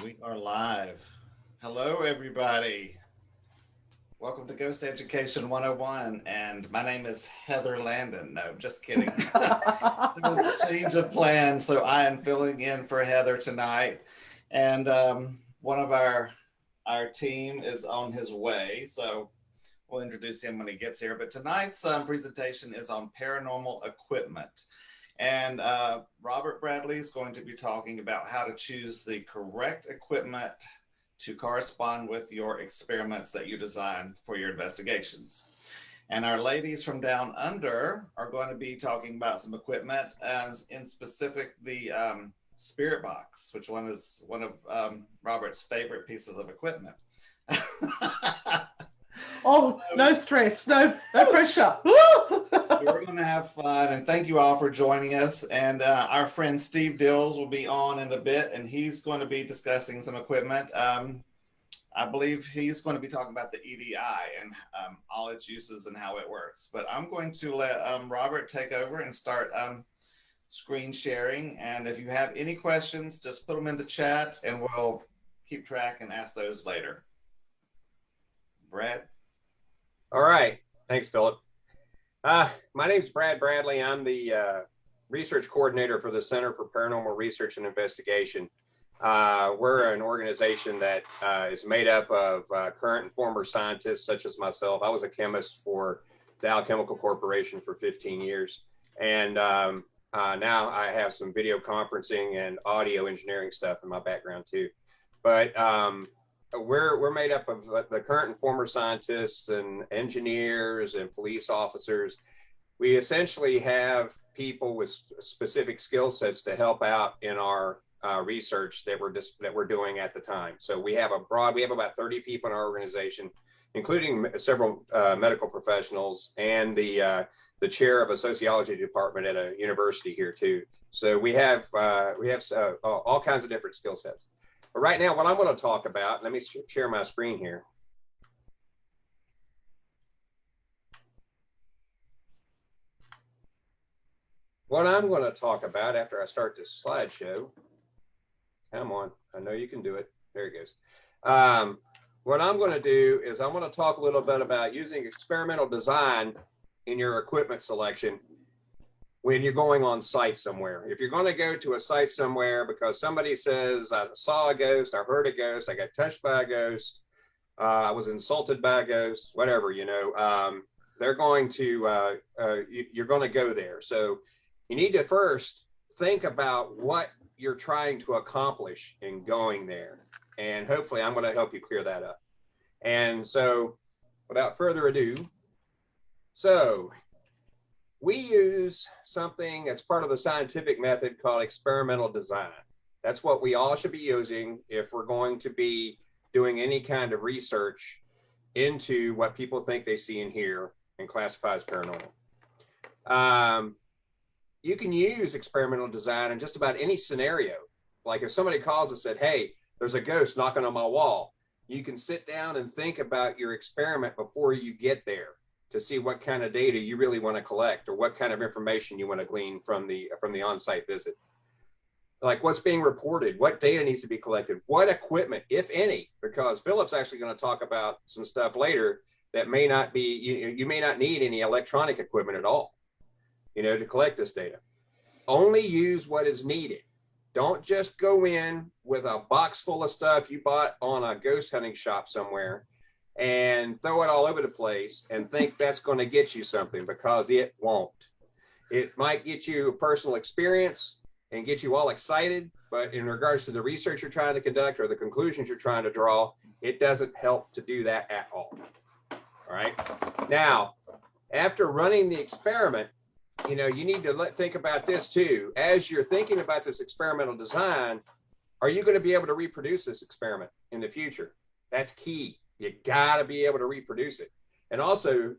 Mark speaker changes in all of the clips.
Speaker 1: We are live. Hello, everybody. Welcome to Ghost Education 101. And my name is Heather Landon. No, just kidding. There was a change of plan. So I am filling in for Heather tonight. And one of our team is on his way. So we'll introduce him when he gets here. But tonight's presentation is on paranormal equipment. And Robert Bradley is going to be talking about how to choose the correct equipment to correspond with your experiments that you design for your investigations. And our ladies from down under are going to be talking about some equipment, in specific the spirit box, which one is one of Robert's favorite pieces of equipment.
Speaker 2: Oh, no stress, no pressure.
Speaker 1: We're going to have fun, and thank you all for joining us. And our friend Steve Dills will be on in a bit, and he's going to be discussing some equipment. I believe he's going to be talking about the EDI and all its uses and how it works. But I'm going to let Robert take over and start screen sharing. And if you have any questions, just put them in the chat, and we'll keep track and ask those later. Brad?
Speaker 3: All right. Thanks, Philip. My name is Brad Bradley. I'm the research coordinator for the Center for Paranormal Research and Investigation. We're an organization that is made up of current and former scientists such as myself. I was a chemist for Dow Chemical Corporation for 15 years. And now I have some video conferencing and audio engineering stuff in my background too. But we're made up of the current and former scientists and engineers and police officers. We essentially have people with specific skill sets to help out in our research that we're doing at the time. So we have about 30 people in our organization, including several medical professionals and the chair of a sociology department at a university here too. So we have all kinds of different skill sets. But right now, what I'm going to talk about, let me share my screen here. What I'm going to talk about after I start this slideshow, come on, I know you can do it. There it goes. What I'm going to do is I'm going to talk a little bit about using experimental design in your equipment selection when you're going on site somewhere. If you're going to go to a site somewhere because somebody says, I saw a ghost, I heard a ghost, I got touched by a ghost, I was insulted by a ghost, whatever, they're going to, you're going to go there. So you need to first think about what you're trying to accomplish in going there. And hopefully I'm going to help you clear that up. And so without further ado, we use something that's part of the scientific method called experimental design. That's what we all should be using if we're going to be doing any kind of research into what people think they see and hear and classify as paranormal. You can use experimental design in just about any scenario. Like if somebody calls and said, hey, there's a ghost knocking on my wall, you can sit down and think about your experiment before you get there to see what kind of data you really want to collect or what kind of information you want to glean from the on-site visit. Like what's being reported, what data needs to be collected, what equipment, if any, because Philip's actually going to talk about some stuff later that may not be, you may not need any electronic equipment at all, to collect this data. Only use what is needed. Don't just go in with a box full of stuff you bought on a ghost hunting shop somewhere and throw it all over the place and think that's going to get you something, because it won't. It might get you a personal experience and get you all excited, but in regards to the research you're trying to conduct or the conclusions you're trying to draw, it doesn't help to do that at all. All right. Now, after running the experiment, you need to think about this too. As you're thinking about this experimental design, are you going to be able to reproduce this experiment in the future? That's key. You got to be able to reproduce it. And also,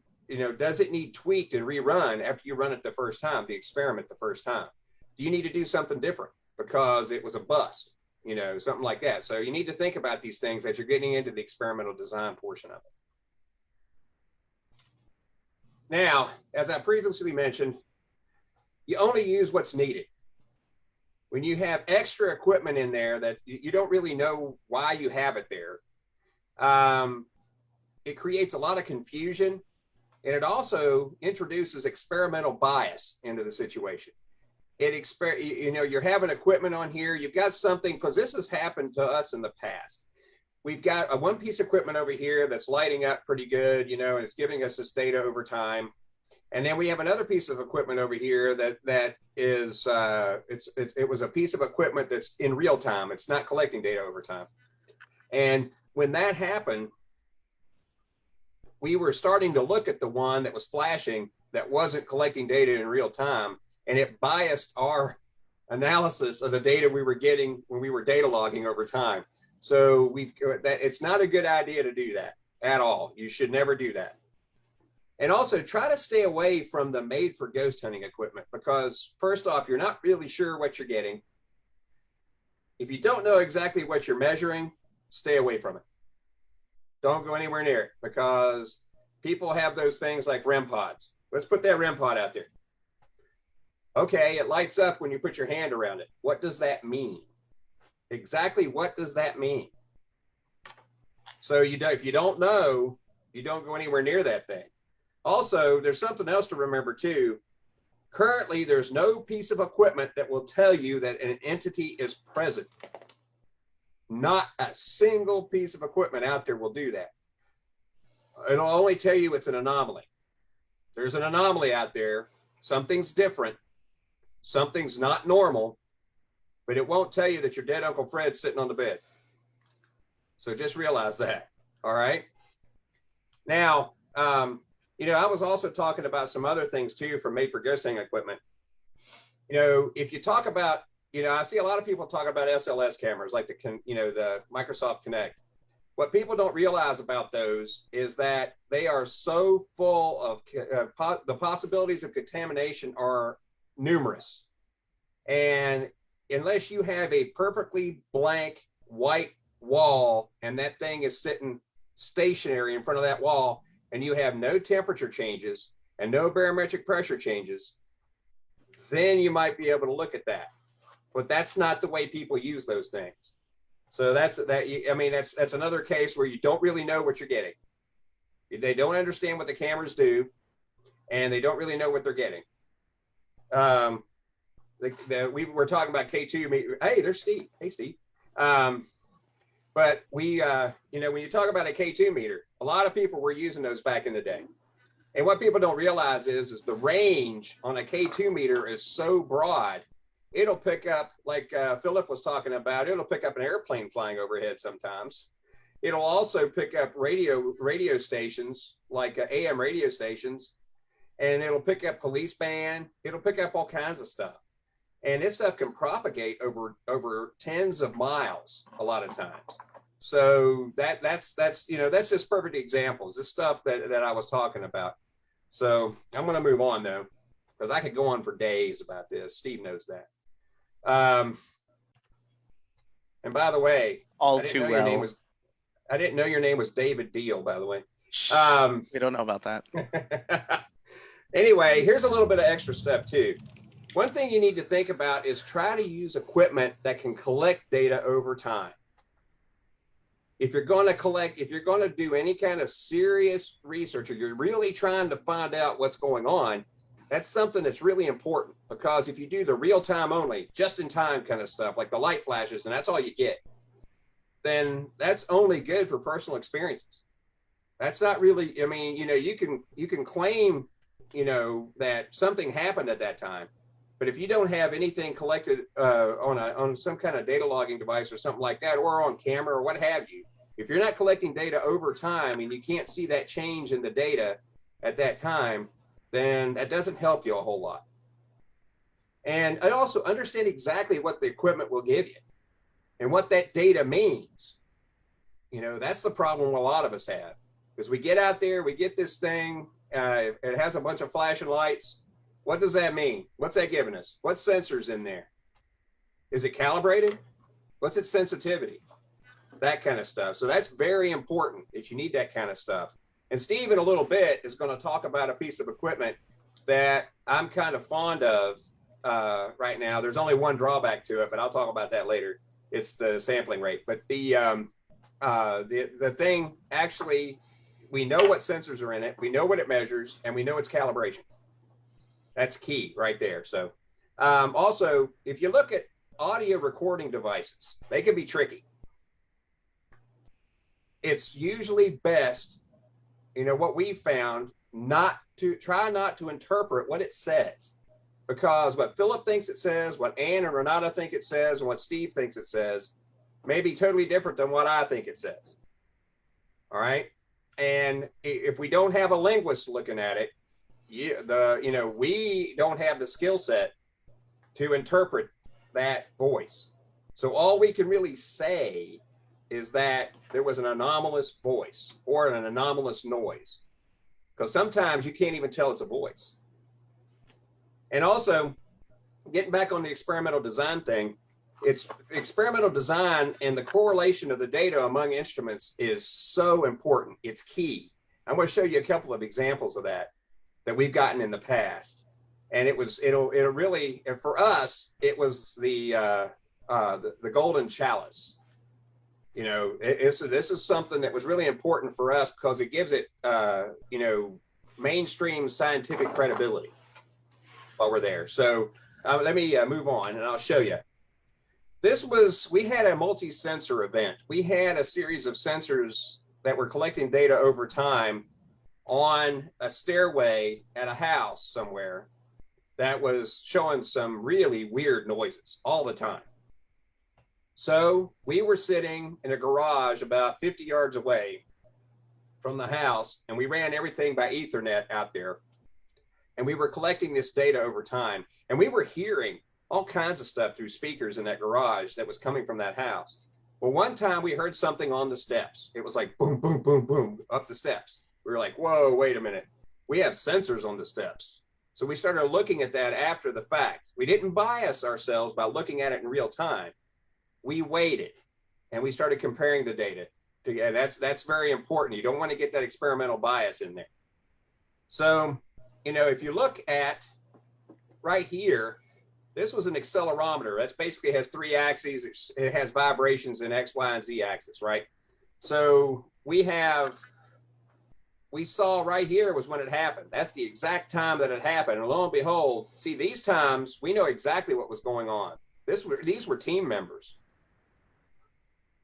Speaker 3: does it need tweaked and rerun after you run it the first time, the experiment the first time? Do you need to do something different because it was a bust, something like that? So you need to think about these things as you're getting into the experimental design portion of it. Now, as I previously mentioned, you only use what's needed. when you have extra equipment in there that you don't really know why you have it there, it creates a lot of confusion, and it also introduces experimental bias into the situation. You're having equipment on here, you've got something, because this has happened to us in the past. We've got a one piece of equipment over here that's lighting up pretty good, and it's giving us this data over time. And then we have another piece of equipment over here that is it was a piece of equipment that's in real time. It's not collecting data over time. And when that happened, we were starting to look at the one that was flashing that wasn't collecting data in real time, and it biased our analysis of the data we were getting when we were data logging over time. So it's not a good idea to do that at all. You should never do that. And also try to stay away from the made for ghost hunting equipment, because first off, you're not really sure what you're getting. If you don't know exactly what you're measuring, stay away from it. Don't go anywhere near it, because people have those things like REM pods. Let's put that REM pod out there. Okay, it lights up when you put your hand around it. What does that mean? Exactly what does that mean? So if you don't know, you don't go anywhere near that thing. Also, there's something else to remember too. Currently, there's no piece of equipment that will tell you that an entity is present. Not a single piece of equipment out there will do that. It'll only tell you it's an anomaly. There's an anomaly out there. Something's different. Something's not normal, but it won't tell you that your dead Uncle Fred's sitting on the bed. So just realize that. All right. Now, I was also talking about some other things too for made for ghost hunting equipment. If you talk about, I see a lot of people talk about SLS cameras like the Microsoft Kinect. What people don't realize about those is that they are so full of the possibilities of contamination are numerous. And unless you have a perfectly blank white wall and that thing is sitting stationary in front of that wall, and you have no temperature changes and no barometric pressure changes, then you might be able to look at that. But that's not the way people use those things. So that's another case where you don't really know what you're getting. They don't understand what the cameras do, and they don't really know what they're getting. We were talking about K2. Hey, there's Steve. Hey, Steve. But when you talk about a K2 meter, a lot of people were using those back in the day. And what people don't realize is the range on a K2 meter is so broad, it'll pick up, like Philip was talking about, it'll pick up an airplane flying overhead sometimes. It'll also pick up radio stations, like AM radio stations, and it'll pick up police band. It'll pick up all kinds of stuff. And this stuff can propagate over tens of miles a lot of times. So that's just perfect examples. This stuff that I was talking about. So I'm going to move on though, because I could go on for days about this. Steve knows that. And by the way,
Speaker 4: all too well.
Speaker 3: I didn't know your name was David Deal, by the way.
Speaker 4: We don't know about that.
Speaker 3: Anyway, here's a little bit of extra step too. One thing you need to think about is try to use equipment that can collect data over time. If you're going to do any kind of serious research, or you're really trying to find out what's going on, that's something that's really important, because if you do the real time only, just in time kind of stuff, like the light flashes, and that's all you get, then that's only good for personal experiences. That's not really, you can claim, that something happened at that time, but if you don't have anything collected on some kind of data logging device or something like that, or on camera or what have you, if you're not collecting data over time and you can't see that change in the data at that time, then that doesn't help you a whole lot. And I also understand exactly what the equipment will give you and what that data means. That's the problem a lot of us have, is we get out there, we get this thing, it has a bunch of flashing lights. What does that mean? What's that giving us? What sensors in there? Is it calibrated? What's its sensitivity? That kind of stuff. So that's very important that you need that kind of stuff. And Steve, in a little bit, is going to talk about a piece of equipment that I'm kind of fond of, right now. There's only one drawback to it, but I'll talk about that later. It's the sampling rate. But the thing actually, we know what sensors are in it, we know what it measures, and we know its calibration. That's key right there. So also, if you look at audio recording devices, they can be tricky. It's usually best, what we found, not to interpret what it says, because what Philip thinks it says, what Ann and Renata think it says, and what Steve thinks it says may be totally different than what I think it says. All right. And if we don't have a linguist looking at it, we don't have the skill set to interpret that voice. So all we can really say is that there was an anomalous voice or an anomalous noise, because sometimes you can't even tell it's a voice. And also, getting back on the experimental design thing, it's experimental design and the correlation of the data among instruments is so important. It's key. I'm going to show you a couple of examples of that we've gotten in the past. And it'll really, and for us, it was the golden chalice. This is something that was really important for us because it gives it, mainstream scientific credibility while we're there. So let me move on and I'll show you. We had a multi-sensor event. We had a series of sensors that were collecting data over time on a stairway at a house somewhere that was showing some really weird noises all the time. So we were sitting in a garage about 50 yards away from the house, and we ran everything by Ethernet out there. And we were collecting this data over time, and we were hearing all kinds of stuff through speakers in that garage that was coming from that house. Well, one time we heard something on the steps. It was like boom, boom, boom, boom, up the steps. We were like, whoa, wait a minute. We have sensors on the steps. So we started looking at that after the fact. We didn't bias ourselves by looking at it in real time. We waited and we started comparing the data together. That's very important. You don't want to get that experimental bias in there. So, if you look at right here, this was an accelerometer. That's basically has 3 axes. It has vibrations in X, Y, and Z axis, right? So we saw right here was when it happened. That's the exact time that it happened. And lo and behold, see, these times we know exactly what was going on. These were team members.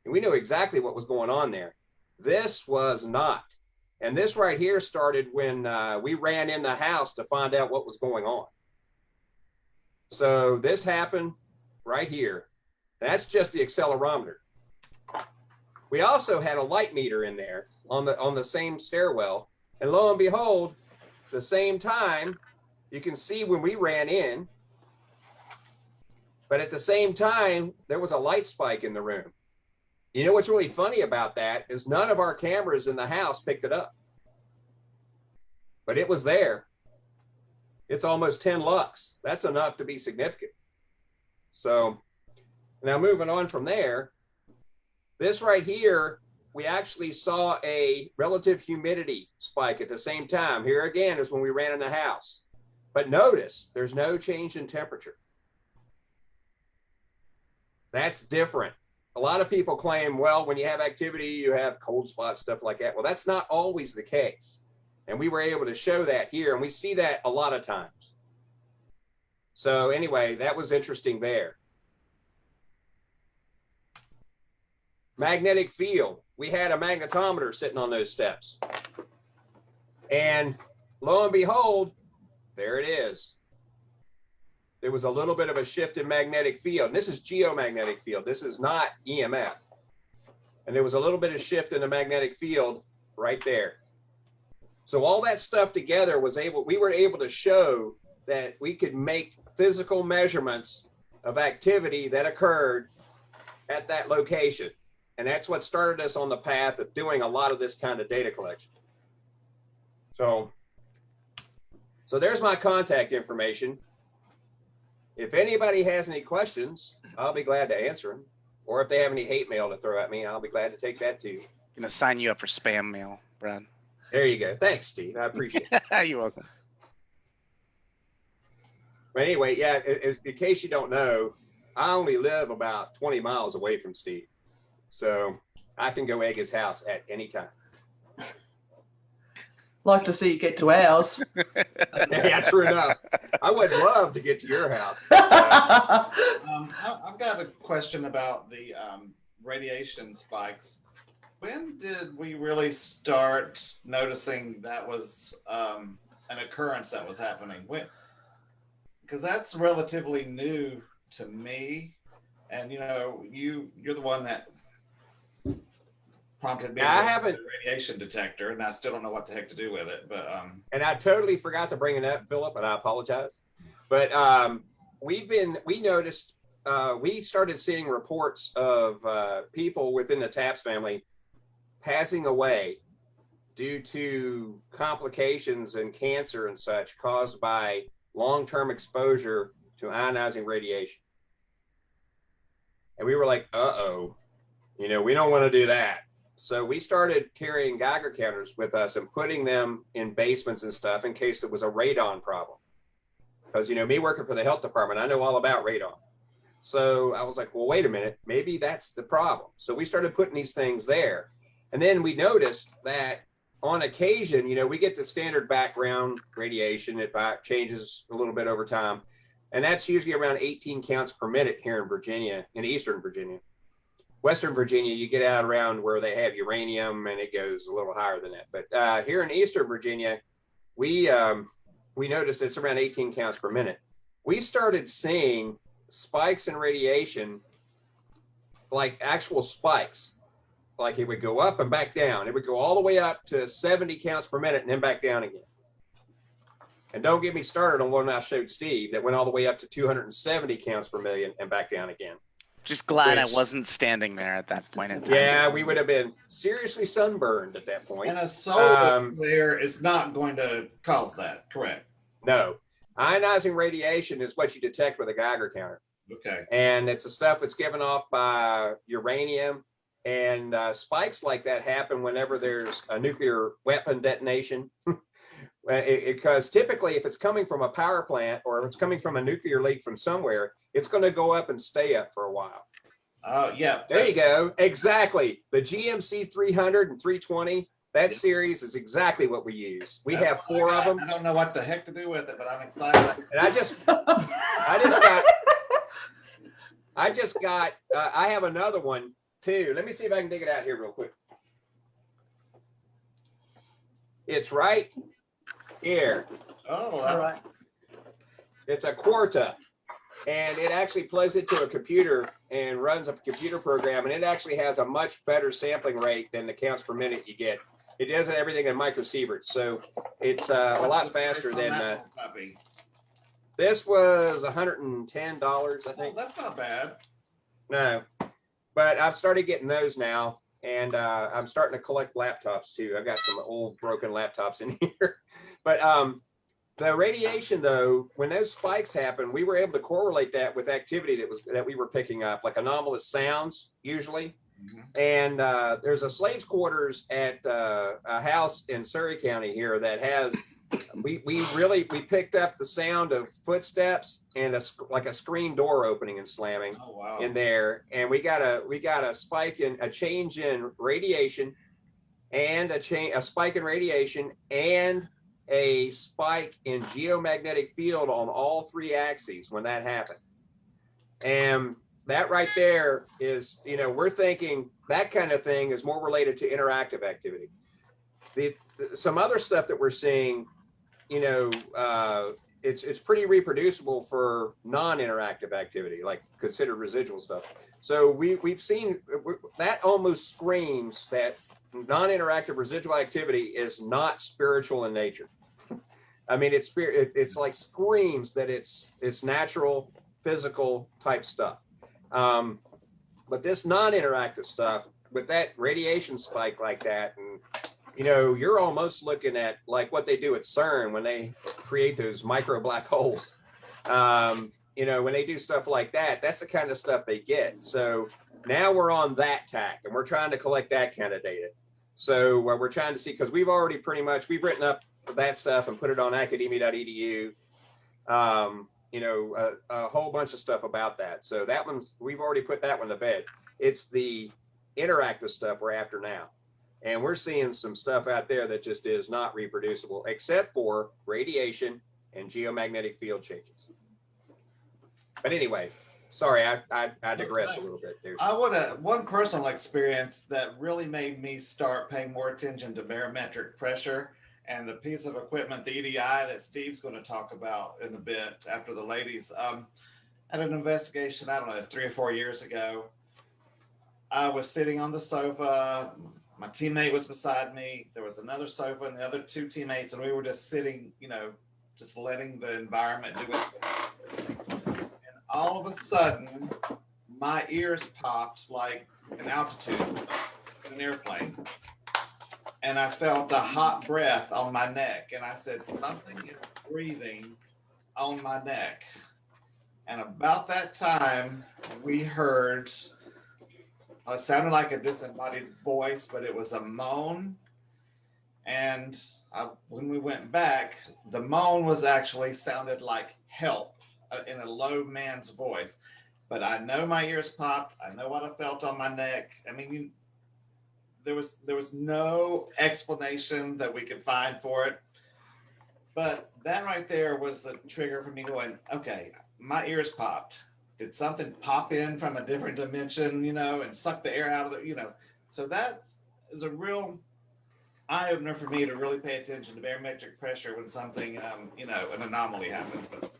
Speaker 3: And we knew exactly what was going on there. This was not. And this right here started when we ran in the house to find out what was going on. So this happened right here. That's just the accelerometer. We also had a light meter in there on the same stairwell. And lo and behold, the same time, you can see when we ran in, but at the same time, there was a light spike in the room. You know what's really funny about that is none of our cameras in the house picked it up. But it was there. It's almost 10 lux. That's enough to be significant. So now moving on from there, this right here, we actually saw a relative humidity spike at the same time. Here again is when we ran in the house. But notice there's no change in temperature. That's different. A lot of people claim, well, when you have activity, you have cold spots, stuff like that. Well, that's not always the case. And we were able to show that here, and we see that a lot of times. So anyway, that was interesting there. Magnetic field. We had a magnetometer sitting on those steps. And lo and behold, there it is. There was a little bit of a shift in magnetic field. And this is geomagnetic field. This is not EMF. And there was a little bit of shift in the magnetic field right there. So all that stuff together we were able to show that we could make physical measurements of activity that occurred at that location. And that's what started us on the path of doing a lot of this kind of data collection. So there's my contact information. If anybody has any questions, I'll be glad to answer them. Or if they have any hate mail to throw at me, I'll be glad to take that too.
Speaker 4: I'm gonna sign you up for spam mail, Brad.
Speaker 3: There you go. Thanks, Steve. I appreciate it.
Speaker 4: You're welcome.
Speaker 3: But anyway, yeah, in case you don't know, I only live about 20 miles away from Steve. So I can go egg his house at any time.
Speaker 2: Like to see you get to ours.
Speaker 3: Yeah, true enough. I would love to get to your house.
Speaker 1: I've got a question about the radiation spikes. When did we really start noticing that was an occurrence that was happening? When? Because that's relatively new to me, and you're the one that prompted me to get a radiation detector, and I still don't know what the heck to do with it. But
Speaker 3: and I totally forgot to bring it up, Philip, and I apologize. But we noticed we started seeing reports of people within the Taps family passing away due to complications and cancer and such caused by long-term exposure to ionizing radiation. And we were like, uh-oh, we don't want to do that. So we started carrying Geiger counters with us and putting them in basements and stuff in case there was a radon problem. Because, me working for the health department, I know all about radon. So I was like, well, wait a minute, maybe that's the problem. So we started putting these things there. And then we noticed that on occasion, we get the standard background radiation. It changes a little bit over time. And that's usually around 18 counts per minute here in Virginia, in Eastern Virginia. Western Virginia, you get out around where they have uranium and it goes a little higher than that. But here in Eastern Virginia, we noticed it's around 18 counts per minute. We started seeing spikes in radiation, like actual spikes. Like it would go up and back down. It would go all the way up to 70 counts per minute and then back down again. And don't get me started on one I showed Steve that went all the way up to 270 counts per million and back down again.
Speaker 4: Just glad I wasn't standing there at that point in time.
Speaker 3: Yeah, we would have been seriously sunburned at that point.
Speaker 1: And a solar flare is not going to cause that, correct?
Speaker 3: No. Ionizing radiation is what you detect with a Geiger counter.
Speaker 1: Okay.
Speaker 3: And it's the stuff that's given off by uranium. And spikes like that happen whenever there's a nuclear weapon detonation. Because typically if it's coming from a power plant or if it's coming from a nuclear leak from somewhere, it's going to go up and stay up for a while.
Speaker 1: Yeah.
Speaker 3: There you go. Exactly. The GMC 300 and 320, that series is exactly what we use. We have 4 of them.
Speaker 1: I don't know what the heck to do with it, but I'm excited.
Speaker 3: And I have another one too. Let me see if I can dig it out here real quick. It's right here.
Speaker 1: Oh,
Speaker 2: All right.
Speaker 3: It's a Quarta, and it actually plugs into a computer and runs a computer program, and it actually has a much better sampling rate than the counts per minute you get. It does everything in microsieverts, so it's a lot faster than this was $110, I think.
Speaker 1: Oh, that's not bad.
Speaker 3: No, but I've started getting those now, and I'm starting to collect laptops too. I've got some old broken laptops in here, but the radiation though, when those spikes happen, we were able to correlate that with activity that we were picking up, like anomalous sounds usually. Mm-hmm. And there's a slaves quarters at a house in Surrey County here that has, we picked up the sound of footsteps and like a screen door opening and slamming in there. And we got a spike in a change in radiation and a spike in radiation and a spike in geomagnetic field on all 3 axes when that happened. And that right there is, we're thinking that kind of thing is more related to interactive activity. Some other stuff that we're seeing, it's pretty reproducible for non-interactive activity, like considered residual stuff. So we've seen that almost screams that non-interactive residual activity is not spiritual in nature. I mean, it's like screams that it's natural, physical type stuff. But this non-interactive stuff with that radiation spike like that, and you're almost looking at like what they do at CERN when they create those micro black holes. When they do stuff like that, that's the kind of stuff they get. So now we're on that tack and we're trying to collect that kind of data. So we're trying to see, because we've written up that stuff and put it on academia.edu. a whole bunch of stuff about that. So that we've already put that one to bed. It's the interactive stuff we're after now. And we're seeing some stuff out there that just is not reproducible, except for radiation and geomagnetic field changes. But anyway, sorry, I digress a little bit there.
Speaker 1: I would have one personal experience that really made me start paying more attention to barometric pressure and the piece of equipment, the EDI that Steve's going to talk about in a bit after the ladies. At an investigation, I don't know, 3 or 4 years ago, I was sitting on the sofa. My teammate was beside me. There was another sofa and the other 2 teammates, and we were just sitting, just letting the environment do its thing. And all of a sudden, my ears popped like an altitude in an airplane. And I felt a hot breath on my neck. And I said, something is breathing on my neck. And about that time, we heard, it sounded like a disembodied voice, but it was a moan. And when we went back, the moan was actually sounded like help in a low man's voice. But I know my ears popped. I know what I felt on my neck. I mean, there was no explanation that we could find for it. But that right there was the trigger for me going, okay, my ears popped. Did something pop in from a different dimension, and suck the air out of it, So that is a real eye-opener for me to really pay attention to barometric pressure when something, an anomaly happens. But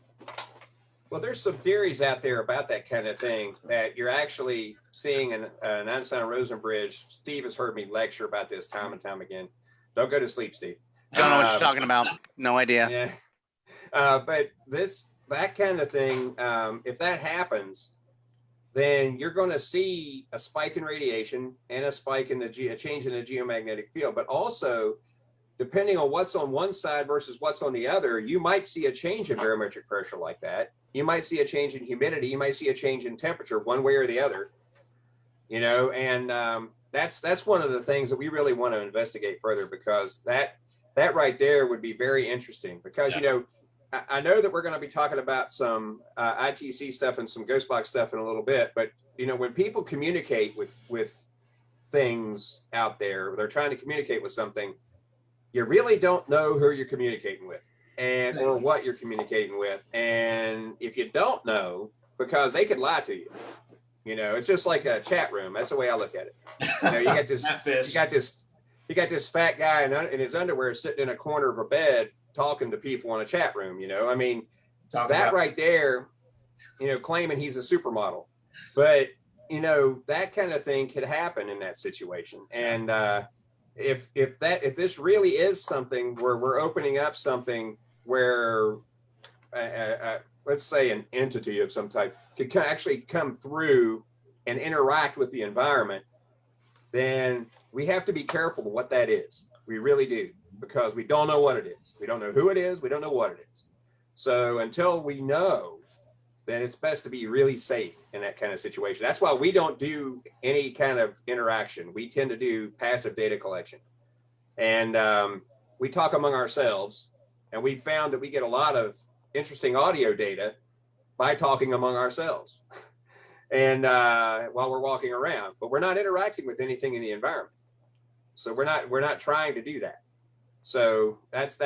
Speaker 3: well, there's some theories out there about that kind of thing, that you're actually seeing an Einstein-Rosen bridge. Steve has heard me lecture about this time and time again. Don't go to sleep, Steve.
Speaker 4: Don't know what you're talking about. No idea.
Speaker 3: Yeah. But that kind of thing, if that happens, then you're going to see a spike in radiation and a spike in a change in the geomagnetic field. But also, depending on what's on one side versus what's on the other, you might see a change in barometric pressure like that. You might see a change in humidity. You might see a change in temperature one way or the other, and that's one of the things that we really want to investigate further, because that right there would be very interesting, because, I know that we're going to be talking about some ITC stuff and some ghost box stuff in a little bit, but when people communicate with things out there, they're trying to communicate with something, you really don't know who you're communicating with or what you're communicating with. And if you don't know, because they could lie to you, it's just like a chat room. That's the way I look at it. You got this fat guy in his underwear sitting in a corner of a bed talking to people in a chat room, right there, claiming he's a supermodel. But, that kind of thing could happen in that situation. And if this really is something where we're opening up something where, let's say, an entity of some type could actually come through and interact with the environment, then we have to be careful of what that is. We really do, because we don't know what it is. We don't know who it is. We don't know what it is. So until we know, then it's best to be really safe in that kind of situation. That's why we don't do any kind of interaction. We tend to do passive data collection. And we talk among ourselves, and we found that we get a lot of interesting audio data by talking among ourselves and while we're walking around, but we're not interacting with anything in the environment. So we're not trying to do that. So that's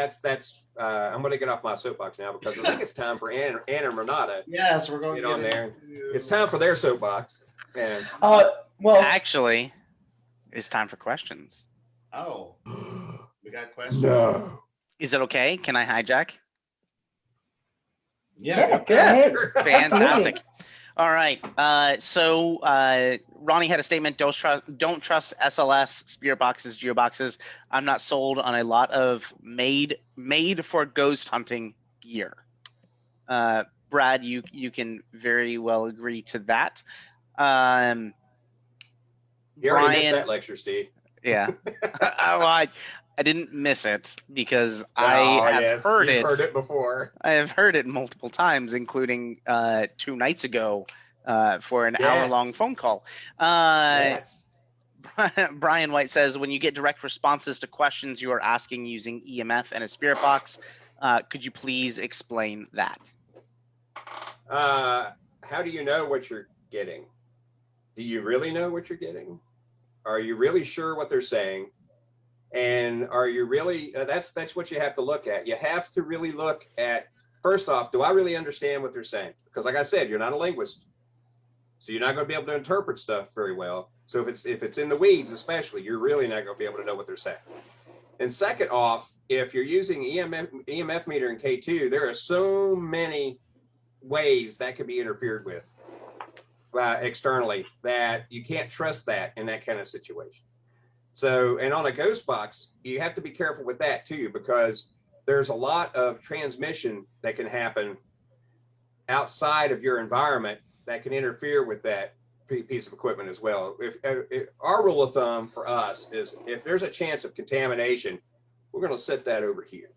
Speaker 3: I'm going to get off my soapbox now, because I think it's time for Ann and Renata.
Speaker 1: Yes, we're going to
Speaker 3: get on there. It's time for their soapbox. And
Speaker 2: well,
Speaker 4: actually, it's time for questions.
Speaker 1: Oh, we got questions.
Speaker 3: No.
Speaker 4: Is it okay? Can I hijack?
Speaker 2: Yeah, go ahead.
Speaker 4: Fantastic. All right. So Ronnie had a statement. Don't trust SLS, spirit boxes, geoboxes. I'm not sold on a lot of made for ghost hunting gear. Brad, you can very well agree to that.
Speaker 3: You already missed that lecture, Steve.
Speaker 4: Yeah. I didn't miss it because I have heard it.
Speaker 3: You've heard it before.
Speaker 4: I have heard it multiple times, including 2 nights ago for an hour-long phone call.
Speaker 3: Yes.
Speaker 4: Brian White says, when you get direct responses to questions you are asking using EMF and a spirit box, could you please explain that?
Speaker 3: How do you know what you're getting? Do you really know what you're getting? Are you really sure what they're saying? And are you really, that's what you have to look at. You have to really look at, first off, do I really understand what they're saying? Because like I said, you're not a linguist. So you're not going to be able to interpret stuff very well. So if it's in the weeds, especially, you're really not going to be able to know what they're saying. And second off, if you're using EMF meter in K2, there are so many ways that could be interfered with externally that you can't trust that in that kind of situation. So, and on a ghost box, you have to be careful with that too, because there's a lot of transmission that can happen outside of your environment that can interfere with that piece of equipment as well. If our rule of thumb for us is if there's a chance of contamination, we're going to set that over here.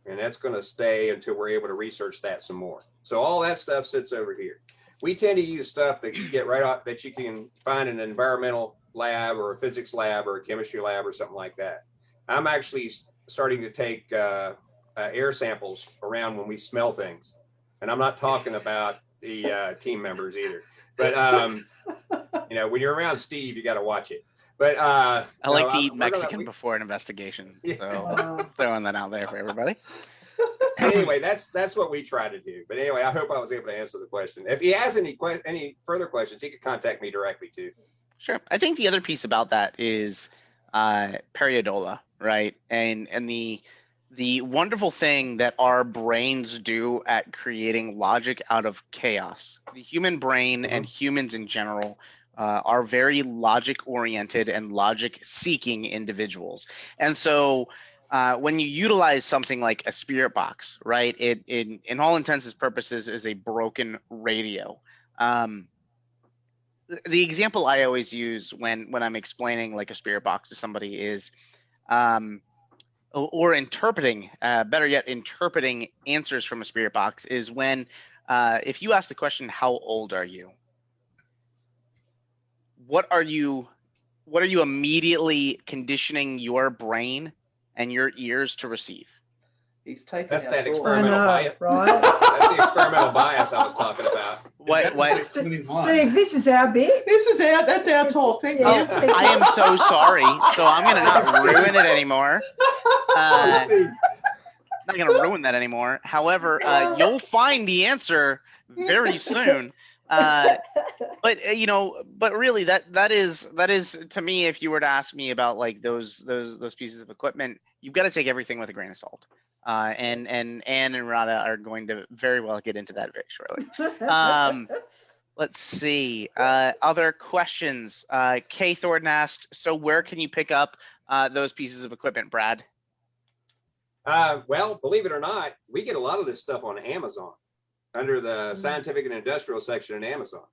Speaker 3: And that's going to stay until we're able to research that some more. So all that stuff sits over here. We tend to use stuff that you get right off, that you can find in an environmental lab or a physics lab or a chemistry lab or something like that. I'm actually starting to take air samples around when we smell things. And I'm not talking about the team members either. But, when you're around Steve, you got to watch it. But
Speaker 4: I like to eat Mexican before an investigation. So throwing that out there for everybody.
Speaker 3: Anyway, that's what we try to do. But anyway, I hope I was able to answer the question. If he has any further questions, he could contact me directly too.
Speaker 4: Sure. I think the other piece about that is periodola, right? And the wonderful thing that our brains do at creating logic out of chaos. The human brain and humans in general are very logic oriented and logic seeking individuals. And so when you utilize something like a spirit box, right, it in all intents and purposes is a broken radio. The example I always use when I'm explaining like a spirit box to somebody is or interpreting, better yet, interpreting answers from a spirit box is when if you ask the question, how old are you? What are you immediately conditioning your brain and your ears to receive?
Speaker 2: He's taking
Speaker 3: That's that
Speaker 2: tool.
Speaker 3: experimental bias,
Speaker 2: right?
Speaker 3: That's the experimental bias I was talking about.
Speaker 4: What?
Speaker 5: Steve, this is our bit.
Speaker 2: That's our topic.
Speaker 4: Oh, I am so sorry. So I'm gonna not ruin it anymore. Not gonna ruin that anymore. However, you'll find the answer very soon. But really that is to me, if you were to ask me about like those pieces of equipment, you've got to take everything with a grain of salt. And Anne and Rada are going to very well get into that very shortly. Let's see. Other questions. Kay Thornton asked, so where can you pick up those pieces of equipment, Brad?
Speaker 3: Well, believe it or not, we get a lot of this stuff on Amazon under the scientific and industrial section in Amazon.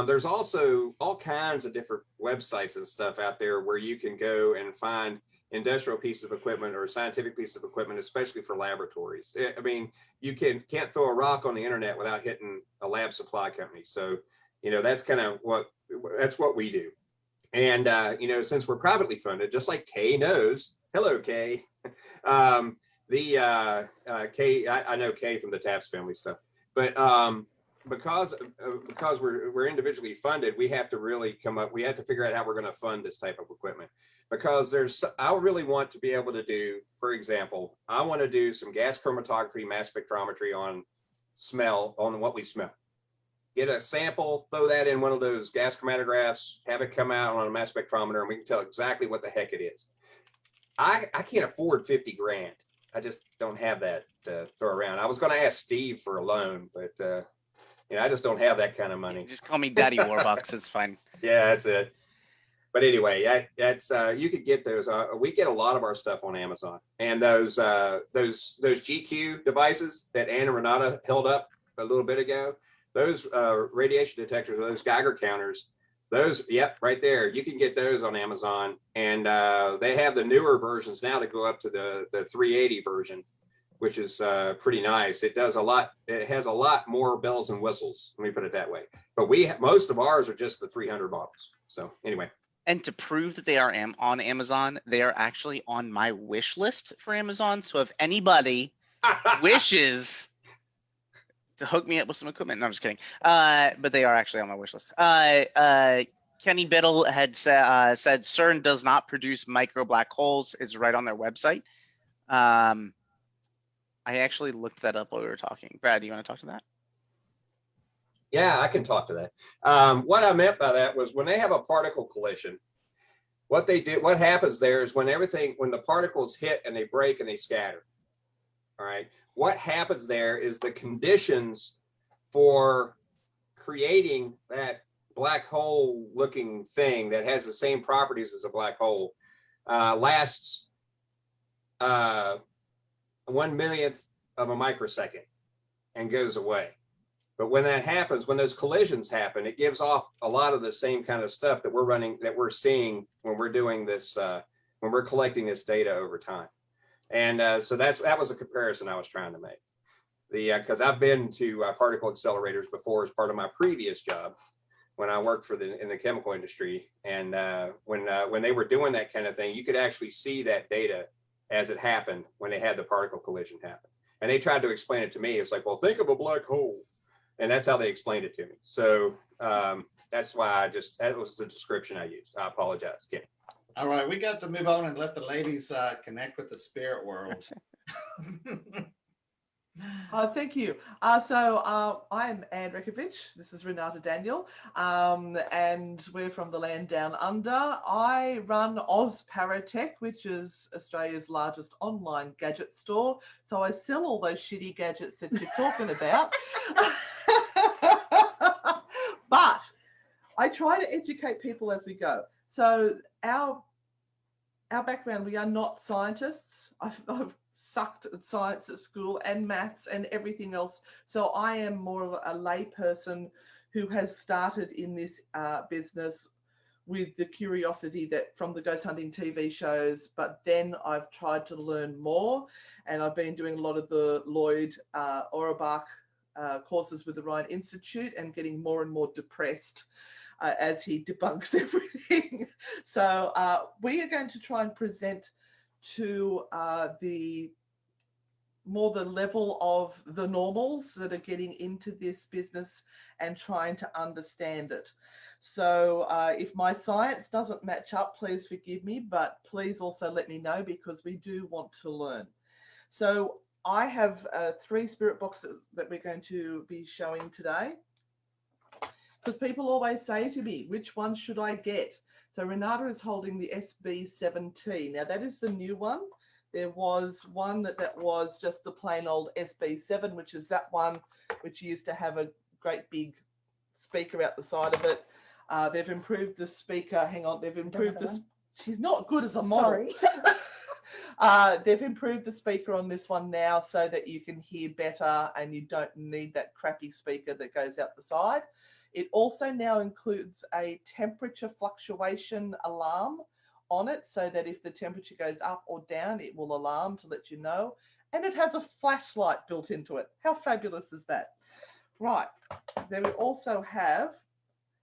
Speaker 3: There's also all kinds of different websites and stuff out there where you can go and find industrial piece of equipment or scientific piece of equipment, especially for laboratories. I mean, you can't throw a rock on the internet without hitting a lab supply company. So, that's kind of what we do. And, since we're privately funded, just like Kay knows, hello, Kay. Kay, I know Kay from the Taps family stuff, but because we're individually funded, we have to really we have to figure out how we're going to fund this type of equipment, because I really want to be able to do, for example, I want to do some gas chromatography, mass spectrometry on what we smell. Get a sample, throw that in one of those gas chromatographs, have it come out on a mass spectrometer, and we can tell exactly what the heck it is. I can't afford 50 grand. I just don't have that to throw around. I was going to ask Steve for a loan, but I just don't have that kind of money.
Speaker 4: Just call me Daddy Warbucks. It's fine.
Speaker 3: Yeah, that's it. But anyway, that's you could get those. We get a lot of our stuff on Amazon, and those GQ devices that Anna Renata held up a little bit ago, those radiation detectors, or those Geiger counters, those, yep, right there. You can get those on Amazon, and they have the newer versions now that go up to the 380 version, which is pretty nice. It does a lot. It has a lot more bells and whistles. Let me put it that way. But most of ours are just the 300 models. So anyway.
Speaker 4: And to prove that they are on Amazon, they are actually on my wish list for Amazon. So if anybody wishes to hook me up with some equipment. No, I'm just kidding. But they are actually on my wish list. Kenny Biddle had said CERN does not produce micro black holes. Is right on their website. I actually looked that up while we were talking. Brad, do you want to talk to that?
Speaker 3: Yeah, I can talk to that. What I meant by that was when they have a particle collision, what happens there is when the particles hit and they break and they scatter. All right. What happens there is the conditions for creating that black hole looking thing that has the same properties as a black hole lasts 1/millionth of a microsecond and goes away. But when that happens, when those collisions happen, it gives off a lot of the same kind of stuff that we're seeing when we're doing this, when we're collecting this data over time. And so that was a comparison I was trying to make. Because I've been to particle accelerators before as part of my previous job when I worked in the chemical industry. And when they were doing that kind of thing, you could actually see that data as it happened when they had the particle collision happen. And they tried to explain it to me. It's like, well, think of a black hole. And that's how they explained it to me. So that's why that was the description I used. I apologize, Kenny.
Speaker 1: All right, we got to move on and let the ladies connect with the spirit world.
Speaker 2: Thank you. I'm Anne Rekovich. This is Renata Daniel, and we're from the land down under. I run Oz Paratech, which is Australia's largest online gadget store. So I sell all those shitty gadgets that you're talking about. But I try to educate people as we go. So our background, we are not scientists. I've sucked at science at school and maths and everything else. So I am more of a lay person who has started in this business with the curiosity that from the ghost hunting TV shows, but then I've tried to learn more, and I've been doing a lot of the Lloyd Auerbach courses with the Ryan Institute and getting more and more depressed as he debunks everything. So we are going to try and present to the level of the normals that are getting into this business and trying to understand it. So if my science doesn't match up, please forgive me, but please also let me know, because we do want to learn. So I have 3 spirit boxes that we're going to be showing today, because people always say to me, which one should I get? So Renata is holding the SB7T. Now that is the new one. There was one that was just the plain old SB7, which is that one which used to have a great big speaker out the side of it. They've improved the speaker. Hang on, they've improved this. She's not good as a model. Sorry. They've improved the speaker on this one now so that you can hear better and you don't need that crappy speaker that goes out the side. It also now includes a temperature fluctuation alarm on it, so that if the temperature goes up or down, it will alarm to let you know. And it has a flashlight built into it. How fabulous is that? Right. Then we also have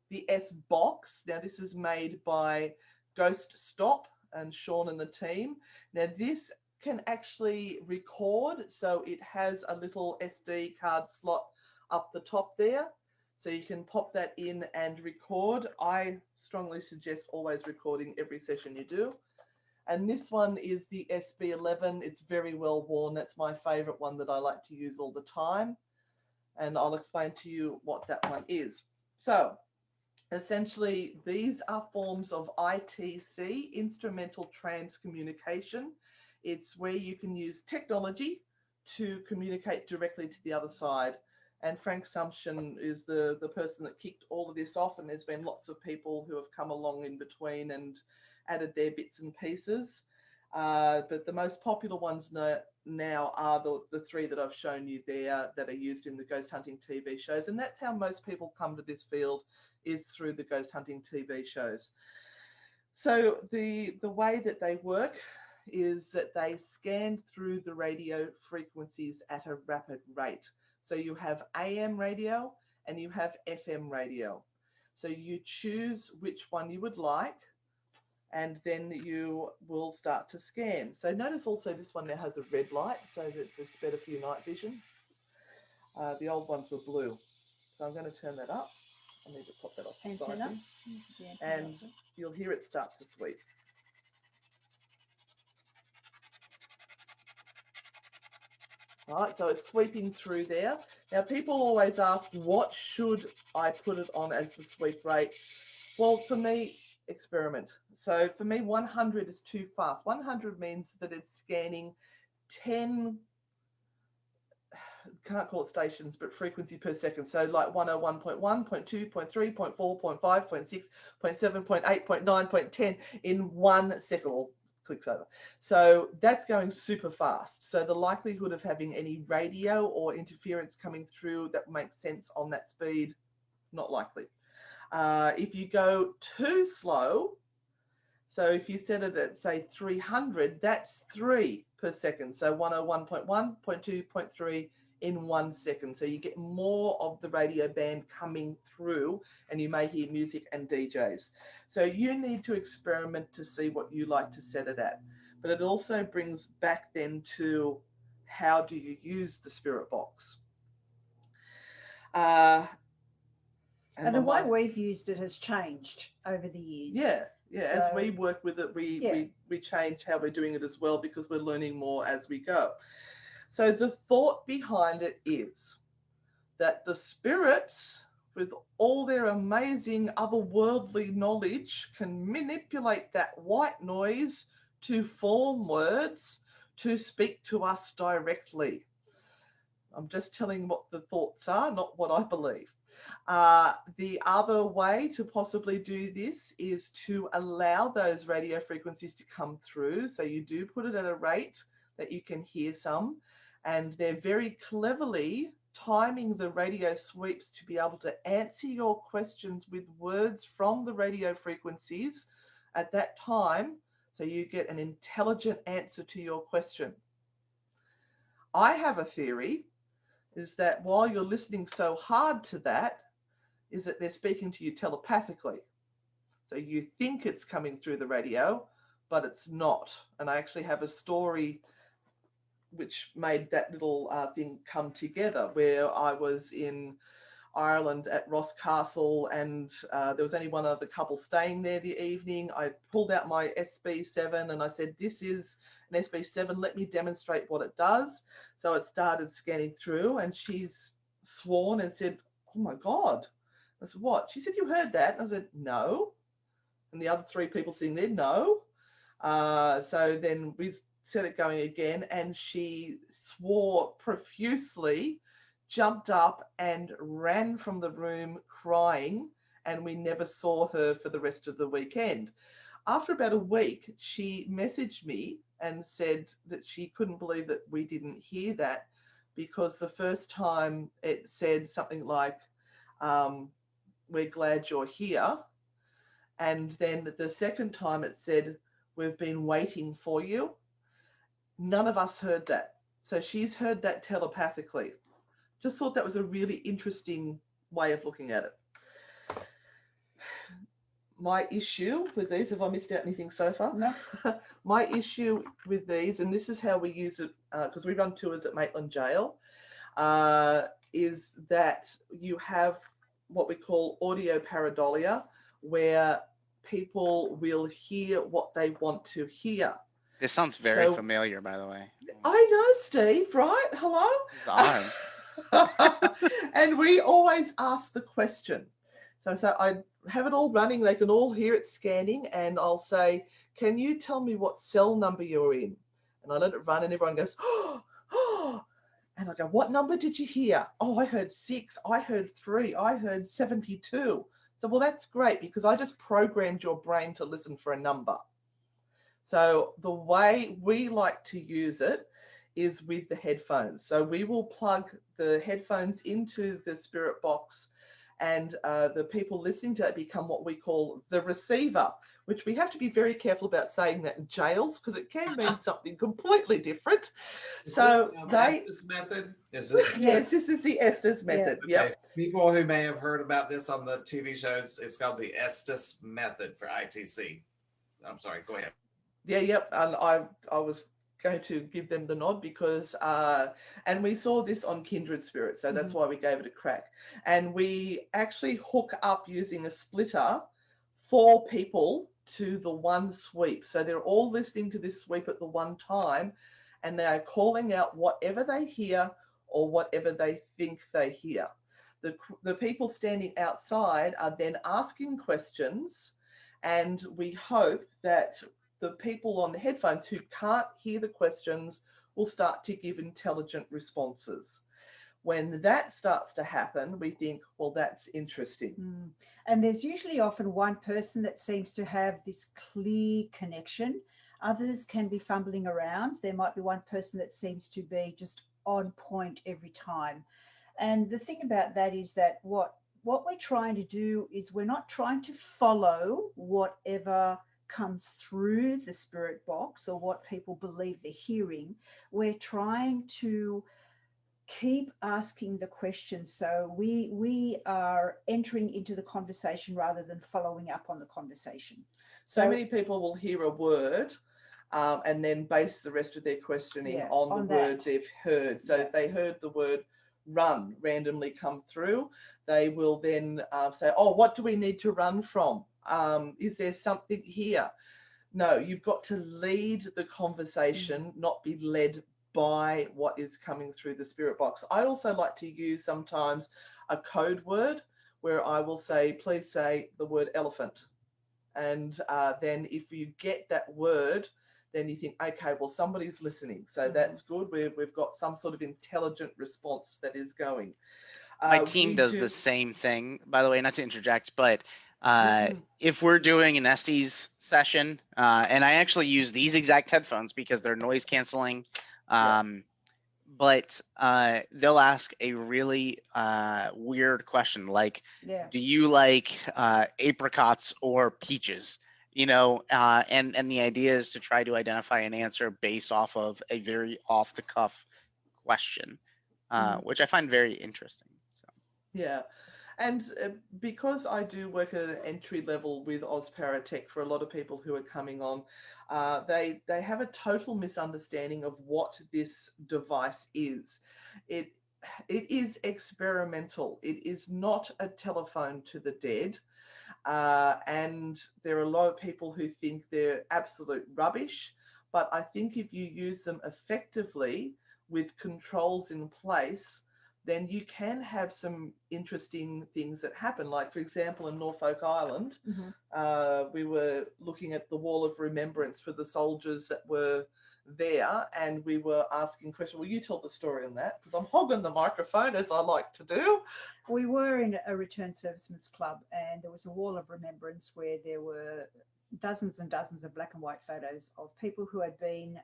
Speaker 2: the S box. Now this is made by Ghost Stop and Sean and the team. Now this can actually record, so it has a little SD card slot up the top there. So you can pop that in and record. I strongly suggest always recording every session you do. And this one is the SB11. It's very well worn. That's my favorite one that I like to use all the time. And I'll explain to you what that one is. So essentially, these are forms of ITC, instrumental transcommunication. It's where you can use technology to communicate directly to the other side. And Frank Sumption is the person that kicked all of this off, and there's been lots of people who have come along in between and added their bits and pieces. But the most popular ones now are the 3 that I've shown you there that are used in the ghost hunting TV shows. And that's how most people come to this field, is through the ghost hunting TV shows. So the way that they work is that they scan through the radio frequencies at a rapid rate. So you have AM radio and you have FM radio. So you choose which one you would like, and then you will start to scan. So notice also this one now has a red light, so that it's better for your night vision. The old ones were blue. So I'm going to turn that up. I need to pop that off the side.
Speaker 5: Antenna.
Speaker 2: Here. And you'll hear it start to sweep. All right, so it's sweeping through there. Now, people always ask, what should I put it on as the sweep rate? Well, for me, experiment. So for me, 100 is too fast. 100 means that it's scanning 10, can't call it stations, but frequency per second. So like 101.1, 0.2, 0.3, 0.4, 0.5, 0.6, 0.7, 0.8, 0.9, 0.10 in 1 second, or clicks over. So that's going super fast. So the likelihood of having any radio or interference coming through that makes sense on that speed, not likely. If you go too slow, so if you set it at, say, 300, that's 3 per second. So 101.1, 0.2, 0.3 in 1 second. So you get more of the radio band coming through, and you may hear music and DJs. So you need to experiment to see what you like to set it at. But it also brings back then to how do you use the spirit box?
Speaker 5: And the way we've used it has changed over the years.
Speaker 2: Yeah.
Speaker 5: So,
Speaker 2: as we work with it, we change how we're doing it as well, because we're learning more as we go. So the thought behind it is that the spirits, with all their amazing otherworldly knowledge, can manipulate that white noise to form words to speak to us directly. I'm just telling what the thoughts are, not what I believe. The other way to possibly do this is to allow those radio frequencies to come through. So you do put it at a rate that you can hear some, and they're very cleverly timing the radio sweeps to be able to answer your questions with words from the radio frequencies at that time, so you get an intelligent answer to your question. I have a theory, is that while you're listening so hard to that, is that they're speaking to you telepathically. So you think it's coming through the radio, but it's not. And I actually have a story which made that little thing come together, where I was in Ireland at Ross Castle, and there was only one other couple staying there the evening. I pulled out my SB7 and I said, this is an SB7, let me demonstrate what it does. So it started scanning through, and she's sworn and said, oh my God. I said, what? She said, you heard that? And I said, no. And the other 3 people sitting there, no. So then we set it going again, and she swore profusely, jumped up and ran from the room crying, and we never saw her for the rest of the weekend. After about a week, she messaged me and said that she couldn't believe that we didn't hear that, because the first time it said something like, we're glad you're here. And then the second time it said, we've been waiting for you. None of us heard that. So she's heard that telepathically. Just thought that was a really interesting way of looking at it. My issue with these, have I missed out anything so far?
Speaker 5: No.
Speaker 2: My issue with these, and this is how we use it, because we run tours at Maitland Jail, is that you have what we call audio pareidolia, where people will hear what they want to hear.
Speaker 4: This sounds very familiar, by the way.
Speaker 2: I know, Steve, right? Hello?
Speaker 4: It's odd.
Speaker 2: And we always ask the question. So I have it all running. They can all hear it scanning, and I'll say, can you tell me what cell number you're in? And I let it run, and everyone goes, oh. And I go, what number did you hear? Oh, I heard 6. I heard 3. I heard 72. So, well, that's great, because I just programmed your brain to listen for a number. So the way we like to use it is with the headphones. So we will plug the headphones into the spirit box, and the people listening to it become what we call the receiver, which we have to be very careful about saying that in jails, because it can mean something completely different.
Speaker 1: Is
Speaker 2: so
Speaker 1: this
Speaker 2: they
Speaker 1: Estes method? Is this
Speaker 2: yes, this is the Estes method.
Speaker 1: okay.
Speaker 2: Yep.
Speaker 1: People who may have heard about this on the TV shows, it's called the Estes method for ITC. I'm sorry, go ahead.
Speaker 2: Yeah, yep. And I was going to give them the nod because, and we saw this on Kindred Spirits, so that's why we gave it a crack. And we actually hook up using a splitter 4 people to the one sweep. So they're all listening to this sweep at the one time, and they are calling out whatever they hear or whatever they think they hear. The people standing outside are then asking questions, and we hope that the people on the headphones who can't hear the questions will start to give intelligent responses. When that starts to happen, we think, well, that's interesting.
Speaker 5: And there's usually often one person that seems to have this clear connection. Others can be fumbling around. There might be one person that seems to be just on point every time. And the thing about that is that what we're trying to do is we're not trying to follow whatever comes through the spirit box or what people believe they're hearing. We're trying to keep asking the questions, so we are entering into the conversation rather than following up on the conversation.
Speaker 2: So many people will hear a word and then base the rest of their questioning on the word they've heard. So if they heard the word run randomly come through, they will then say, oh, what do we need to run from? Is there something here? No, you've got to lead the conversation, not be led by what is coming through the spirit box. I also like to use sometimes a code word where I will say, please say the word elephant. And then if you get that word, then you think, okay, well, somebody's listening. So that's good. We've got some sort of intelligent response that is going.
Speaker 4: My team does the same thing, by the way, not to interject, but if we're doing an Estes session, and I actually use these exact headphones because they're noise canceling, but they'll ask a really weird question like, do you like apricots or peaches? You know, and the idea is to try to identify an answer based off of a very off the cuff question, which I find very interesting. So.
Speaker 2: Yeah. And because I do work at an entry level with Ozparatech for a lot of people who are coming on, they have a total misunderstanding of what this device is. It is experimental. It is not a telephone to the dead. And there are a lot of people who think they're absolute rubbish. But I think if you use them effectively with controls in place, then you can have some interesting things that happen. Like, for example, in Norfolk Island, we were looking at the Wall of Remembrance for the soldiers that were there, and we were asking questions. Will you tell the story on that? Because I'm hogging the microphone, as I like to do.
Speaker 5: We were in a return servicemen's club, and there was a Wall of Remembrance where there were dozens and dozens of black and white photos of people who had been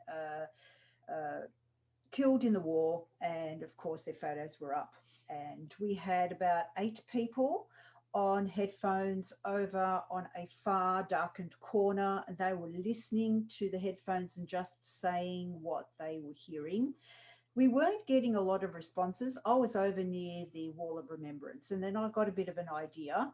Speaker 5: killed in the war, and of course their photos were up. And we had about 8 people on headphones over on a far darkened corner, and they were listening to the headphones and just saying what they were hearing. We weren't getting a lot of responses. I was over near the Wall of Remembrance, and then I got a bit of an idea.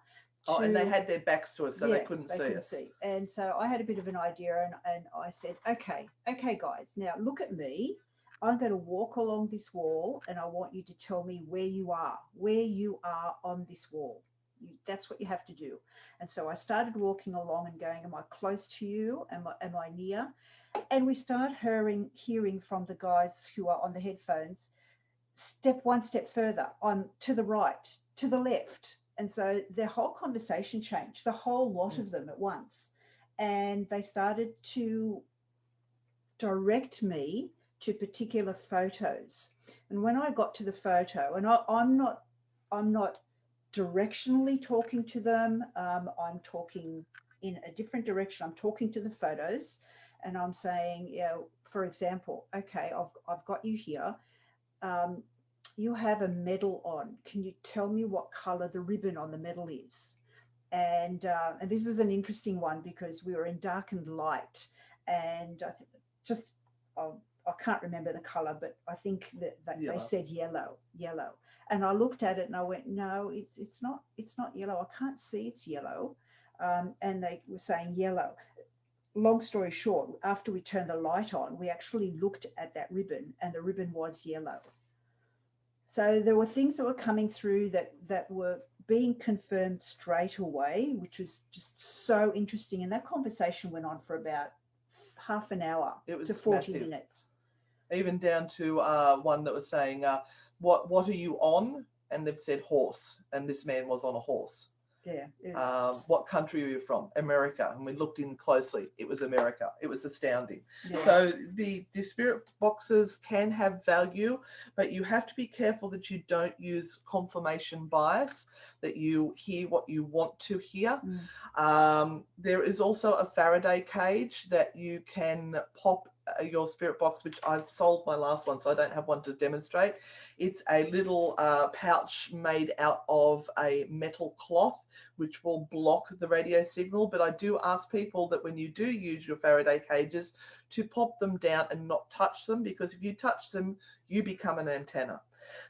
Speaker 2: And they had their backs to us, so they couldn't see us.
Speaker 5: And so I had a bit of an idea, and I said, okay, guys, now look at me. I'm going to walk along this wall, and I want you to tell me where you are on this wall. That's what you have to do. And so I started walking along and going, am I close to you? Am I near? And we start hearing from the guys who are on the headphones, one step further, on to the right, to the left. And so their whole conversation changed, the whole lot of them at once. And they started to direct me to particular photos. And when I got to the photo, and I'm not directionally talking to them, I'm talking in a different direction. I'm talking to the photos, and I'm saying, for example, okay, I've got you here. You have a medal on. Can you tell me what color the ribbon on the medal is? And this was an interesting one because we were in darkened light, and I can't remember the color, but I think that they said yellow. And I looked at it and I went, no, it's not yellow. I can't see it's yellow. And they were saying yellow. long story short, after we turned the light on, we actually looked at that ribbon, and the ribbon was yellow. So there were things that were coming through that were being confirmed straight away, which was just so interesting. And that conversation went on for about half an hour
Speaker 2: It was
Speaker 5: to 40
Speaker 2: massive.
Speaker 5: minutes.
Speaker 2: Even down to one that was saying, what are you on? And they've said horse, and this man was on a horse.
Speaker 5: Yeah. It was,
Speaker 2: What country are you from? America. And we looked in closely. It was America. It was astounding.
Speaker 5: yeah.
Speaker 2: So the spirit boxes can have value, but you have to be careful that you don't use confirmation bias, that you hear what you want to hear. There is also a Faraday cage that you can pop your spirit box, which I've sold my last one, so I don't have one to demonstrate. It's a little pouch made out of a metal cloth, which will block the radio signal. But I do ask people that when you do use your Faraday cages, to pop them down and not touch them, because if you touch them, you become an antenna.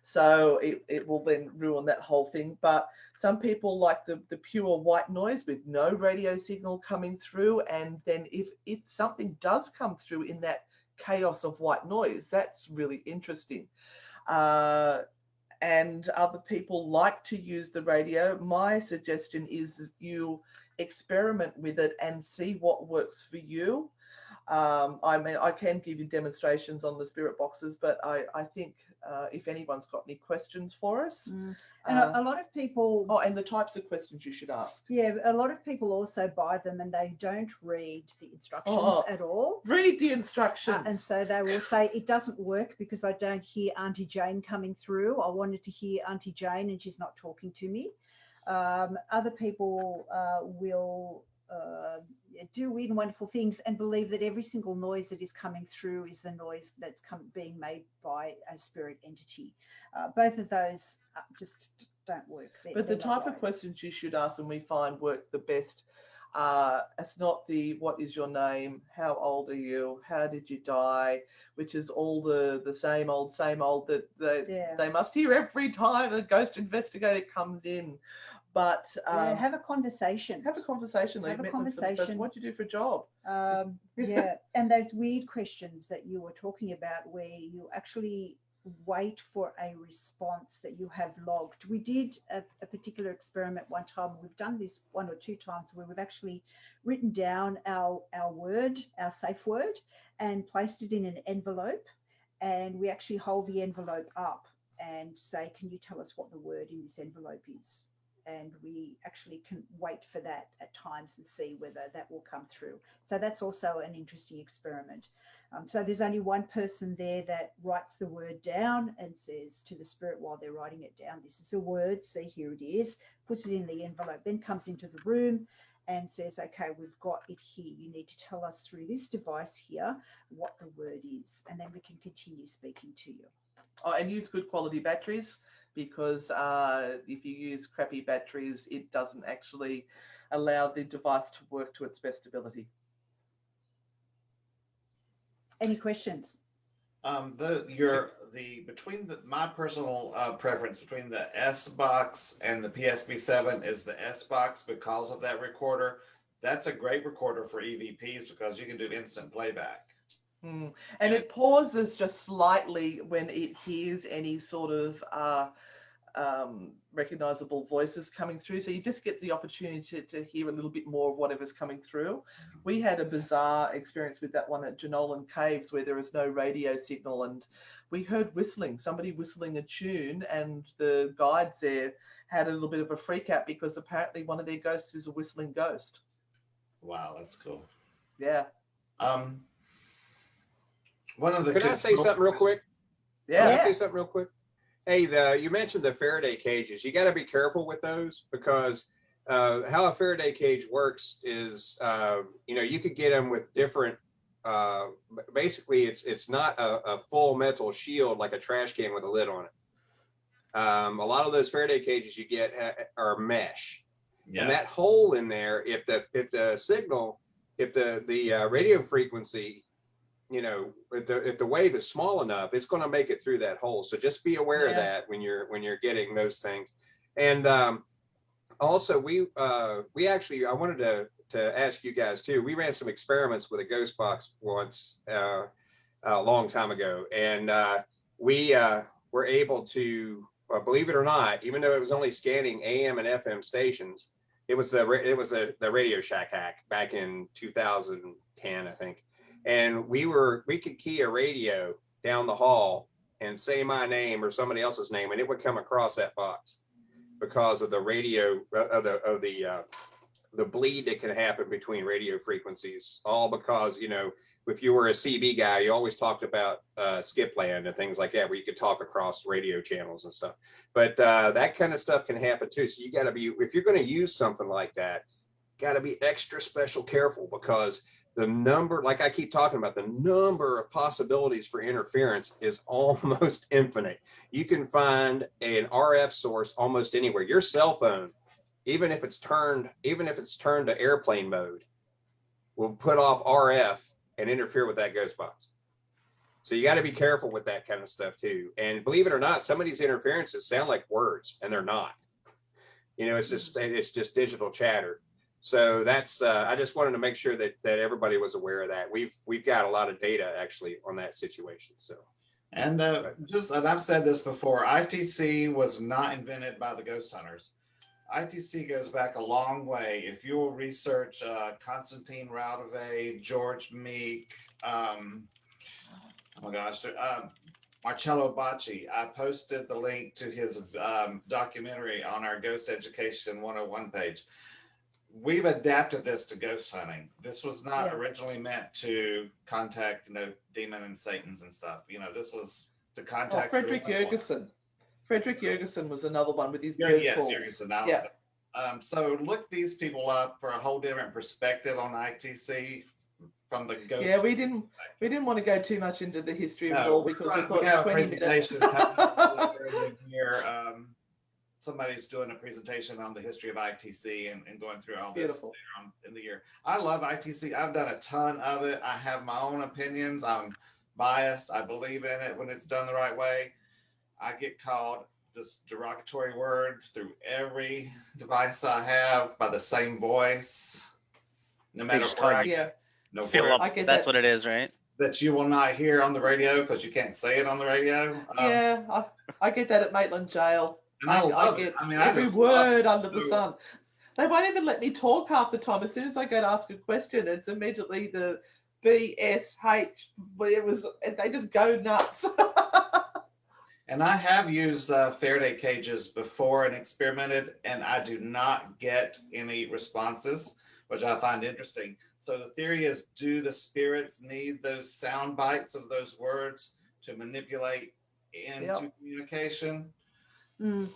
Speaker 2: So it will then ruin that whole thing. But some people like the pure white noise with no radio signal coming through. And then if something does come through in that chaos of white noise, that's really interesting. And other people like to use the radio. My suggestion is you experiment with it and see what works for you. I mean, I can give you demonstrations on the spirit boxes, but I think if anyone's got any questions for us.
Speaker 5: And a lot of people.
Speaker 2: Oh, and the types of questions you should ask.
Speaker 5: Yeah, a lot of people also buy them and they don't read the instructions at all.
Speaker 2: Read the instructions.
Speaker 5: And so they will say, it doesn't work because I don't hear Auntie Jane coming through. I wanted to hear Auntie Jane and she's not talking to me. Other people will do weird and wonderful things and believe that every single noise that is coming through is the noise that's being made by a spirit entity. Both of those just don't work.
Speaker 2: But the type of questions you should ask and we find work the best, it's not the what is your name, how old are you, how did you die, which is all the same old that they must hear every time a ghost investigator comes in. But
Speaker 5: have a conversation.
Speaker 2: Have a conversation.
Speaker 5: Have a conversation.
Speaker 2: What do you do for a job?
Speaker 5: Yeah, and those weird questions that you were talking about, where you actually wait for a response that you have logged. We did a particular experiment one time. We've done this one or two times where we've actually written down our word, our safe word, and placed it in an envelope. And we actually hold the envelope up and say, can you tell us what the word in this envelope is? And we actually can wait for that at times and see whether that will come through. So that's also an interesting experiment. So there's only one person there that writes the word down and says to the spirit while they're writing it down, this is a word, see, here it is, puts it in the envelope, then comes into the room and says, okay, we've got it here. You need to tell us through this device here what the word is, and then we can continue speaking to you.
Speaker 2: Oh, and use good quality batteries, because if you use crappy batteries, it doesn't actually allow the device to work to its best ability.
Speaker 5: Any questions?
Speaker 1: My personal preference between the S box and the PSB7 is the S box because of that recorder. That's a great recorder for EVPs because you can do instant playback.
Speaker 2: And it pauses just slightly when it hears any sort of recognizable voices coming through. So you just get the opportunity to hear a little bit more of whatever's coming through. We had a bizarre experience with that one at Jenolan Caves where there is no radio signal, and we heard whistling, somebody whistling a tune, and the guides there had a little bit of a freak out because apparently one of their ghosts is a whistling ghost.
Speaker 1: Wow, that's cool.
Speaker 2: Yeah.
Speaker 1: One of the
Speaker 3: Can I say something real quick?
Speaker 2: Yeah.
Speaker 3: Can I say something real quick? Hey, you mentioned the Faraday cages. You got to be careful with those because how a Faraday cage works is, you could get them with different. Basically, it's not a full metal shield like a trash can with a lid on it. A lot of those Faraday cages you get are mesh, and that hole in there, if the signal, if the radio frequency, if the wave is small enough, it's going to make it through that hole. So just be aware of that when you're getting those things. And also I wanted to ask you guys too. We ran some experiments with a ghost box once a long time ago, and we were able to, believe it or not, even though it was only scanning AM and FM stations, it was the Radio Shack hack back in 2010, I think, and we could key a radio down the hall and say my name or somebody else's name, and it would come across that box because of the radio of the bleed that can happen between radio frequencies, all because, you know, if you were a CB guy, you always talked about Skipland and things like that, where you could talk across radio channels and stuff. But that kind of stuff can happen too. So you got to be, if you're going to use something like that, got to be extra special careful, because the number, like I keep talking about, the number of possibilities for interference is almost infinite. You can find an RF source almost anywhere. Your cell phone, even if it's turned to airplane mode, will put off RF and interfere with that ghost box. So you got to be careful with that kind of stuff too. And believe it or not, some of these interferences sound like words, and they're not. You know, it's just digital chatter. So that's I just wanted to make sure that everybody was aware of that. We've got a lot of data actually on that situation. So, and
Speaker 1: and I've said this before, ITC was not invented by the ghost hunters. ITC goes back a long way. If you will research Constantine Raudove, George Meek, oh my gosh, Marcello Bacci. I posted the link to his documentary on our Ghost Education 101 page. We've adapted this to ghost hunting. This was not originally meant to contact, you know, demon and Satans and stuff. You know, this was to contact
Speaker 2: Frederick Jurgensen. Frederick Jurgensen was another one with his
Speaker 1: yes,
Speaker 2: calls.
Speaker 1: Jurgensen.
Speaker 2: Yeah.
Speaker 1: So look these people up for a whole different perspective on ITC from the ghost.
Speaker 2: Yeah, we didn't want to go too much into the history of it all, because we thought
Speaker 1: we have
Speaker 2: 20
Speaker 1: a presentation
Speaker 2: minutes.
Speaker 1: later in the year. Somebody's doing a presentation on the history of ITC and going through all this later on in the year. I love ITC. I've done a ton of it. I have my own opinions. I'm biased. I believe in it when it's done the right way. I get called this derogatory word through every device I have by the same voice, no matter where I get. No,
Speaker 4: I get that's what it is, right?
Speaker 1: That you will not hear on the radio because you can't say it on the radio.
Speaker 2: Yeah, I get that at Maitland Jail.
Speaker 1: And I get
Speaker 2: every word under the sun. They won't even let me talk half the time. As soon as I go to ask a question, it's immediately the BSH. They just go nuts.
Speaker 1: And I have used Faraday cages before and experimented, and I do not get any responses, which I find interesting. So the theory is, do the spirits need those sound bites of those words to manipulate into communication?
Speaker 2: Mm.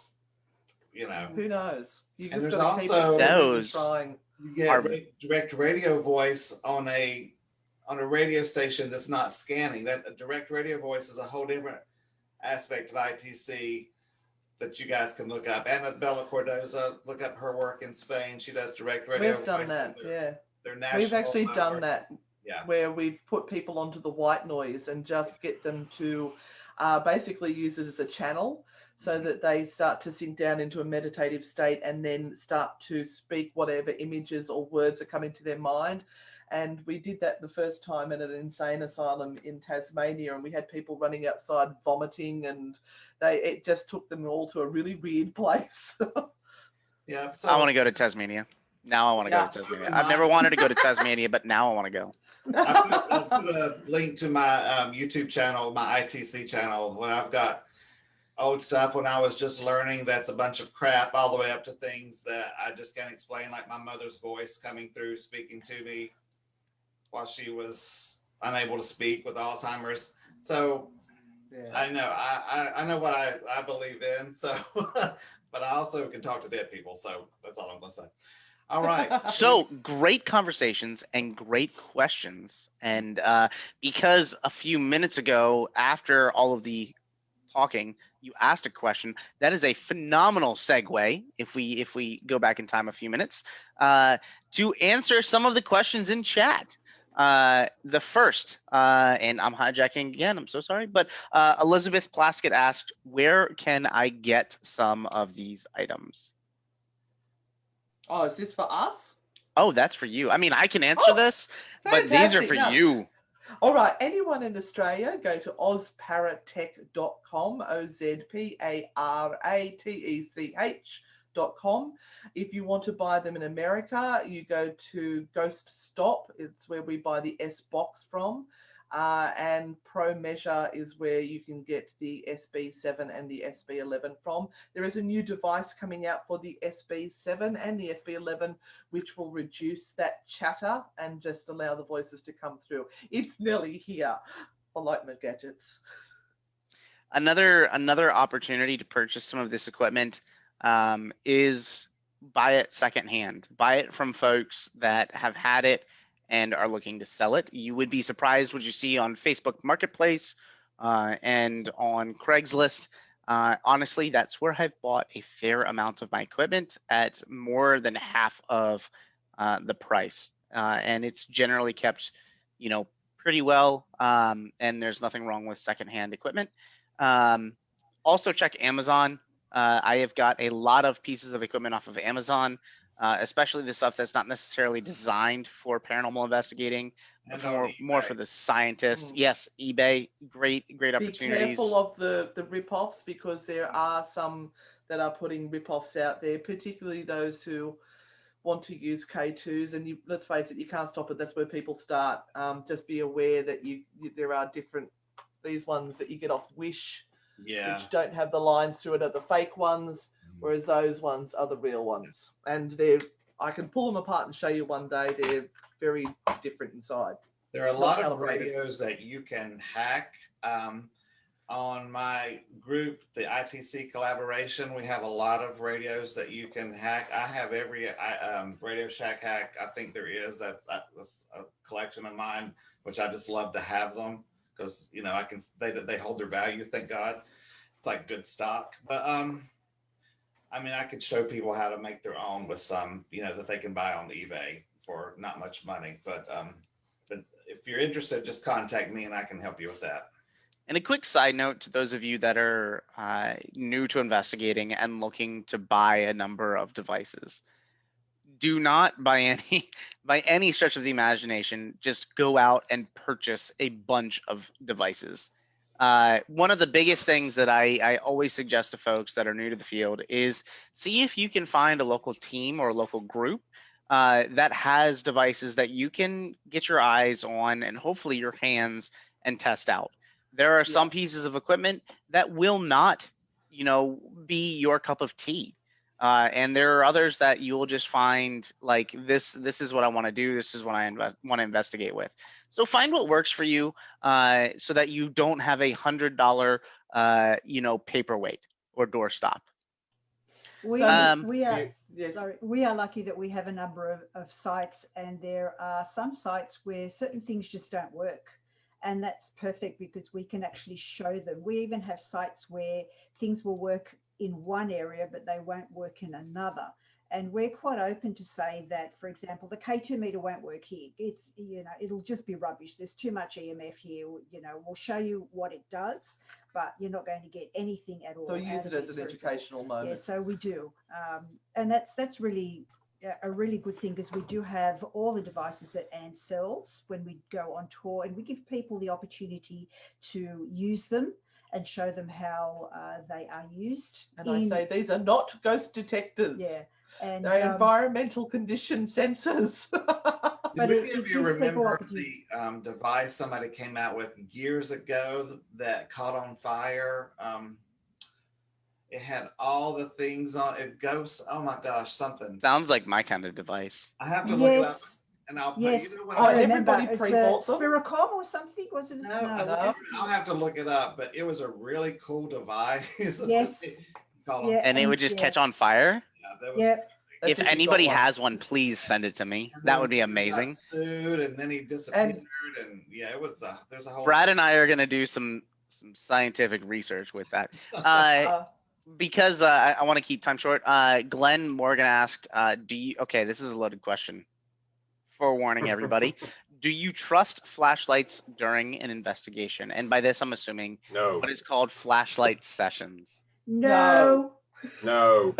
Speaker 1: You know,
Speaker 2: who knows? You
Speaker 1: and
Speaker 2: just
Speaker 1: there's
Speaker 2: also
Speaker 1: those
Speaker 2: trying.
Speaker 1: You get direct radio voice on a radio station that's not scanning. That a direct radio voice is a whole different aspect of ITC that you guys can look up. And Bella Cordoza, look up her work in Spain. She does direct radio.
Speaker 2: We've done that,
Speaker 1: We've
Speaker 2: actually done that,
Speaker 1: yeah,
Speaker 2: where we've put people onto the white noise and just get them to basically use it as a channel, so that they start to sink down into a meditative state and then start to speak whatever images or words are coming to their mind. And we did that the first time at an insane asylum in Tasmania, and we had people running outside vomiting, and it just took them all to a really weird place.
Speaker 1: Yeah, so
Speaker 4: I want to go to Tasmania. Now I want to go to Tasmania. I've never wanted to go to Tasmania, but now I want to go.
Speaker 1: I'll put a link to my YouTube channel, my ITC channel, when I've got old stuff when I was just learning that's a bunch of crap, all the way up to things that I just can't explain, like my mother's voice coming through, speaking to me while she was unable to speak with Alzheimer's. So I know I know what I believe in. So, but I also can talk to dead people. So that's all I'm gonna say. All right.
Speaker 4: So great conversations and great questions. And because a few minutes ago, after all of the talking, you asked a question, that is a phenomenal segue, if we go back in time a few minutes, to answer some of the questions in chat. The first, and I'm hijacking again, I'm so sorry, but Elizabeth Plaskett asked, where can I get some of these items?
Speaker 2: Oh, is this for us?
Speaker 4: Oh, that's for you. I mean, I can answer this, but these are
Speaker 2: Fantastic.
Speaker 4: for
Speaker 2: Now,
Speaker 4: you.
Speaker 2: all right, anyone in Australia, go to ozparatech.com, ozparatech.com. If you want to buy them in America, you go to Ghost Stop. It's where we buy the S box from. And Pro Measure is where you can get the SB7 and the SB11 from. There is a new device coming out for the SB7 and the SB11, which will reduce that chatter and just allow the voices to come through. It's nearly here. I like my gadgets.
Speaker 4: Another opportunity to purchase some of this equipment is buy it secondhand. Buy it from folks that have had it and are looking to sell it. You would be surprised what you see on Facebook Marketplace and on Craigslist. Honestly, that's where I've bought a fair amount of my equipment at more than half of the price, and it's generally kept, pretty well. And there's nothing wrong with secondhand equipment. Also check Amazon. I have got a lot of pieces of equipment off of Amazon, especially the stuff that's not necessarily designed for paranormal investigating, but more for the scientist. Yes, eBay, great opportunities.
Speaker 2: Be careful of the rip-offs, because there are some that are putting rip-offs out there, particularly those who want to use K2s, and let's face it, you can't stop it. That's where people start. Just be aware that there are these ones that you get off Wish, which don't have the lines through it, are the fake ones, whereas those ones are the real ones. And I can pull them apart and show you one day. They're very different inside.
Speaker 1: There are a lot of radios that you can hack. On my group, the ITC collaboration, we have a lot of radios that you can hack. I have every Radio Shack hack I think there is. That's a collection of mine, which I just love to have them, because they hold their value. Thank God, it's like good stock. But I could show people how to make their own with some, that they can buy on eBay for not much money. But if you're interested, just contact me and I can help you with that.
Speaker 4: And a quick side note to those of you that are new to investigating and looking to buy a number of devices: do not, by any stretch of the imagination, just go out and purchase a bunch of devices. One of the biggest things that I always suggest to folks that are new to the field is see if you can find a local team or a local group that has devices that you can get your eyes on and hopefully your hands and test out. There are some pieces of equipment that will not, be your cup of tea. And there are others that you will just find like this is what I want to do. This is what I want to investigate with. So find what works for you so that you don't have $100, paperweight or doorstop.
Speaker 5: We are lucky that we have a number of sites, and there are some sites where certain things just don't work. And that's perfect because we can actually show them. We even have sites where things will work in one area, but they won't work in another. And we're quite open to say that, for example, the K2 meter won't work here. It's, it'll just be rubbish. There's too much EMF here. We'll show you what it does, but you're not going to get anything at all.
Speaker 2: So use it as an educational moment.
Speaker 5: Yeah, so we do. And that's really a really good thing, because we do have all the devices that Anne sells when we go on tour, and we give people the opportunity to use them and show them how they are used.
Speaker 2: And I say these are not ghost detectors.
Speaker 5: Yeah. And
Speaker 2: they're environmental condition sensors.
Speaker 1: But if you remember the device somebody came out with years ago that caught on fire, it had all the things on it. Ghosts. Oh my gosh, something.
Speaker 4: Sounds like my kind of device.
Speaker 1: I have to look it up, and I'll put.
Speaker 5: Yes.
Speaker 2: I remember. Everybody pre-bought them.
Speaker 5: Spiricom or something, was it?
Speaker 1: No. I'll have to look it up. But it was a really cool device.
Speaker 5: Yes.
Speaker 4: And it would just catch on fire.
Speaker 1: Yeah, that was.
Speaker 4: If anybody has one, please send it to me. That would be amazing.
Speaker 1: He got sued, and then he disappeared, and it was. There's a whole.
Speaker 4: Brad and I are going to do some scientific research with that. Because I want to keep time short. Glenn Morgan asked, this is a loaded question. Forewarning everybody. Do you trust flashlights during an investigation? And by this, I'm assuming what is called flashlight sessions.
Speaker 5: No.
Speaker 2: No.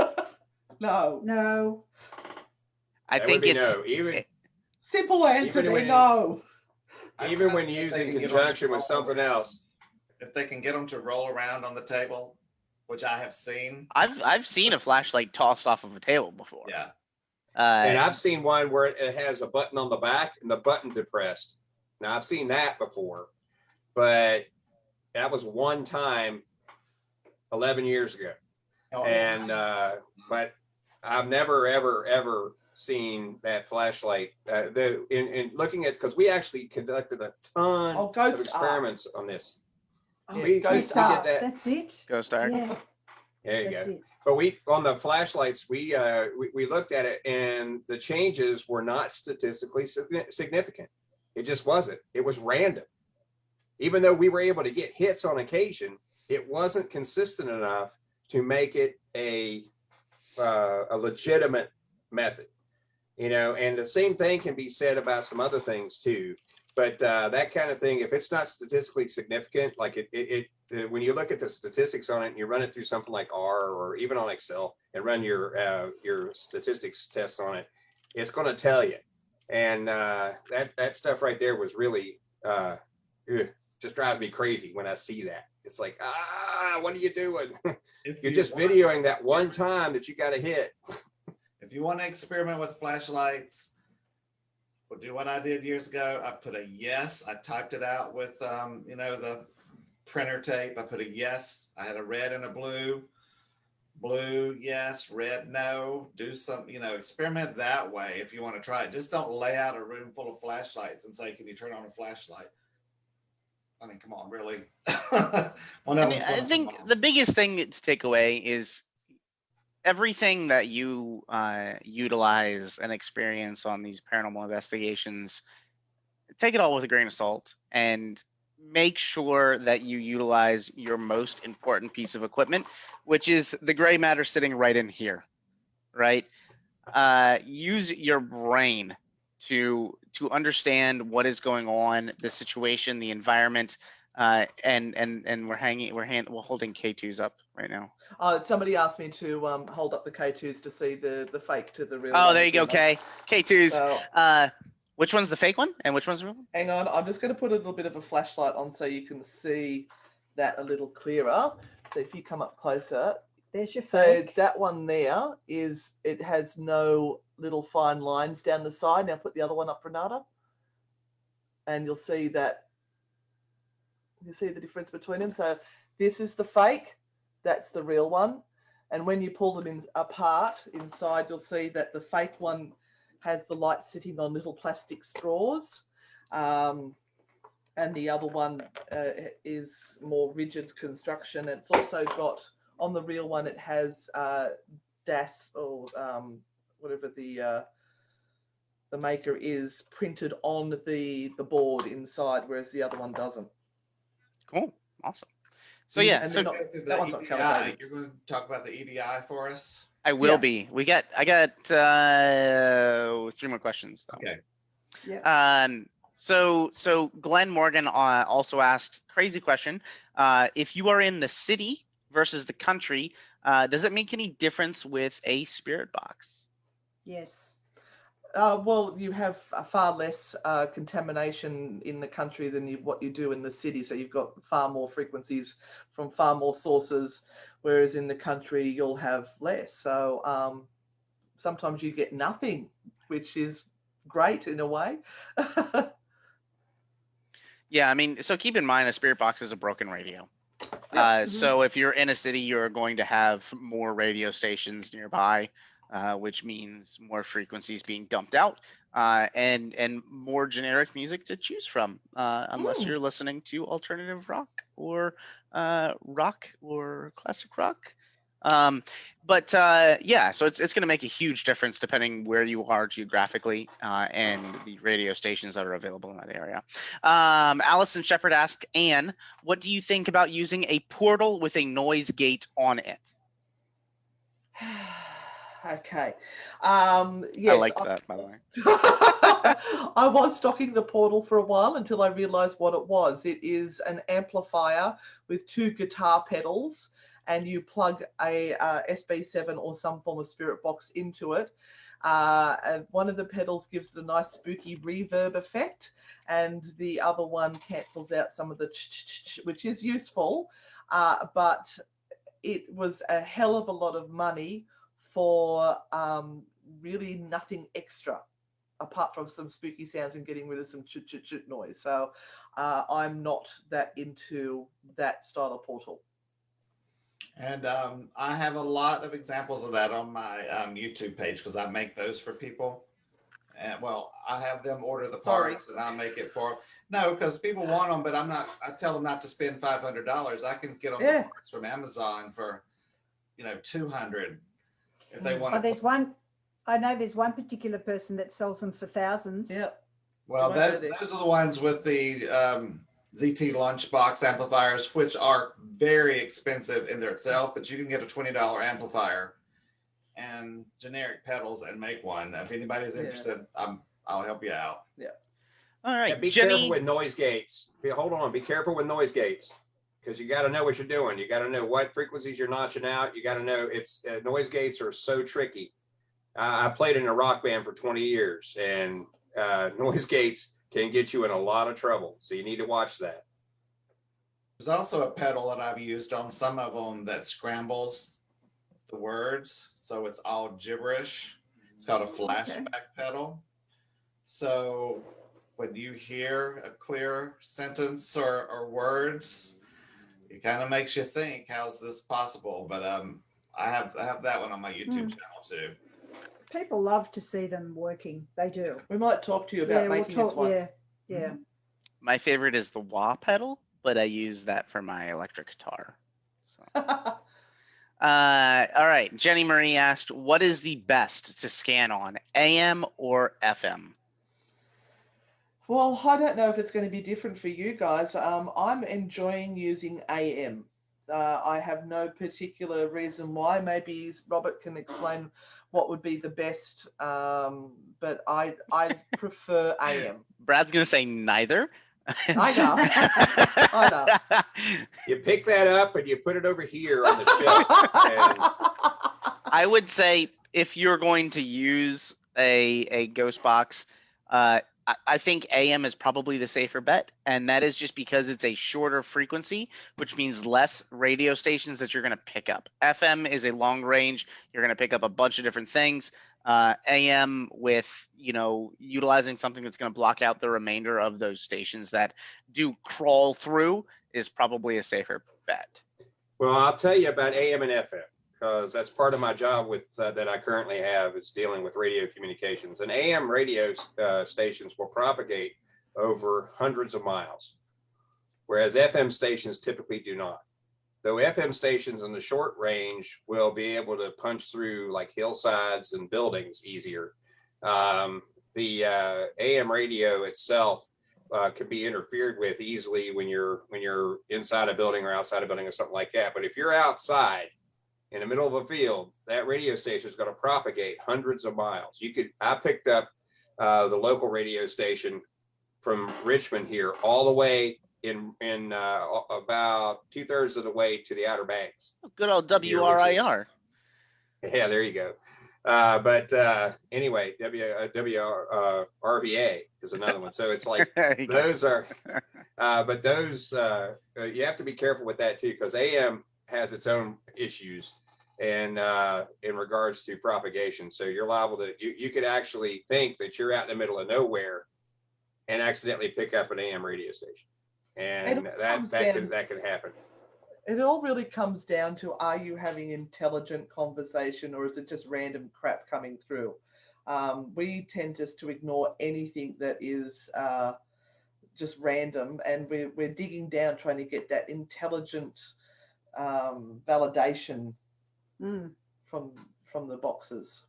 Speaker 4: I
Speaker 3: That would
Speaker 4: think
Speaker 3: be
Speaker 4: it's
Speaker 3: no. Even
Speaker 2: Simple answer
Speaker 3: Even
Speaker 2: there,
Speaker 3: when-
Speaker 2: no.
Speaker 1: I
Speaker 3: even
Speaker 1: trust
Speaker 3: when
Speaker 1: them if they
Speaker 3: used in
Speaker 1: can get 'em to
Speaker 3: conjunction with
Speaker 1: roll
Speaker 3: something
Speaker 1: around.
Speaker 3: else.
Speaker 1: If they can get them to roll around on the table, which I have seen.
Speaker 4: I've seen a flashlight tossed off of a table before.
Speaker 1: Yeah.
Speaker 3: And
Speaker 4: Uh,
Speaker 3: I've seen one where it has a button on the back and the button depressed. Now I've seen that before, but that was one time 11 years ago.
Speaker 1: Oh,
Speaker 3: And but I've never ever seen that flashlight. In looking at, because we actually conducted a ton
Speaker 2: Oh, ghost
Speaker 3: of experiments on this.
Speaker 5: Oh,
Speaker 2: Yeah,
Speaker 3: we
Speaker 2: ghost
Speaker 3: did
Speaker 5: art,
Speaker 3: that.
Speaker 5: That's it.
Speaker 4: Ghost Arc.
Speaker 5: Yeah,
Speaker 3: There you
Speaker 5: that's
Speaker 3: go.
Speaker 5: it.
Speaker 3: But we on the flashlights, we looked at it, and the changes were not statistically significant. It just wasn't. It was random. Even though we were able to get hits on occasion, it wasn't consistent enough to make it a legitimate method. You know, and the same thing can be said about some other things too. But that kind of thing, if it's not statistically significant, like when you look at the statistics on it and you run it through something like R or even on Excel and run your statistics tests on it, it's going to tell you. And that stuff right there was really just drives me crazy when I see that. It's like, what are you doing?
Speaker 1: If
Speaker 3: You're
Speaker 1: you
Speaker 3: just
Speaker 1: want-
Speaker 3: videoing that one time that you got to hit.
Speaker 1: If you want to experiment with flashlights, we'll do what I did years ago. I put a yes. I typed it out with, the printer tape. I put a yes. I had a red and a blue. Blue, yes. Red, no. Do some, experiment that way if you want to try it. Just don't lay out a room full of flashlights and say, can you turn on a flashlight? I mean, come on, really?
Speaker 4: I think the biggest thing to take away is everything that you utilize and experience on these paranormal investigations. Take it all with a grain of salt and make sure that you utilize your most important piece of equipment, which is the gray matter sitting right in here, right? Use your brain to understand what is going on, the situation, the environment, and we're holding K2s up right now.
Speaker 2: Somebody asked me to hold up the K2s to see the fake to the real.
Speaker 4: Oh,
Speaker 2: one,
Speaker 4: there you go,
Speaker 2: pretty much.
Speaker 4: K2s.
Speaker 2: So,
Speaker 4: Which one's the fake one and which one's the real one?
Speaker 2: hang on, I'm just going to put a little bit of a flashlight on so you can see that a little clearer. So if you come up closer,
Speaker 5: There's your
Speaker 2: so
Speaker 5: fake.
Speaker 2: that one there it has no little fine lines down the side. Now put the other one up, Renata, and you'll see that. You see the difference between them. So this is the fake, that's the real one, and when you pull them apart inside, you'll see that the fake one has the light sitting on little plastic straws, and the other one is more rigid construction. It's also got, on the real one, it has DAS or whatever the maker is, printed on the board inside, whereas the other one doesn't.
Speaker 4: Cool, awesome. So yeah,
Speaker 2: And
Speaker 4: so
Speaker 2: that one's not
Speaker 1: EDI.
Speaker 2: calibrated.
Speaker 1: You're going to talk about the EDI for us?
Speaker 4: I will
Speaker 2: Yeah.
Speaker 4: be. I got 3 more questions though.
Speaker 1: Okay.
Speaker 5: Yeah.
Speaker 4: So Glenn Morgan also asked, crazy question. If you are in the city versus the country, does it make any difference with a spirit box?
Speaker 5: Yes.
Speaker 2: Well, you have far less contamination in the country than what you do in the city. So you've got far more frequencies from far more sources, whereas in the country you'll have less. So sometimes you get nothing, which is great in a way.
Speaker 4: Yeah, I mean, so keep in mind a spirit box is a broken radio.
Speaker 2: Yeah.
Speaker 4: So if you're in a city, you're going to have more radio stations nearby, which means more frequencies being dumped out, and more generic music to choose from, unless you're listening to alternative rock or classic rock. But yeah, so it's going to make a huge difference depending where you are geographically and the radio stations that are available in that area. Allison Shepard asked, Anne, what do you think about using a portal with a noise gate on it?
Speaker 2: Okay. Yes,
Speaker 4: I liked that, by the way.
Speaker 2: I was stocking the portal for a while until I realized what it was. It is an amplifier with 2 guitar pedals, and you plug a SB7 or some form of spirit box into it. And one of the pedals gives it a nice spooky reverb effect, and the other one cancels out some of the which is useful, but it was a hell of a lot of money for really nothing extra, apart from some spooky sounds and getting rid of some chut noise. So I'm not that into that style of portal.
Speaker 1: And I have a lot of examples of that on my YouTube page because I make those for people. And well, I have them order the parts and I make it for them. No, because people want them, but I tell them not to spend $500. I can get them the parts from Amazon for, $200 if they want.
Speaker 5: I know there's one particular person that sells them for thousands.
Speaker 2: Yeah.
Speaker 1: Well, those are the ones with the ZT lunchbox amplifiers, which are very expensive in their itself, but you can get a $20 amplifier and generic pedals and make one. If anybody's interested, I'll help you out.
Speaker 2: Yeah.
Speaker 4: All right.
Speaker 3: Yeah, be careful with noise gates. Hold on. Be careful with noise gates because you got to know what you're doing. You got to know what frequencies you're notching out. You got to know noise gates are so tricky. I played in a rock band for 20 years and noise gates can get you in a lot of trouble. So you need to watch that.
Speaker 1: There's also a pedal that I've used on some of them that scrambles the words. So it's all gibberish. It's called a flashback pedal. So when you hear a clear sentence or words, it kind of makes you think, how's this possible? But I have that one on my YouTube channel too.
Speaker 5: People love to see them working. They do.
Speaker 2: We might talk to you about making this one.
Speaker 5: Yeah.
Speaker 4: My favorite is the wah pedal, but I use that for my electric guitar. So. All right. Jenny Marie asked, what is the best to scan on, AM or FM?
Speaker 2: Well, I don't know if it's going to be different for you guys. I'm enjoying using AM. I have no particular reason why. Maybe Robert can explain what would be the best, but I prefer AM.
Speaker 4: Brad's going to say neither.
Speaker 2: I know. I know.
Speaker 3: You pick that up and you put it over here on the shelf. And
Speaker 4: I would say if you're going to use a ghost box, I think AM is probably the safer bet, and that is just because it's a shorter frequency, which means less radio stations that you're going to pick up. FM is a long range. You're going to pick up a bunch of different things. AM with, utilizing something that's going to block out the remainder of those stations that do crawl through is probably a safer bet.
Speaker 3: Well, I'll tell you about AM and FM because that's part of my job with that I currently have is dealing with radio communications. And AM radio stations will propagate over hundreds of miles, whereas FM stations typically do not. Though FM stations in the short range will be able to punch through like hillsides and buildings easier. The AM radio itself can be interfered with easily when you're inside a building or outside a building or something like that. But if you're outside in the middle of a field, that radio station is going to propagate hundreds of miles. I picked up the local radio station from Richmond here all the way in about 2/3 of the way to the Outer Banks.
Speaker 4: Good old WRIR.
Speaker 3: Yeah, there you go. But anyway, WRVA is another one. So it's like those are, but those you have to be careful with that too, because AM has its own issues and in regards to propagation. So you're liable to you could actually think that you're out in the middle of nowhere and accidentally pick up an AM radio station, and that can happen.
Speaker 2: It all really comes down to, are you having intelligent conversation or is it just random crap coming through? We tend just to ignore anything that is just random, and we're digging down trying to get that intelligent validation from the boxes.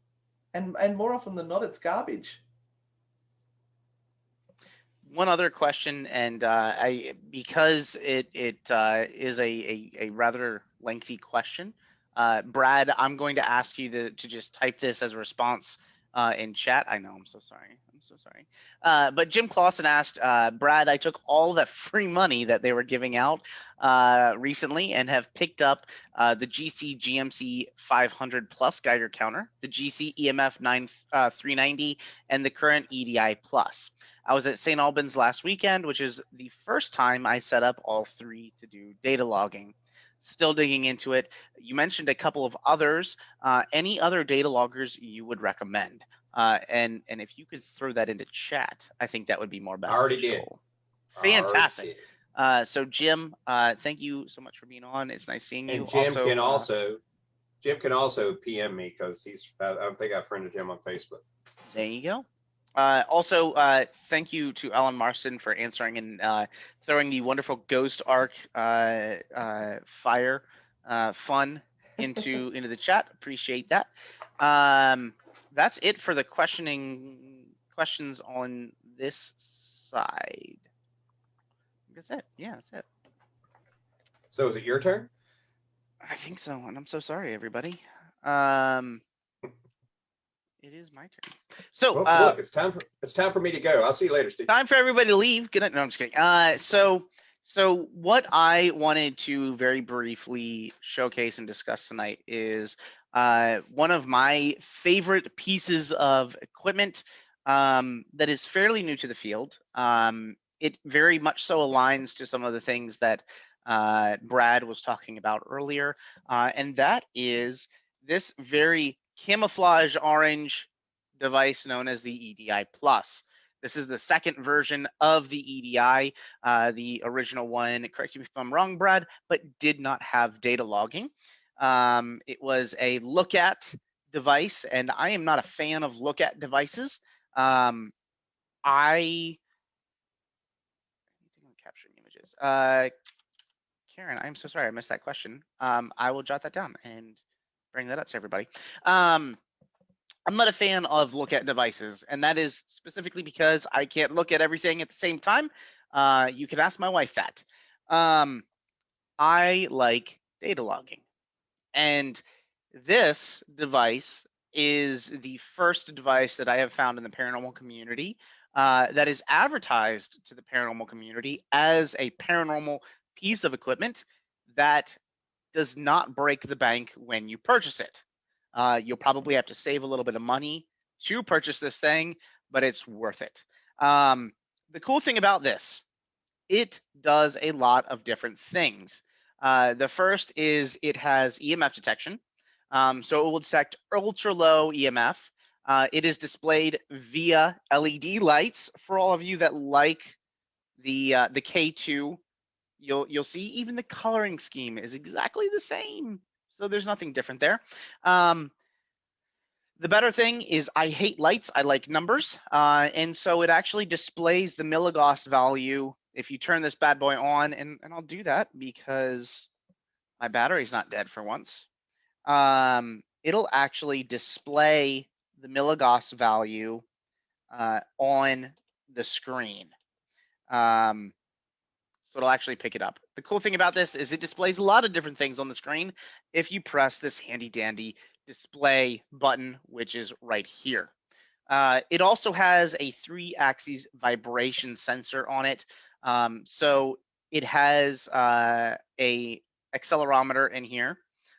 Speaker 2: And more often than not, it's garbage.
Speaker 4: One other question, and because it is a rather lengthy question, Brad, I'm going to ask you to just type this as a response in chat. I know, I'm so sorry. I'm so sorry. But Jim Clausen asked, Brad, I took all that free money that they were giving out recently and have picked up the GC GMC 500 Plus Geiger counter, the GC EMF 390, and the current EDI Plus. I was at St. Albans last weekend, which is the first time I set up all three to do data logging. Still digging into it. You mentioned a couple of others. Any other data loggers you would recommend? And if you could throw that into chat, I think that would be more
Speaker 3: I already
Speaker 4: beneficial.
Speaker 3: did.
Speaker 4: Fantastic. So Jim, thank you so much for being on. It's nice seeing you.
Speaker 3: And Jim can also PM me because I think I friended him on Facebook.
Speaker 4: There you go. Also, thank you to Alan Marston for answering and throwing the wonderful Ghost Arc fire fun into the chat. Appreciate that. That's it for the questions on this side. That's it. Yeah, that's it.
Speaker 3: So is it your turn?
Speaker 4: I think so, and I'm so sorry, everybody. It is my turn. So
Speaker 3: look, it's time for me to go. I'll see you later, Steve.
Speaker 4: Time for everybody to leave. Good night. No, I'm just kidding. So what I wanted to very briefly showcase and discuss tonight is one of my favorite pieces of equipment that is fairly new to the field. It very much so aligns to some of the things that Brad was talking about earlier, and that is this very camouflage orange device known as the EDI Plus. This is the second version of the EDI. The original one, correct me if I'm wrong, Brad, but did not have data logging. It was a look at device, and I am not a fan of look at devices. Capturing images. Karen, I'm so sorry I missed that question. I will jot that down and bring that up to everybody. I'm not a fan of look at devices, and that is specifically because I can't look at everything at the same time. You can ask my wife that. I like data logging, and this device is the first device that I have found in the paranormal community that is advertised to the paranormal community as a paranormal piece of equipment that does not break the bank when you purchase it. You'll probably have to save a little bit of money to purchase this thing, but it's worth it. The cool thing about this, it does a lot of different things. The first is it has EMF detection. So it will detect ultra low EMF. It is displayed via LED lights. For all of you that like the K2, you'll see even the coloring scheme is exactly the same. So there's nothing different there. The better thing is I hate lights. I like numbers. And so it actually displays the milligauss value if you turn this bad boy on. And I'll do that because my battery's not dead for once. It'll actually display the milligauss value on the screen. So it'll actually pick it up. The cool thing about this is it displays a lot of different things on the screen if you press this handy dandy display button, which is right here. It also has a 3-axis vibration sensor on it. So it has a accelerometer in here.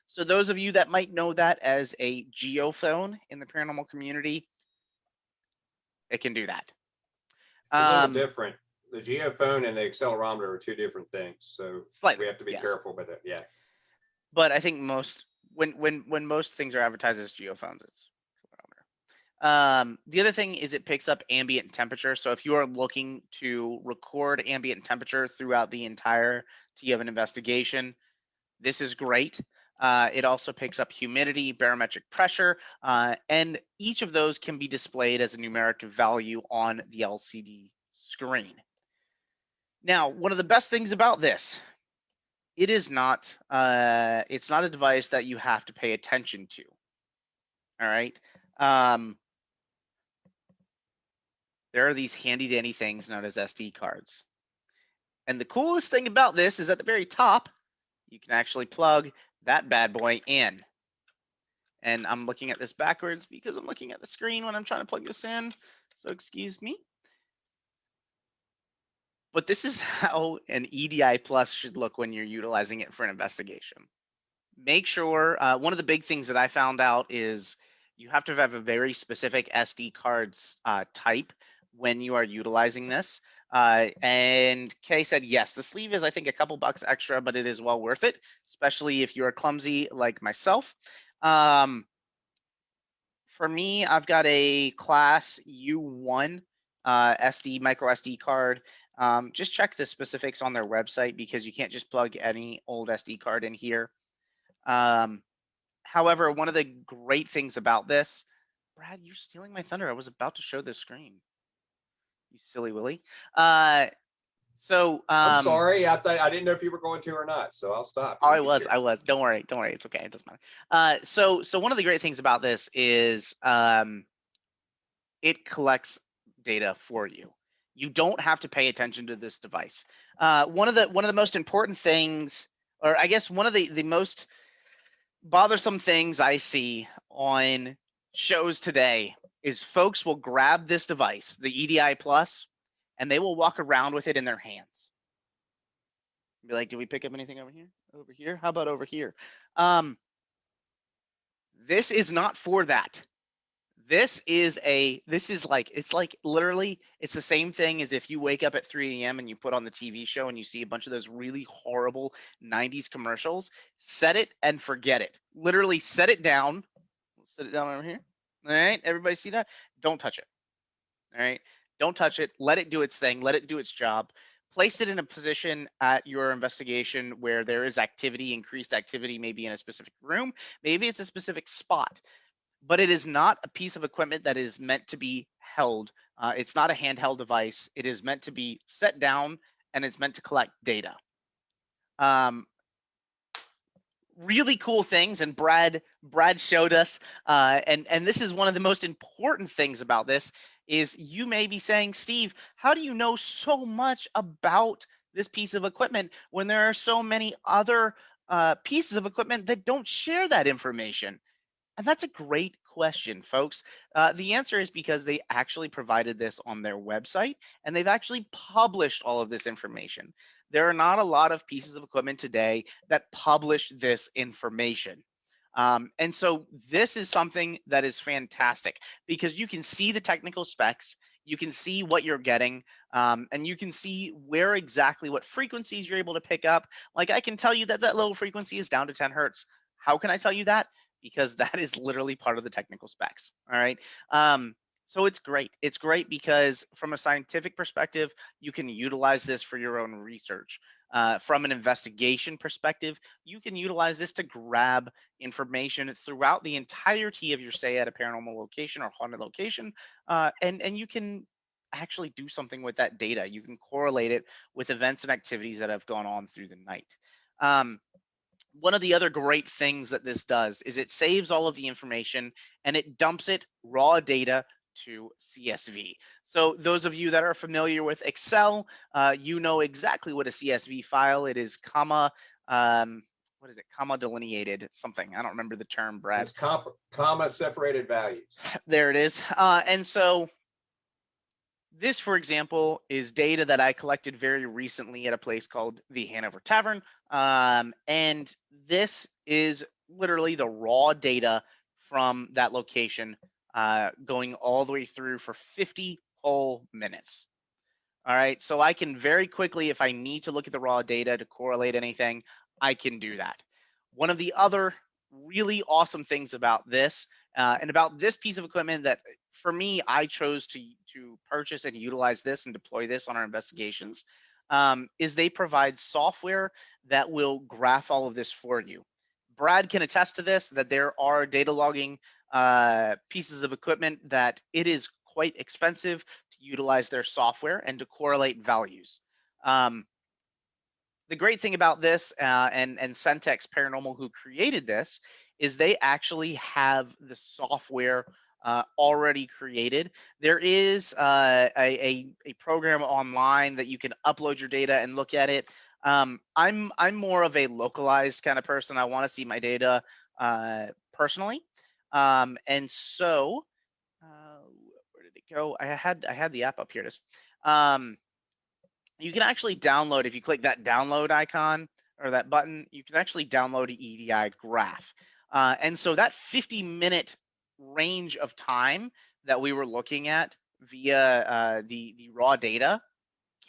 Speaker 4: So those of you that might know that as a geophone in the paranormal community, it can do that.
Speaker 3: A little different. The geophone and the accelerometer are two different things, so
Speaker 4: slightly,
Speaker 3: we have to be careful with it. Yeah.
Speaker 4: But I think when most things are advertised as geophones, it's accelerometer. The other thing is it picks up ambient temperature. So if you are looking to record ambient temperature throughout the entirety of an investigation, this is great. It also picks up humidity, barometric pressure, and each of those can be displayed as a numeric value on the LCD screen. Now, one of the best things about this, it's not a device that you have to pay attention to. All right. There are these handy dandy things known as SD cards. And the coolest thing about this is at the very top, you can actually plug that bad boy in. And I'm looking at this backwards because I'm looking at the screen when I'm trying to plug this in. So excuse me. But this is how an EDI Plus should look when you're utilizing it for an investigation. Make sure, one of the big things that I found out is you have to have a very specific SD cards type when you are utilizing this. And Kay said, yes, the sleeve is, I think, a couple bucks extra, but it is well worth it, especially if you're clumsy like myself. For me, I've got a class U1 micro SD card. Just check the specifics on their website because you can't just plug any old SD card in here. However, one of the great things about this, Brad, you're stealing my thunder. I was about to show this screen. You silly Willy.
Speaker 3: I'm sorry. I didn't know if you were going to or not, so I'll stop.
Speaker 4: Oh, I was. Don't worry. It's okay. It doesn't matter. So one of the great things about this is it collects data for you. You don't have to pay attention to this device. One of the most important things, or I guess one of the most bothersome things I see on shows today is folks will grab this device, the EDI Plus, and they will walk around with it in their hands. Be like, do we pick up anything over here? Over here? How about over here? This is not for that. This is like, it's like literally, it's the same thing as if you wake up at 3 a.m. and you put on the TV show and you see a bunch of those really horrible 90s commercials. Set it and forget it. Literally set it down. Set it down over here. All right, everybody see that? Don't touch it. All right, don't touch it. Let it do its thing. Let it do its job. Place it in a position at your investigation where there is activity, increased activity, maybe in a specific room. Maybe it's a specific spot. But it is not a piece of equipment that is meant to be held. It's not a handheld device. It is meant to be set down, and it's meant to collect data. Really cool things, and Brad showed us, and this is one of the most important things about this, is you may be saying, Steve, how do you know so much about this piece of equipment when there are so many other pieces of equipment that don't share that information? And that's a great question, folks. The answer is because they actually provided this on their website, and they've actually published all of this information. There are not a lot of pieces of equipment today that publish this information. And so this is something that is fantastic because you can see the technical specs, you can see what you're getting, and you can see where exactly what frequencies you're able to pick up. Like I can tell you that low frequency is down to 10 hertz. How can I tell you that? Because that is literally part of the technical specs. All right. So it's great. It's great because from a scientific perspective, you can utilize this for your own research. From an investigation perspective, you can utilize this to grab information throughout the entirety of your stay at a paranormal location or haunted location, and you can actually do something with that data. You can correlate it with events and activities that have gone on through the night. One of the other great things that this does is it saves all of the information and it dumps it raw data to CSV. So those of you that are familiar with Excel, you know exactly what a CSV file. It is comma, what is it? Comma delineated something. I don't remember the term, Brad.
Speaker 3: It's comma separated values.
Speaker 4: There it is. And so this, for example, is data that I collected very recently at a place called the Hanover Tavern. And this is literally the raw data from that location, going all the way through for 50 whole minutes. All right, so I can very quickly, if I need to look at the raw data to correlate anything, I can do that. One of the other really awesome things about this, and about this piece of equipment that for me, I chose to purchase and utilize this and deploy this on our investigations, is they provide software that will graph all of this for you. Brad can attest to this, that there are data logging pieces of equipment that it is quite expensive to utilize their software and to correlate values. The great thing about this, and Centex Paranormal, who created this, is they actually have the software already created. There is a program online that you can upload your data and look at it. I'm more of a localized kind of person. I want to see my data personally. And so, where did it go? I had the app up here. It is. Um, you can actually download, if you click that download icon or that button, you can actually download an EDI graph. And so that 50-minute range of time that we were looking at via the raw data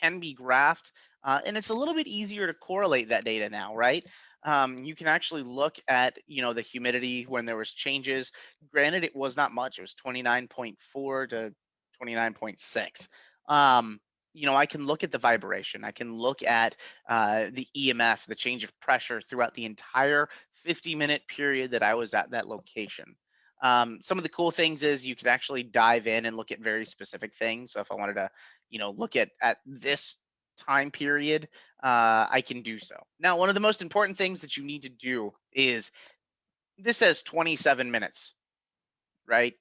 Speaker 4: can be graphed, and it's a little bit easier to correlate that data now, right? You can actually look at, the humidity when there was changes. Granted, it was not much. It was 29.4 to 29.6. I can look at the vibration. I can look at the EMF, the change of pressure throughout the entire 50-minute period that I was at that location. Some of the cool things is you can actually dive in and look at very specific things. So if I wanted to, look at this time period, I can do so. Now, one of the most important things that you need to do is, this says 27 minutes, right?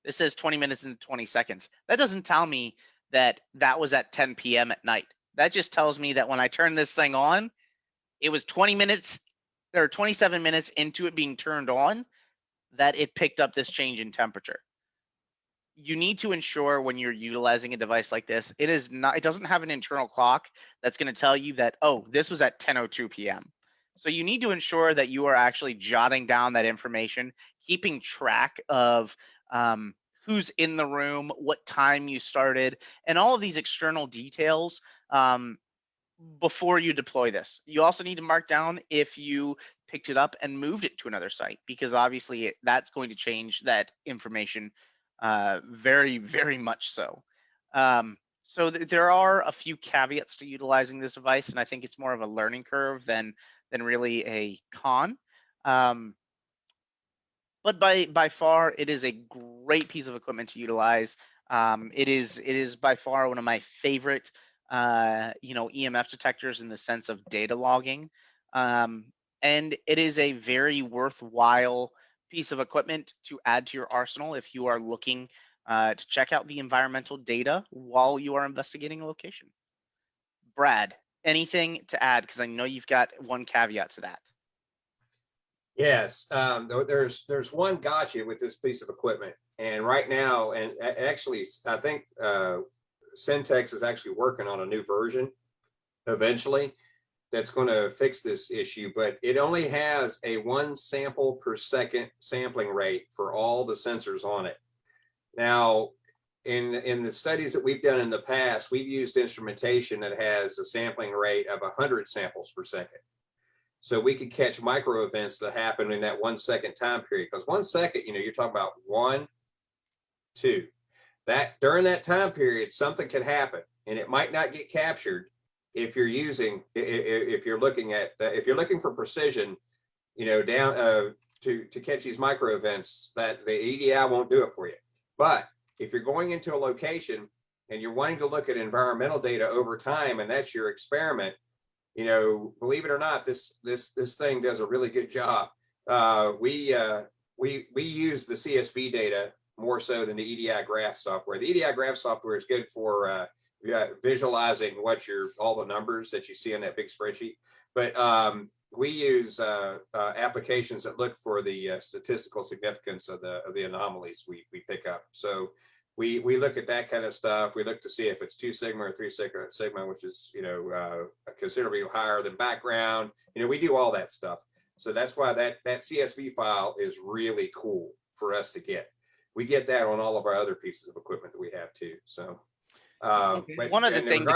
Speaker 4: This says 20 minutes and 20 seconds. That doesn't tell me that that was at 10 p.m. at night. That just tells me that when I turned this thing on, it was 20 minutes or 27 minutes into it being turned on that it picked up this change in temperature. You need to ensure when you're utilizing a device like this, it doesn't have an internal clock that's going to tell you that, oh, this was at 10:02 p.m. So you need to ensure that you are actually jotting down that information, keeping track of who's in the room, what time you started, and all of these external details before you deploy this. You also need to mark down if you picked it up and moved it to another site, because obviously that's going to change that information very, very much so. So there are a few caveats to utilizing this device, and I think it's more of a learning curve than really a con. But by far, it is a great piece of equipment to utilize. It is by far one of my favorite EMF detectors in the sense of data logging. And it is a very worthwhile piece of equipment to add to your arsenal if you are looking to check out the environmental data while you are investigating a location. Brad, anything to add? Because I know you've got one caveat to that.
Speaker 3: Yes, there's one gotcha with this piece of equipment, and right now, and actually, I think Syntex is actually working on a new version eventually that's going to fix this issue, but it only has a 1 sample per second sampling rate for all the sensors on it. Now, in the studies that we've done in the past, we've used instrumentation that has a sampling rate of 100 samples per second. So we could catch micro events that happen in that 1 second time period. Because 1 second, you're talking about 1, 2. That during that time period, something could happen, and it might not get captured if you're looking for precision, down to catch these micro events. That the EDI won't do it for you. But if you're going into a location and you're wanting to look at environmental data over time, and that's your experiment, believe it or not, this thing does a really good job. We use the CSV data more so than the EDI graph software. The EDI graph software is good for visualizing all the numbers that you see in that big spreadsheet. But we use applications that look for the statistical significance of the anomalies we pick up. So we look at that kind of stuff. We look to see if it's 2 sigma or 3 sigma, which is considerably higher than background. We do all that stuff. So that's why that CSV file is really cool for us to get. We get that on all of our other pieces of equipment that we have too. So
Speaker 4: one of the things,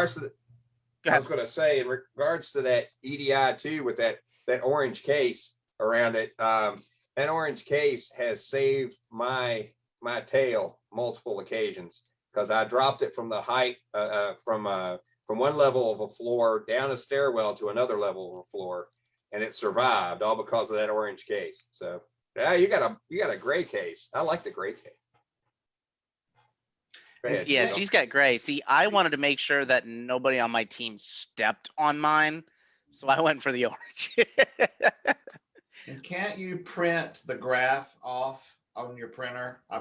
Speaker 3: I was going to say, in regards to that EDI too, with that orange case around it, that orange case has saved my tail multiple occasions, because I dropped it from the height from one level of a floor down a stairwell to another level of a floor, and it survived all because of that orange case. So yeah, you got a gray case. I like the gray case. Ahead,
Speaker 4: yeah, she's got gray. See, I wanted to make sure that nobody on my team stepped on mine, so I went for the orange.
Speaker 1: And can't you print the graph off on your printer? I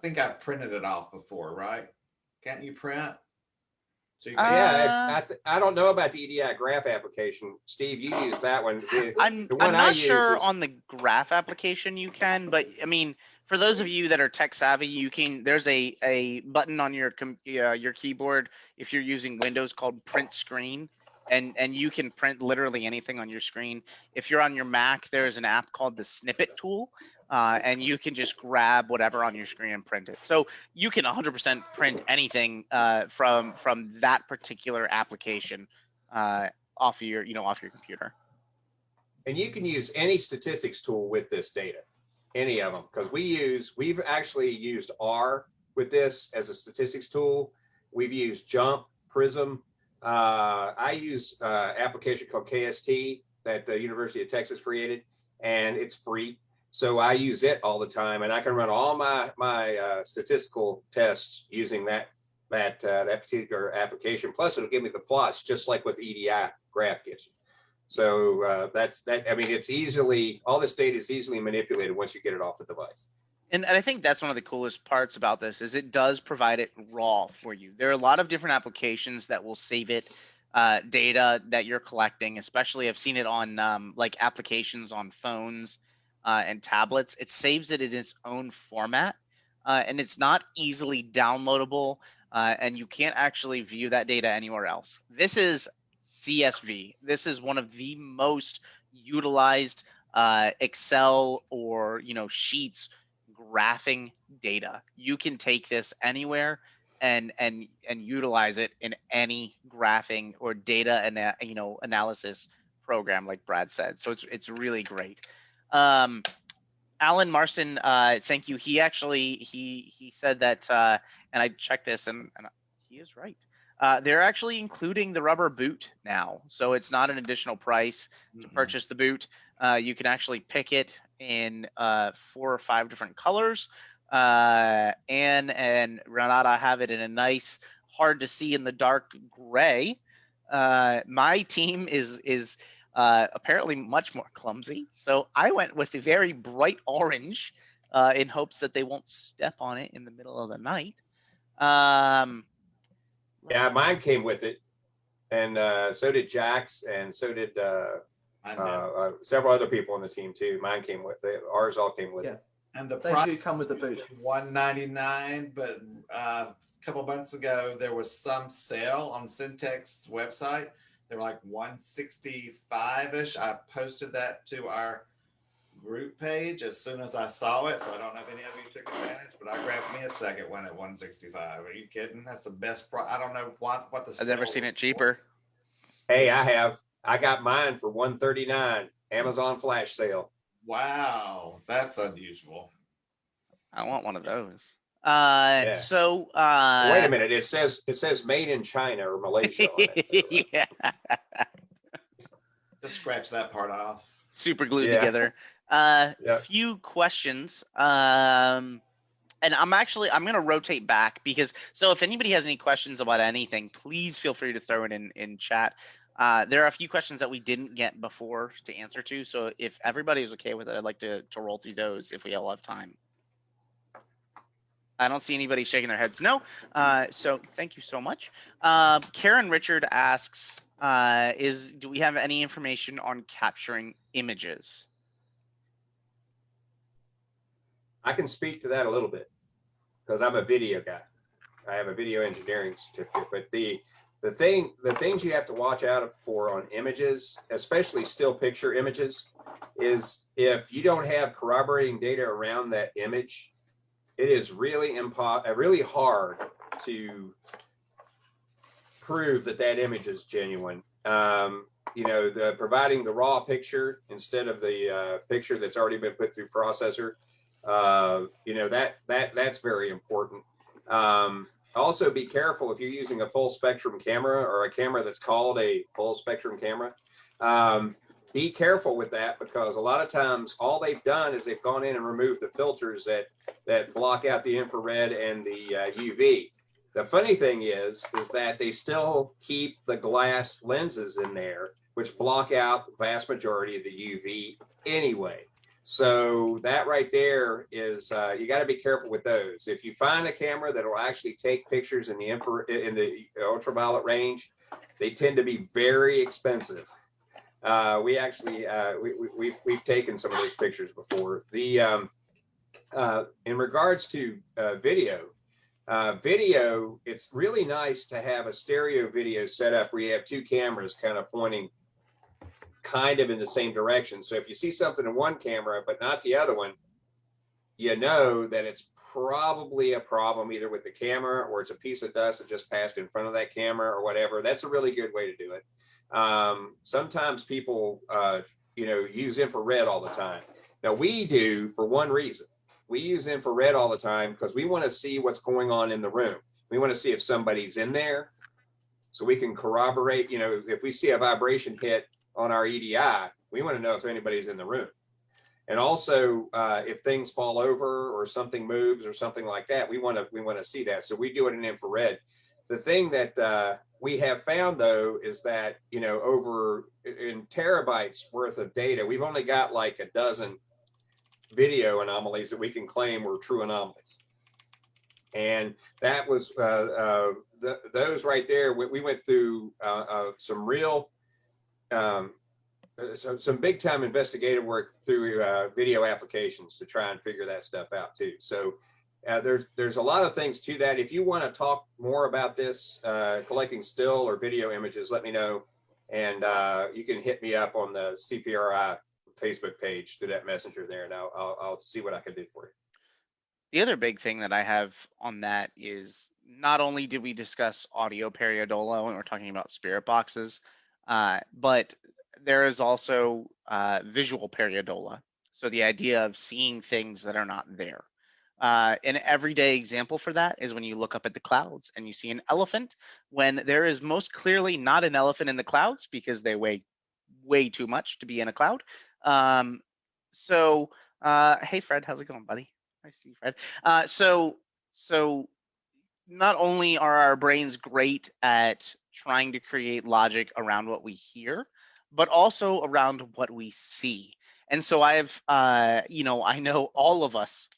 Speaker 1: think I printed it off before, right? Can't you print? So you
Speaker 3: Yeah,
Speaker 1: can,
Speaker 3: I don't know about the EDI graph application. Steve, you use that one. The
Speaker 4: I'm
Speaker 3: one I
Speaker 4: not
Speaker 3: use
Speaker 4: sure
Speaker 3: is,
Speaker 4: on the graph application you can, but I mean, for those of you that are tech savvy, you can. There's a button on your keyboard if you're using Windows called Print Screen, and you can print literally anything on your screen. If you're on your Mac, there's an app called the Snippet tool, and you can just grab whatever on your screen and print it. So you can 100% print anything from that particular application off of your off your computer.
Speaker 3: and you can use any statistics tool with this data, any of them, because we've actually used R with this as a statistics tool. We've used Jump, Prism. I use application called KST that the University of Texas created, and it's free. So I use it all the time, and I can run all my statistical tests using that particular application. Plus, it'll give me the plots just like what the EDI graph gives you. So that's that. I mean, all this data is easily manipulated once you get it off the device.
Speaker 4: And I think that's one of the coolest parts about this is it does provide it raw for you. There are a lot of different applications that will save it data that you're collecting, especially I've seen it on like applications on phones and tablets. It saves it in its own format, and it's not easily downloadable, and you can't actually view that data anywhere else. This is CSV. This is one of the most utilized Excel or Sheets graphing data. You can take this anywhere and utilize it in any graphing or data and analysis program, like Brad said. So it's really great. Alan Marson, thank you. He actually he said that, and I checked this, and he is right. They're actually including the rubber boot now, so it's not an additional price to purchase the boot. You can actually pick it in 4 or 5 different colors. Anne and Renata have it in a nice, hard to see in the dark gray. My team is apparently much more clumsy, so I went with a very bright orange in hopes that they won't step on it in the middle of the night.
Speaker 3: Yeah, mine came with it, and so did Jack's, and so did several other people on the team too. Mine came with it. Ours all came with it.
Speaker 1: and the
Speaker 2: They
Speaker 1: price
Speaker 2: do come with the boot.
Speaker 1: $199, but a couple months ago there was some sale on Syntech's website. They were like $165-ish. I posted that to our group page as soon as I saw it. So I don't know if any of you took advantage, but I grabbed me a second one at $165. Are you kidding? That's the best price. I don't know what the
Speaker 4: I've never seen it cheaper.
Speaker 3: Hey, I have. I got mine for $139. Amazon flash sale.
Speaker 1: Wow, that's unusual.
Speaker 4: I want one of those.
Speaker 3: Yeah.
Speaker 4: So
Speaker 3: Wait a minute. It says made in China or Malaysia on it.
Speaker 4: yeah.
Speaker 1: Just scratch that part off.
Speaker 4: Super glued
Speaker 3: Yeah.
Speaker 4: together. Few questions. And I'm going to rotate back because if anybody has any questions about anything, please feel free to throw it in chat. There are a few questions that we didn't get before to answer to. So if everybody is okay with it, I'd like to roll through those if we all have time. I don't see anybody shaking their heads. No. So thank you so much. Karen Richard asks, do we have any information on capturing images?
Speaker 3: I can speak to that a little bit because I'm a video guy. I have a video engineering certificate, but the things you have to watch out for on images, especially still picture images, is if you don't have corroborating data around that image, it is really hard to prove that image is genuine. Providing the raw picture instead of the picture that's already been put through processor, that's very important. Also, be careful if you're using a full spectrum camera or a camera that's called a full spectrum camera. Be careful with that because a lot of times all they've done is they've gone in and removed the filters that block out the infrared and the UV. The funny thing is that they still keep the glass lenses in there, which block out the vast majority of the UV anyway. So that right there is you got to be careful with those. If you find a camera that will actually take pictures in the ultraviolet range, they tend to be very expensive. We actually we've taken some of those pictures before. The in regards to video, it's really nice to have a stereo video set up where you have two cameras kind of pointing kind of in the same direction. So if you see something in one camera but not the other one, you know that it's probably a problem either with the camera or it's a piece of dust that just passed in front of that camera or whatever. That's a really good way to do it. Sometimes people, use infrared all the time. Now we do for one reason. We use infrared all the time because we want to see what's going on in the room. We want to see if somebody's in there so we can corroborate, if we see a vibration hit on our EDI, we want to know if anybody's in the room. And also, if things fall over or something moves or something like that, we want to see that. So we do it in infrared. The thing that we have found, though, is that over in terabytes worth of data, we've only got like a dozen video anomalies that we can claim were true anomalies. And that was those right there. We went through some real. Some big time investigative work through video applications to try and figure that stuff out too. So there's a lot of things to that. If you want to talk more about this, collecting still or video images, let me know. And you can hit me up on the CPRI Facebook page through that messenger there, and I'll see what I can do for you.
Speaker 4: The other big thing that I have on that is not only did we discuss audio periodola when we're talking about spirit boxes, but there is also visual periodola. So the idea of seeing things that are not there. An everyday example for that is when you look up at the clouds and you see an elephant when there is most clearly not an elephant in the clouds because they weigh way too much to be in a cloud. Hey, Fred, how's it going, buddy? Nice to see you, Fred. So not only are our brains great at trying to create logic around what we hear, but also around what we see. And so I know all of us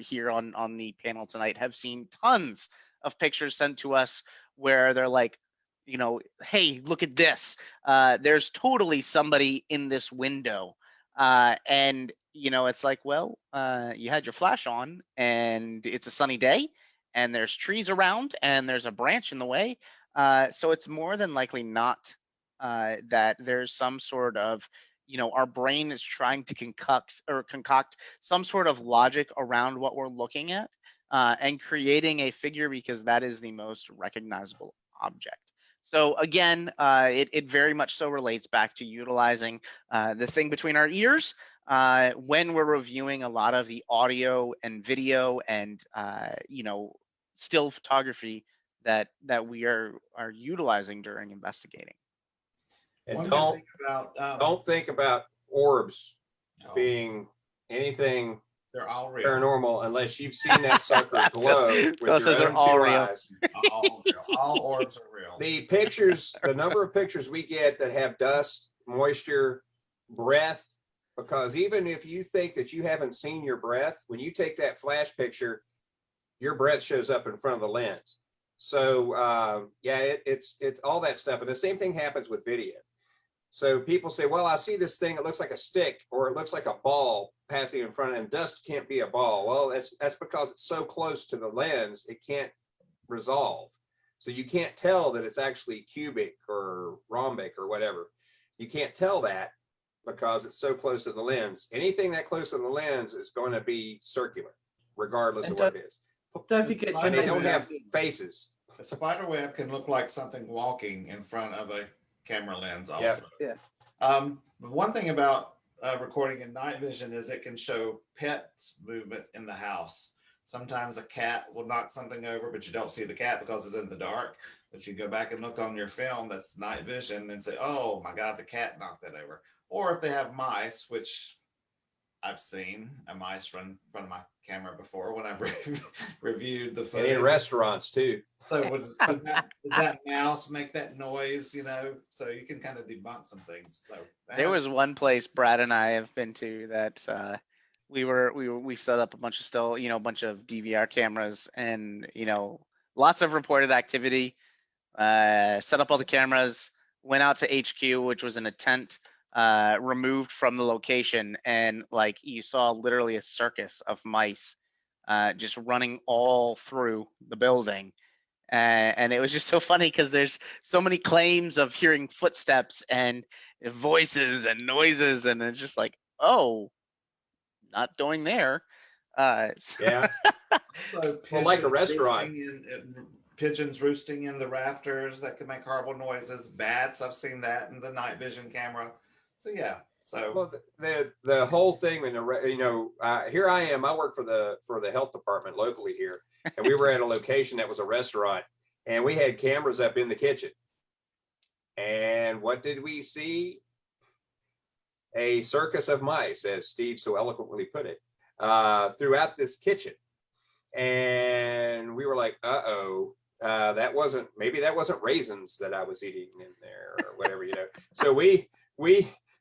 Speaker 4: here on the panel tonight have seen tons of pictures sent to us where they're like, hey, look at this. There's totally somebody in this window. And it's like, well, you had your flash on and it's a sunny day and there's trees around and there's a branch in the way. So it's more than likely not that there's some sort of, our brain is trying to concoct some sort of logic around what we're looking at and creating a figure because that is the most recognizable object. So again, it very much so relates back to utilizing the thing between our ears when we're reviewing a lot of the audio and video and still photography that we are utilizing during investigating.
Speaker 3: And don't think about orbs being anything
Speaker 1: they're all real.
Speaker 3: Paranormal unless you've seen that sucker glow with your own two eyes.
Speaker 1: All real. All orbs are real.
Speaker 3: The pictures, the number of pictures we get that have dust, moisture, breath, because even if you think that you haven't seen your breath, when you take that flash picture, your breath shows up in front of the lens. So it's all that stuff. And the same thing happens with video. So people say, well, I see this thing, it looks like a stick or it looks like a ball passing in front of them. Dust can't be a ball. Well, that's because it's so close to the lens, it can't resolve. So you can't tell that it's actually cubic or rhombic or whatever. You can't tell that because it's so close to the lens. Anything that close to the lens is going to be circular, regardless of what it is.
Speaker 2: Don't forget,
Speaker 3: and they don't have faces.
Speaker 1: A spider web can look like something walking in front of a camera lens also.
Speaker 2: Yeah.
Speaker 1: One thing about recording in night vision is it can show pets movement in the house. Sometimes a cat will knock something over, but you don't see the cat because it's in the dark. But you go back and look on your film that's night vision and say, oh my God, the cat knocked that over. Or if they have mice, which I've seen a mice run in front of my camera before when I've reviewed the
Speaker 3: And
Speaker 1: footage.
Speaker 3: in restaurants too.
Speaker 1: So did that mouse make that noise? So you can kind of debunk some things. So
Speaker 4: There was one place Brad and I have been to that we set up a bunch of a bunch of DVR cameras, and lots of reported activity. Set up all the cameras, went out to HQ, which was in a tent removed from the location, and like you saw literally a circus of mice just running all through the building. And it was just so funny because there's so many claims of hearing footsteps and voices and noises, and it's just like, oh, not going there.
Speaker 3: Yeah.
Speaker 1: So
Speaker 3: Well, like a restaurant.
Speaker 1: Pigeons roosting in the rafters that can make horrible noises. Bats, I've seen that in the night vision camera. So yeah. So
Speaker 3: well, the whole thing, here I am. I work for the health department locally here, and we were at a location that was a restaurant, and we had cameras up in the kitchen. And what did we see? A circus of mice, as Steve so eloquently put it, throughout this kitchen. And we were like, that wasn't raisins that I was eating in there or whatever, So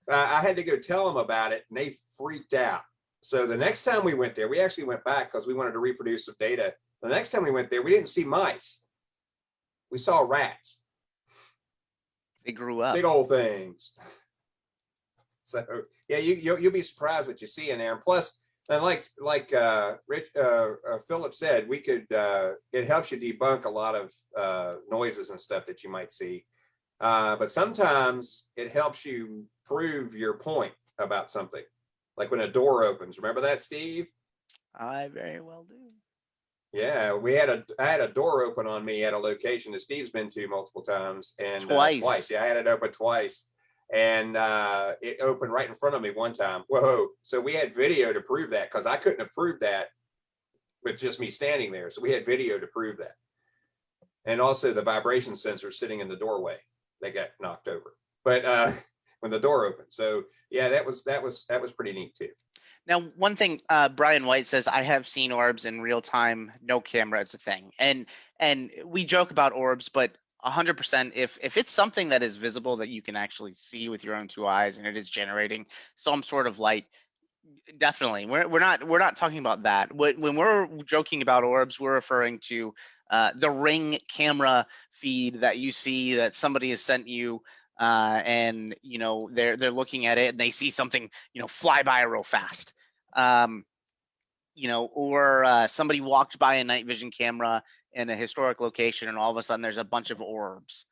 Speaker 3: I had to go tell them about it, and they freaked out. So the next time we went there, we actually went back because we wanted to reproduce some data. The next time we went there, we didn't see mice. We saw rats.
Speaker 4: They grew up.
Speaker 3: Big old things. So yeah, you'll be surprised what you see in there. And plus, and like Philip said, we could it helps you debunk a lot of noises and stuff that you might see. But sometimes it helps you prove your point about something. Like when a door opens. Remember that, Steve?
Speaker 4: I very well do.
Speaker 3: Yeah, I had a door open on me at a location that Steve's been to multiple times, and
Speaker 4: Twice.
Speaker 3: Yeah, I had it open twice, and it opened right in front of me one time. Whoa! So we had video to prove that, because I couldn't have proved that with just me standing there. So we had video to prove that, and also the vibration sensor sitting in the doorway, they got knocked over. But when the door opened, so yeah, that was pretty neat too.
Speaker 4: Now, one thing, Brian White says, I have seen orbs in real time, no camera, it's a thing. And we joke about orbs, but 100%, if it's something that is visible that you can actually see with your own two eyes and it is generating some sort of light, definitely. We're not talking about that. When we're joking about orbs, we're referring to the Ring camera feed that you see that somebody has sent you. And they're looking at it and they see something fly by real fast, or somebody walked by a night vision camera in a historic location and all of a sudden there's a bunch of orbs.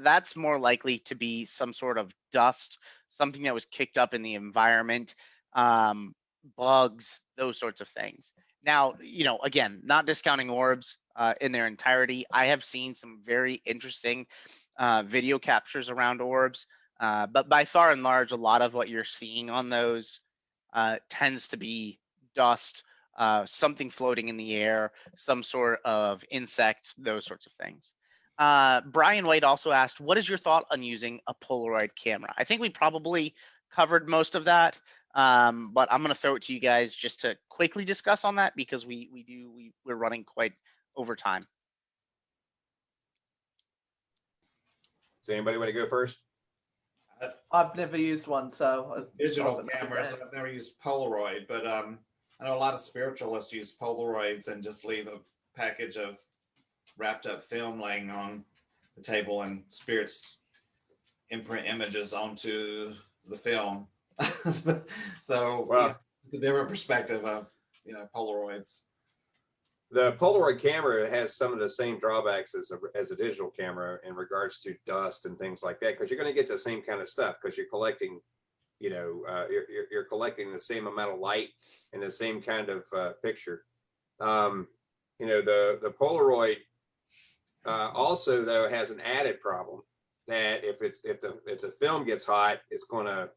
Speaker 4: That's more likely to be some sort of dust, something that was kicked up in the environment, bugs, those sorts of things. Now, again, not discounting orbs in their entirety. I have seen some very interesting video captures around orbs, but by far and large, a lot of what you're seeing on those tends to be dust, something floating in the air, some sort of insect, those sorts of things. Brian White also asked, what is your thought on using a Polaroid camera? I think we probably covered most of that, but I'm going to throw it to you guys just to quickly discuss on that, because we're running quite over time.
Speaker 3: Does anybody want to go first?
Speaker 2: I've never used one, so
Speaker 1: digital cameras. I've never used Polaroid, but I know a lot of spiritualists use Polaroids and just leave a package of wrapped up film laying on the table, and spirits imprint images onto the film. So it's a different perspective of Polaroids.
Speaker 3: The Polaroid camera has some of the same drawbacks as a digital camera in regards to dust and things like that, because you're going to get the same kind of stuff, because you're collecting, you're collecting the same amount of light and the same kind of picture. The Polaroid also though has an added problem that if the film gets hot, it's going to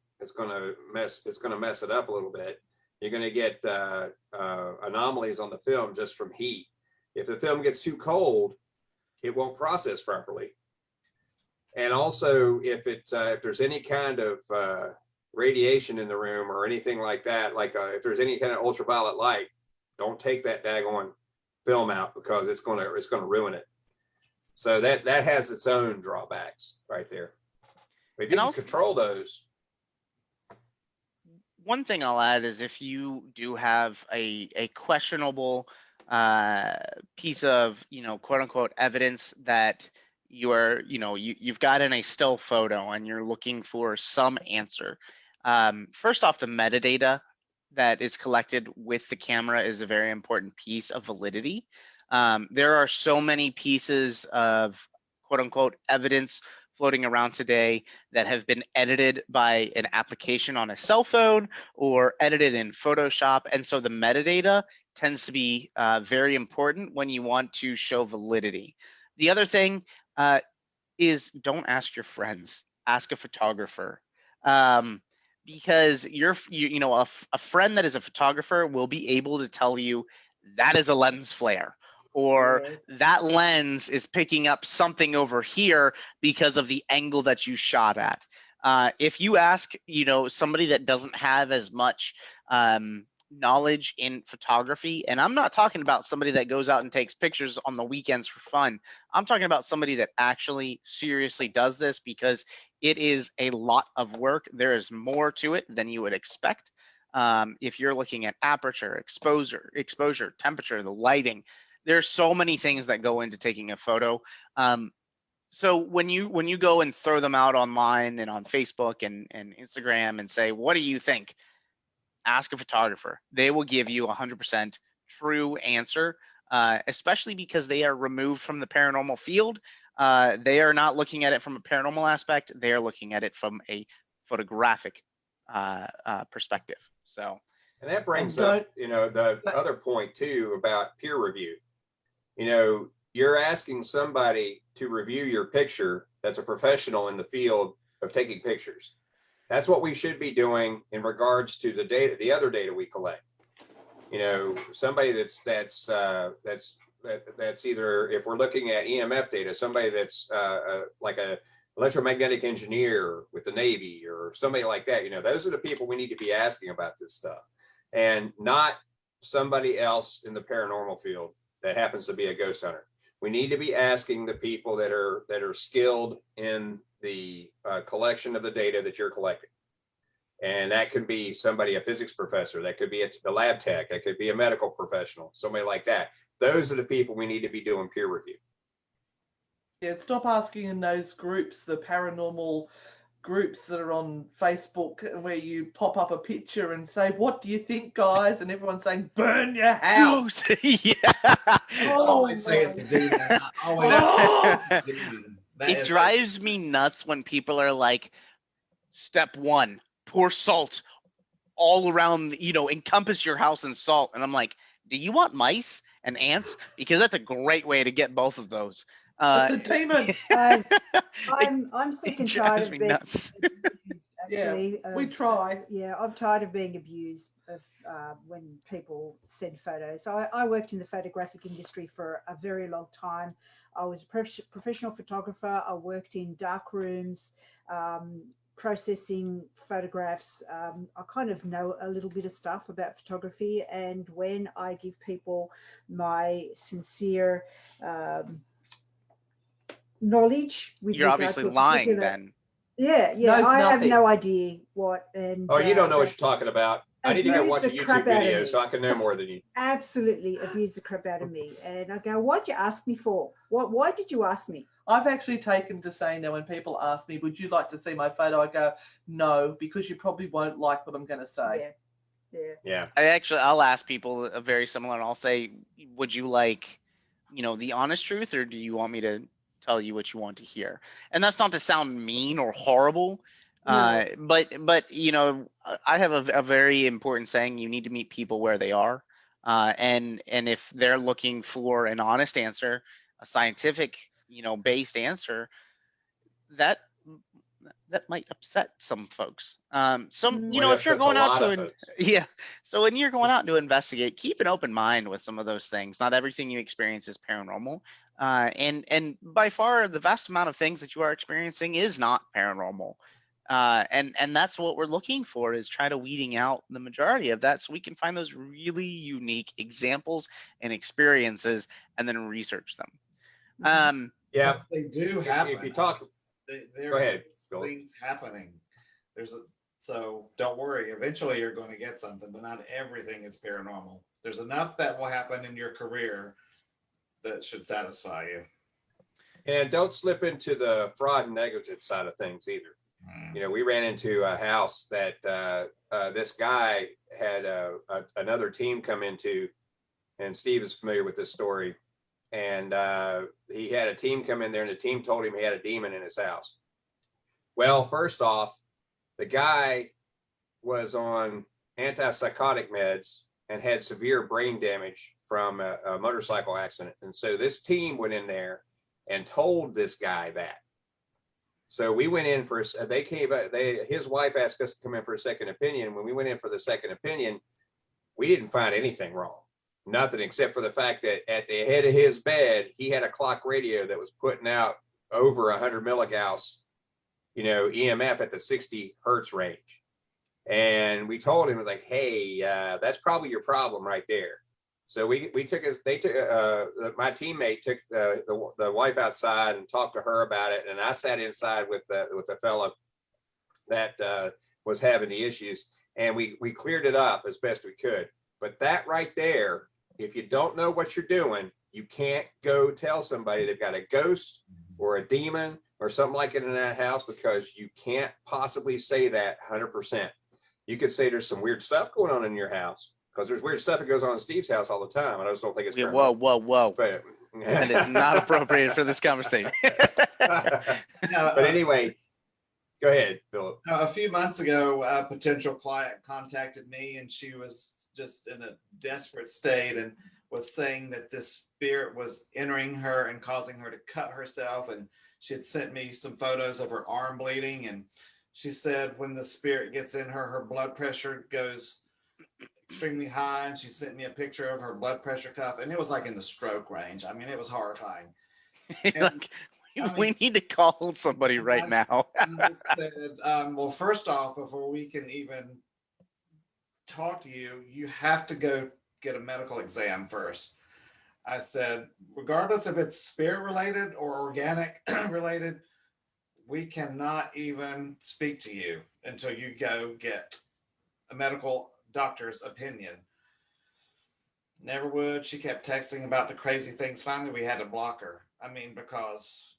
Speaker 3: mess it up a little bit. You're going to get anomalies on the film just from heat. If the film gets too cold, it won't process properly. And also, if there's any kind of radiation in the room or anything like that, like if there's any kind of ultraviolet light, don't take that daggone film out because it's gonna ruin it. So that has its own drawbacks right there. But if you can control those.
Speaker 4: One thing I'll add is if you do have a questionable piece of, quote unquote evidence that you've got in a still photo and you're looking for some answer. First off, the metadata that is collected with the camera is a very important piece of validity. There are so many pieces of quote unquote evidence floating around today that have been edited by an application on a cell phone or edited in Photoshop. And so the metadata tends to be very important when you want to show validity. The other thing is don't ask your friends, ask a photographer. Because a friend that is a photographer will be able to tell you that is a lens flare, or that lens is picking up something over here because of the angle that you shot at. If you ask, somebody that doesn't have as much knowledge in photography, and I'm not talking about somebody that goes out and takes pictures on the weekends for fun. I'm talking about somebody that actually seriously does this because it is a lot of work. There is more to it than you would expect. If you're looking at aperture, exposure, temperature, the lighting, there's so many things that go into taking a photo. So when you go and throw them out online and on Facebook and Instagram and say, what do you think? Ask a photographer. They will give you 100% true answer, especially because they are removed from the paranormal field. They are not looking at it from a paranormal aspect. They are looking at it from a photographic perspective. So,
Speaker 3: and that brings up, the other point too about peer review. You're asking somebody to review your picture that's a professional in the field of taking pictures. That's what we should be doing in regards to the data, the other data we collect. Somebody that's either, if we're looking at EMF data, somebody that's like a electromagnetic engineer with the Navy or somebody like that. Those are the people we need to be asking about this stuff, and not somebody else in the paranormal field that happens to be a ghost hunter. We need to be asking the people that are skilled in the collection of the data that you're collecting. And that could be somebody, a physics professor, that could be a lab tech, that could be a medical professional, somebody like that. Those are the people we need to be doing peer review.
Speaker 2: Yeah, stop asking in those groups, the paranormal groups that are on Facebook, where you pop up a picture and say, what do you think, guys? And everyone's saying, burn your house.
Speaker 4: Yeah.
Speaker 1: Always say it's a demon.
Speaker 4: It drives me nuts when people are like, step 1, pour salt all around, encompass your house in salt. And I'm like, do you want mice and ants? Because that's a great way to get both of those.
Speaker 2: It's a demon.
Speaker 5: I'm sick and tired of being
Speaker 4: nuts.
Speaker 5: abused, actually.
Speaker 2: Yeah, we try.
Speaker 5: Yeah, I'm tired of being abused of when people send photos. So I worked in the photographic industry for a very long time. I was a professional photographer. I worked in dark rooms, processing photographs. I kind of know a little bit of stuff about photography. And when I give people my sincere knowledge with
Speaker 4: you're obviously lying then.
Speaker 5: Yeah, I have no idea what. And
Speaker 3: you don't know what you're talking about. I need to go watch a YouTube video so I can know more than you.
Speaker 5: Absolutely abuse the crap out of me. And I go, what'd you ask me for? Why did you ask me?
Speaker 2: I've actually taken to saying that when people ask me, would you like to see my photo? I go, no, because you probably won't like what I'm going to say.
Speaker 3: Yeah.
Speaker 4: I'll ask people very similar, and I'll say, would you like, the honest truth, or do you want me to tell you what you want to hear? And that's not to sound mean or horrible.
Speaker 5: No.
Speaker 4: But I have a very important saying: you need to meet people where they are, and if they're looking for an honest answer, a scientific, based answer, that might upset some folks. If you're going out to so when you're going out to investigate, keep an open mind with some of those things. Not everything you experience is paranormal, and by far the vast amount of things that you are experiencing is not paranormal. And that's what we're looking for, is try to weeding out the majority of that so we can find those really unique examples and experiences and then research them.
Speaker 3: Yeah.
Speaker 1: But they do happen.
Speaker 3: If you talk,
Speaker 1: There
Speaker 3: go ahead,
Speaker 1: is
Speaker 3: Philip.
Speaker 1: things happening. So don't worry. Eventually, you're going to get something, but not everything is paranormal. There's enough that will happen in your career that should satisfy you.
Speaker 3: And don't slip into the fraud and negligence side of things either. You know, we ran into a house that this guy had another team come into, and Steve is familiar with this story. And he had a team come in there, and the team told him he had a demon in his house. Well, first off, the guy was on antipsychotic meds and had severe brain damage from a motorcycle accident. And so this team went in there and told this guy that. So we went in for, his wife asked us to come in for a second opinion. When we went in for the second opinion, we didn't find anything wrong. Nothing except for the fact that at the head of his bed, he had a clock radio that was putting out over 100 milligauss, EMF at the 60 hertz range. And we told him, like, hey, that's probably your problem right there. So my teammate took the wife outside and talked to her about it. And I sat inside with the fellow that was having the issues, and we cleared it up as best we could. But that right there, if you don't know what you're doing, you can't go tell somebody they've got a ghost or a demon or something like it in that house, because you can't possibly say that 100%. You could say there's some weird stuff going on in your house, because there's weird stuff that goes on in Steve's house all the time. And I just don't think it's
Speaker 4: whoa.
Speaker 3: But
Speaker 4: That is not appropriate for this conversation.
Speaker 3: But anyway, go ahead, Philip.
Speaker 1: A few months ago, a potential client contacted me, and she was just in a desperate state and was saying that this spirit was entering her and causing her to cut herself. And she had sent me some photos of her arm bleeding. And she said when the spirit gets in her, her blood pressure goes extremely high. And she sent me a picture of her blood pressure cuff, and it was like in the stroke range. I mean, it was horrifying. And,
Speaker 4: we need to call somebody right now.
Speaker 1: And I said, well, first off, before we can even talk to you, you have to go get a medical exam first. I said, regardless if it's spirit related or organic related, we cannot even speak to you until you go get a medical doctor's opinion. Never would. She kept texting about the crazy things. Finally, we had to block her. I mean, because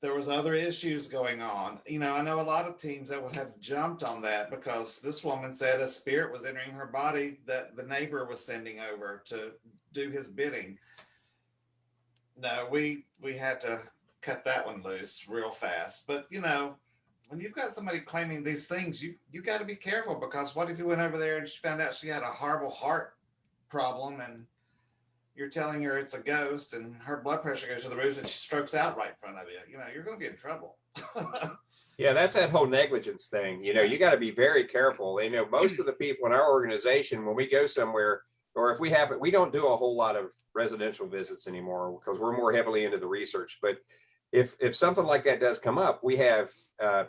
Speaker 1: there was other issues going on. I know a lot of teams that would have jumped on that, because this woman said a spirit was entering her body that the neighbor was sending over to do his bidding. No, we had to cut that one loose real fast. But when you've got somebody claiming these things, you got to be careful, because what if you went over there and she found out she had a horrible heart problem, and you're telling her it's a ghost, and her blood pressure goes to the roof and she strokes out right in front of you. You're going to get in trouble.
Speaker 3: Yeah, that's that whole negligence thing. You got to be very careful. Most of the people in our organization, when we go somewhere, or if we don't do a whole lot of residential visits anymore, because we're more heavily into the research. But if something like that does come up, we have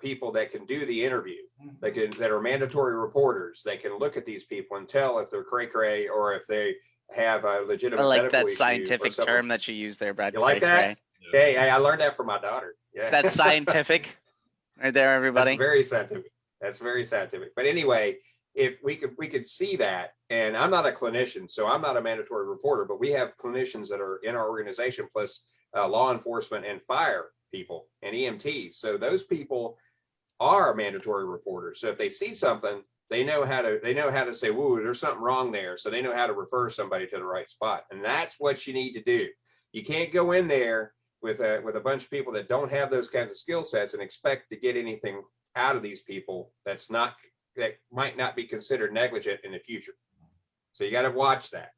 Speaker 3: people that can do the interview, that are mandatory reporters. They can look at these people and tell if they're cray-cray or if they have a legitimate
Speaker 4: I like
Speaker 3: medical
Speaker 4: that
Speaker 3: issue
Speaker 4: scientific term that you use there, Brad.
Speaker 3: You like that? Hey, I learned that from my daughter. Yeah.
Speaker 4: That's scientific. Right there, everybody.
Speaker 3: That's very scientific. That's very scientific. But anyway, if we could see that, and I'm not a clinician, so I'm not a mandatory reporter, but we have clinicians that are in our organization, plus law enforcement and fire people and EMTs. So those people are mandatory reporters. So if they see something, they know how to say, "Whoa, there's something wrong there." So they know how to refer somebody to the right spot, and that's what you need to do. You can't go in there with a bunch of people that don't have those kinds of skill sets and expect to get anything out of these people that might not be considered negligent in the future. So you got to watch that.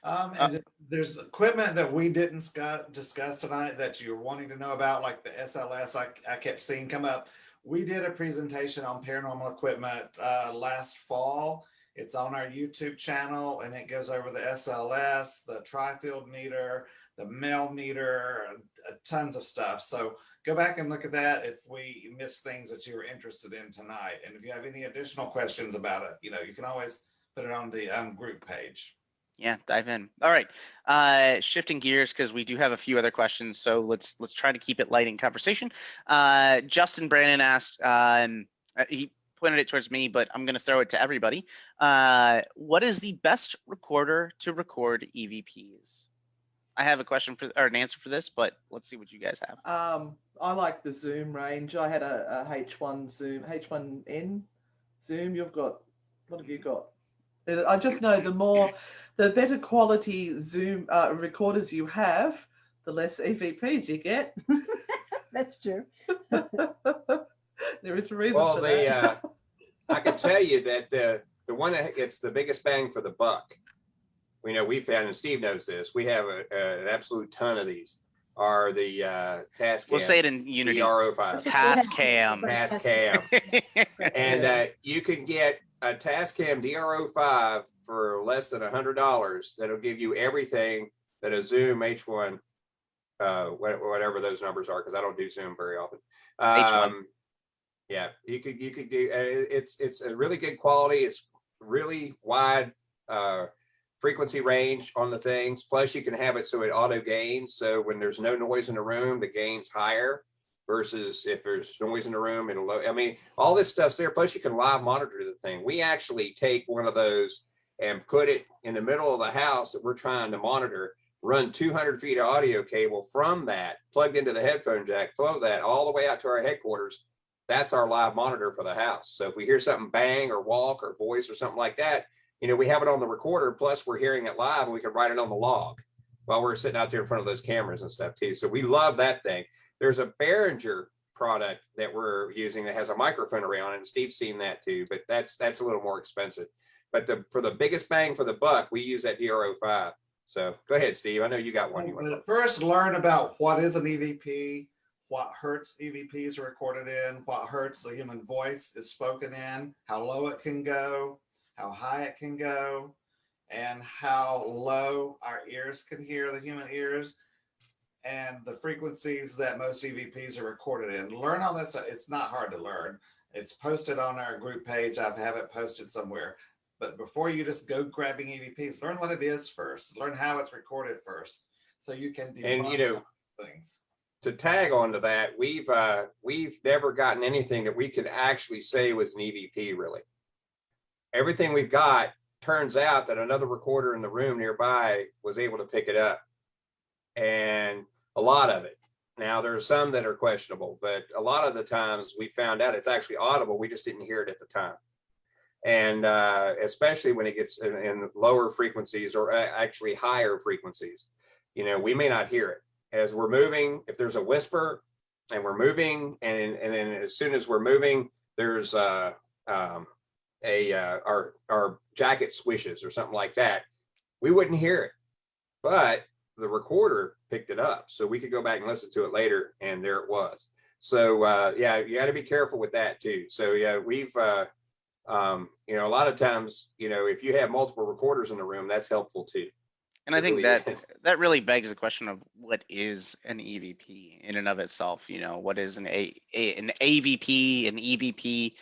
Speaker 1: And there's equipment that we didn't discuss tonight that you're wanting to know about, like the SLS I kept seeing come up. We did a presentation on paranormal equipment last fall, It's on our YouTube channel, and it goes over the SLS, the tri-field meter, the mel meter, tons of stuff. So go back and look at that if we missed things that you were interested in tonight. And if you have any additional questions about it, you can always put it on the group page.
Speaker 4: Yeah, dive in. All right. Shifting gears because we do have a few other questions, so let's try to keep it light in conversation. Justin Brandon asked, he pointed it towards me, but I'm going to throw it to everybody. What is the best recorder to record EVPs? I have a question or an answer for this, but let's see what you guys have.
Speaker 2: I like the zoom range. I had a H1 zoom, H1N zoom. What have you got? I just know the better quality zoom recorders you have, the less EVPs you get.
Speaker 5: That's true.
Speaker 2: There is a reason for that.
Speaker 3: I can tell you that the one that gets the biggest bang for the buck, we found, and Steve knows this, we have an absolute ton of these, are the Tascam.
Speaker 4: We'll say it in unity.
Speaker 3: DR05.
Speaker 4: Tascam.
Speaker 3: Tascam. And you can get a Tascam DR05 for less than $100. That'll give you everything that a Zoom H1, whatever those numbers are, because I don't do Zoom very often.
Speaker 4: H1.
Speaker 3: Yeah, you could do. It's a really good quality. It's really wide frequency range on the things. Plus, you can have it so it auto gains. So when there's no noise in the room, the gain's higher. Versus if there's noise in the room, it'll. I mean, all this stuff's there. Plus, you can live monitor the thing. We actually take one of those and put it in the middle of the house that we're trying to monitor. Run 200 feet of audio cable from that, plugged into the headphone jack, flow that all the way out to our headquarters. That's our live monitor for the house. So if we hear something bang or walk or voice or something like that, we have it on the recorder. Plus, we're hearing it live, and we can write it on the log while we're sitting out there in front of those cameras and stuff too. So we love that thing. There's a Behringer product that we're using that has a microphone array on it, and Steve's seen that too, but that's a little more expensive. But for the biggest bang for the buck, we use that DR05. So go ahead, Steve. I know you got one.
Speaker 1: But first, learn about what is an EVP, what hertz EVPs are recorded in, what hertz the human voice is spoken in, how low it can go, how high it can go, and how low our ears can hear, the human ears, and the frequencies that most EVPs are recorded in. Learn all that stuff. It's not hard to learn. It's posted on our group page. I have it posted somewhere. But before you just go grabbing EVPs, learn what it is first. Learn how it's recorded first, so you can debunk things.
Speaker 3: To tag onto that, we've never gotten anything that we could actually say was an EVP. Really, everything we've got turns out that another recorder in the room nearby was able to pick it up, and a lot of it. Now there are some that are questionable, but a lot of the times we found out it's actually audible. We just didn't hear it at the time. And especially when it gets in lower frequencies or actually higher frequencies, we may not hear it as we're moving. If there's a whisper and we're moving, and then as soon as we're moving, there's our jacket swishes or something like that, we wouldn't hear it, but the recorder picked it up, so we could go back and listen to it later, and there it was. So yeah, you got to be careful with that too. So yeah, we've a lot of times, if you have multiple recorders in the room, that's helpful too.
Speaker 4: And I think that really begs the question of what is an EVP in and of itself. What is an AVP, an EVP,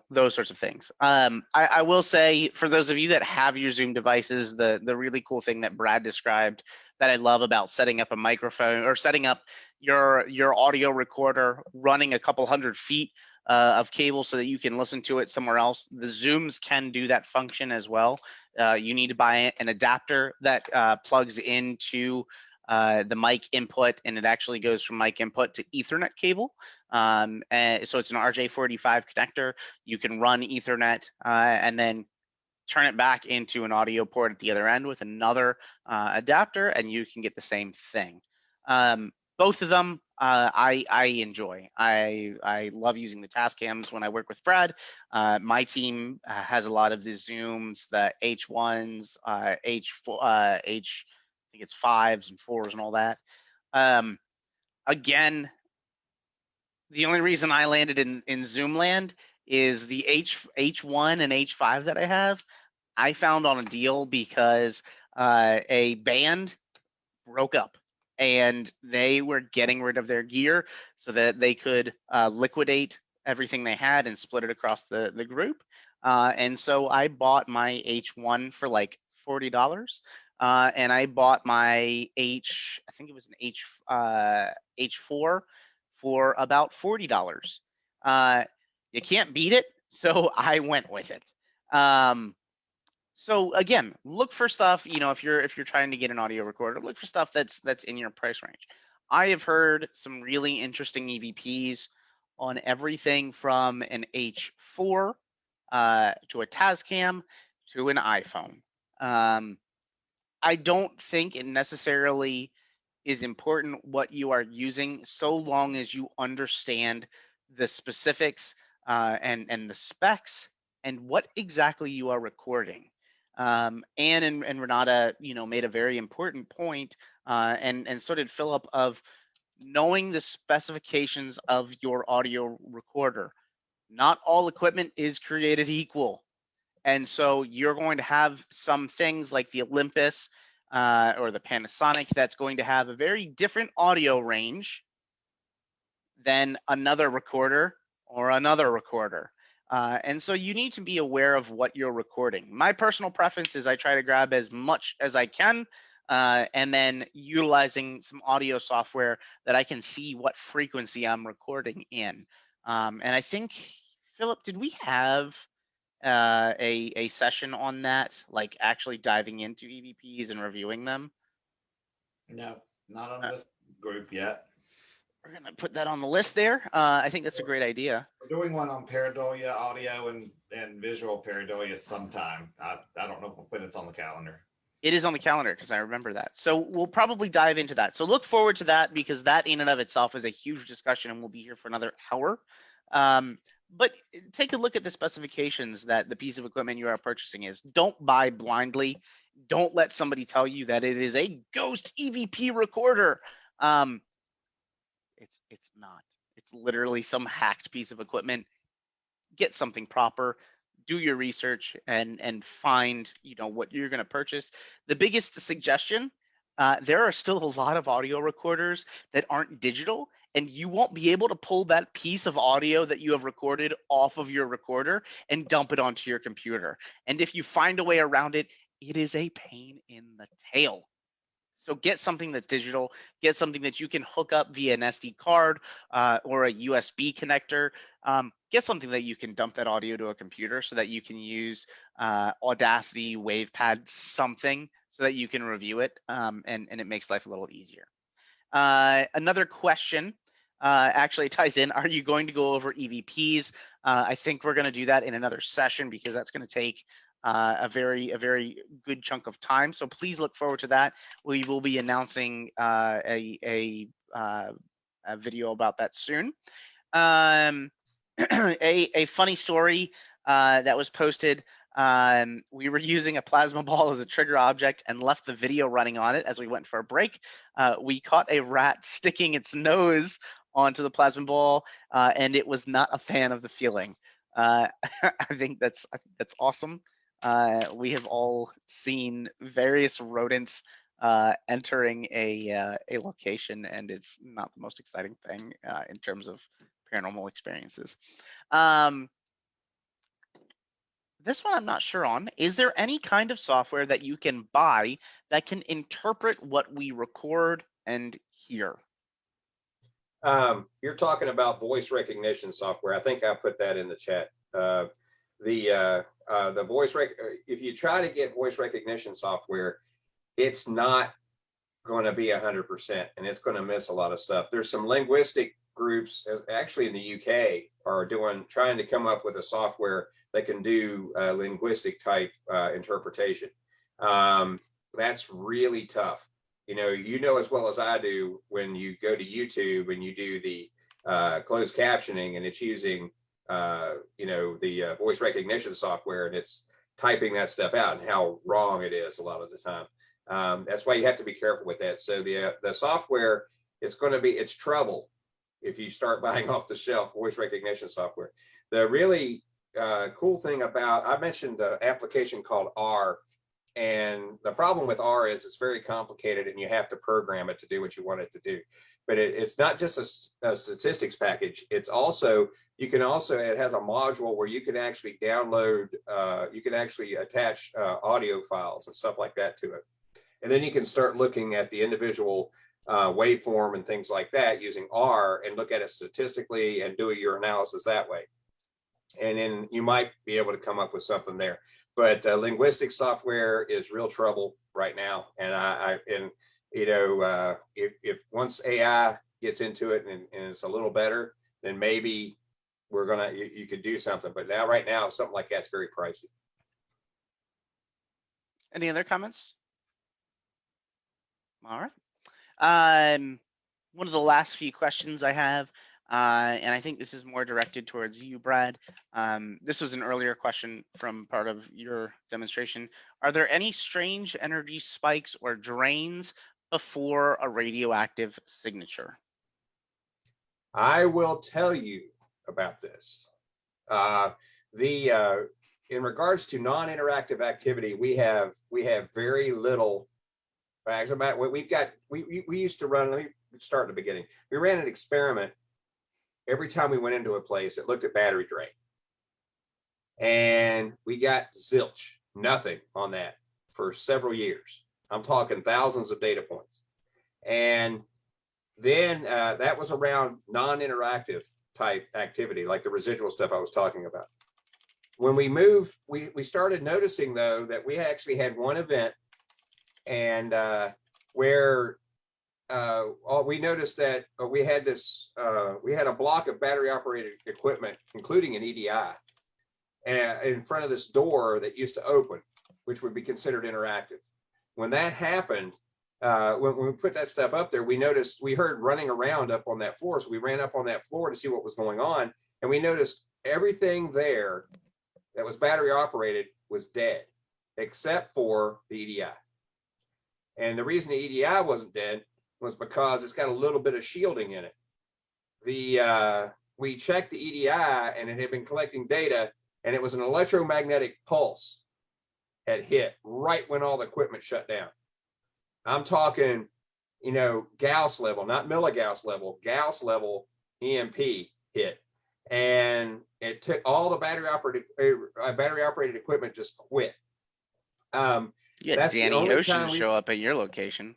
Speaker 4: those sorts of things. I will say, for those of you that have your Zoom devices, the really cool thing that Brad described that I love about setting up a microphone or setting up your audio recorder, running a couple hundred feet of cable so that you can listen to it somewhere else. The Zooms can do that function as well. You need to buy an adapter that plugs into the mic input, and it actually goes from mic input to Ethernet cable. And so it's an RJ45 connector. You can run Ethernet and then turn it back into an audio port at the other end with another adapter, and you can get the same thing. Both of them I enjoy. I love using the Tascams when I work with Brad. My team has a lot of the Zooms, the H1s, H4, I think it's 5s and 4s and all that. Again, the only reason I landed in Zoom land is the H1 and H5 that I have. I found on a deal because a band broke up and they were getting rid of their gear so that they could liquidate everything they had and split it across the group. And so I bought my H1 for like $40. And I bought my I think it was an H4 for about $40. You can't beat it, so I went with it. So again, look for stuff, if you're trying to get an audio recorder, look for stuff that's in your price range. I have heard some really interesting EVPs on everything from an H4 to a Tascam to an iPhone. I don't think it necessarily is important what you are using, so long as you understand the specifics and the specs and what exactly you are recording. Anne and Renata, made a very important point, and so did Philip, of knowing the specifications of your audio recorder. Not all equipment is created equal. And so you're going to have some things like the Olympus or the Panasonic that's going to have a very different audio range than another recorder or another recorder. And so you need to be aware of what you're recording. My personal preference is I try to grab as much as I can, and then utilizing some audio software that I can see what frequency I'm recording in. And I think, Philip, did we have a session on that, like actually diving into EVPs and reviewing them?
Speaker 1: No, not on this group yet.
Speaker 4: We're gonna put that on the list there. I think that's a great idea.
Speaker 1: We're doing one on pareidolia audio and visual pareidolia sometime. I don't know when it's on the calendar.
Speaker 4: It is on the calendar because I remember that. So we'll probably dive into that. So look forward to that, because that in and of itself is a huge discussion, and we'll be here for another hour. But take a look at the specifications that the piece of equipment you are purchasing is. Don't buy blindly. Don't let somebody tell you that it is a ghost EVP recorder. It's not. It's literally some hacked piece of equipment. Get something proper. Do your research and find what you're going to purchase. The biggest suggestion: there are still a lot of audio recorders that aren't digital, and you won't be able to pull that piece of audio that you have recorded off of your recorder and dump it onto your computer. And if you find a way around it, it is a pain in the tail. So get something that's digital, get something that you can hook up via an SD card or a USB connector. Get something that you can dump that audio to a computer so that you can use Audacity, WavePad, something, so that you can review it, and it makes life a little easier. Another question actually ties in: are you going to go over EVPs? I think we're going to do that in another session, because that's going to take a very good chunk of time. So please look forward to that. We will be announcing a video about that soon. A funny story that was posted. We were using a plasma ball as a trigger object and left the video running on it as we went for a break. We caught a rat sticking its nose onto the plasma ball, and it was not a fan of the feeling. I think that's awesome. We have all seen various rodents entering a location, and it's not the most exciting thing in terms of paranormal experiences. This one I'm not sure on. Is there any kind of software that you can buy that can interpret what we record and hear?
Speaker 3: You're talking about voice recognition software. I think I put that in the chat. The voice if you try to get voice recognition software, it's not going to be 100%, and it's going to miss a lot of stuff. There's some linguistic groups, actually in the UK, are trying to come up with a software that can do linguistic type interpretation. That's really tough. You know as well as I do, when you go to YouTube and you do the closed captioning, and it's using the voice recognition software, and it's typing that stuff out, and how wrong it is a lot of the time. That's why you have to be careful with that. So the software is going to be, it's trouble. if you start buying off the shelf voice recognition software. The really cool thing about, I mentioned an application called R, and the problem with R is it's very complicated and you have to program it to do what you want it to do. But it's not just a statistics package. It's also, it has a module where you can actually download, you can actually attach audio files and stuff like that to it. And then you can start looking at the individual waveform and things like that using R and look at it statistically and do your analysis that way. And then you might be able to come up with something there. But linguistic software is real trouble right now. And if once AI gets into it and it's a little better, then maybe you could do something. But right now, something like that's very pricey.
Speaker 4: Any other comments? All right. One of the last few questions I have, and I think this is more directed towards you, Brad. This was an earlier question from part of your demonstration. Are there any strange energy spikes or drains before a radioactive signature?
Speaker 3: I will tell you about this. In regards to non-interactive activity, we have very little. We used to run. Let me start at the beginning. We ran an experiment every time we went into a place. It looked at battery drain, and we got zilch, nothing on that for several years. I'm talking thousands of data points, and then that was around non-interactive type activity, like the residual stuff I was talking about. When we moved, we started noticing though that we actually had one event, and where we noticed that we had a block of battery operated equipment, including an EDI, in front of this door that used to open, which would be considered interactive. When that happened, when we put that stuff up there, we heard running around up on that floor. So we ran up on that floor to see what was going on. And we noticed everything there that was battery operated was dead, except for the EDI. And the reason the EDI wasn't dead was because it's got a little bit of shielding in it. We checked the EDI and it had been collecting data, and it was an electromagnetic pulse had hit right when all the equipment shut down. I'm talking, Gauss level, not milligauss level, Gauss level EMP hit. And it took all the battery operated equipment just quit.
Speaker 4: That's Danny Ocean show up at your location.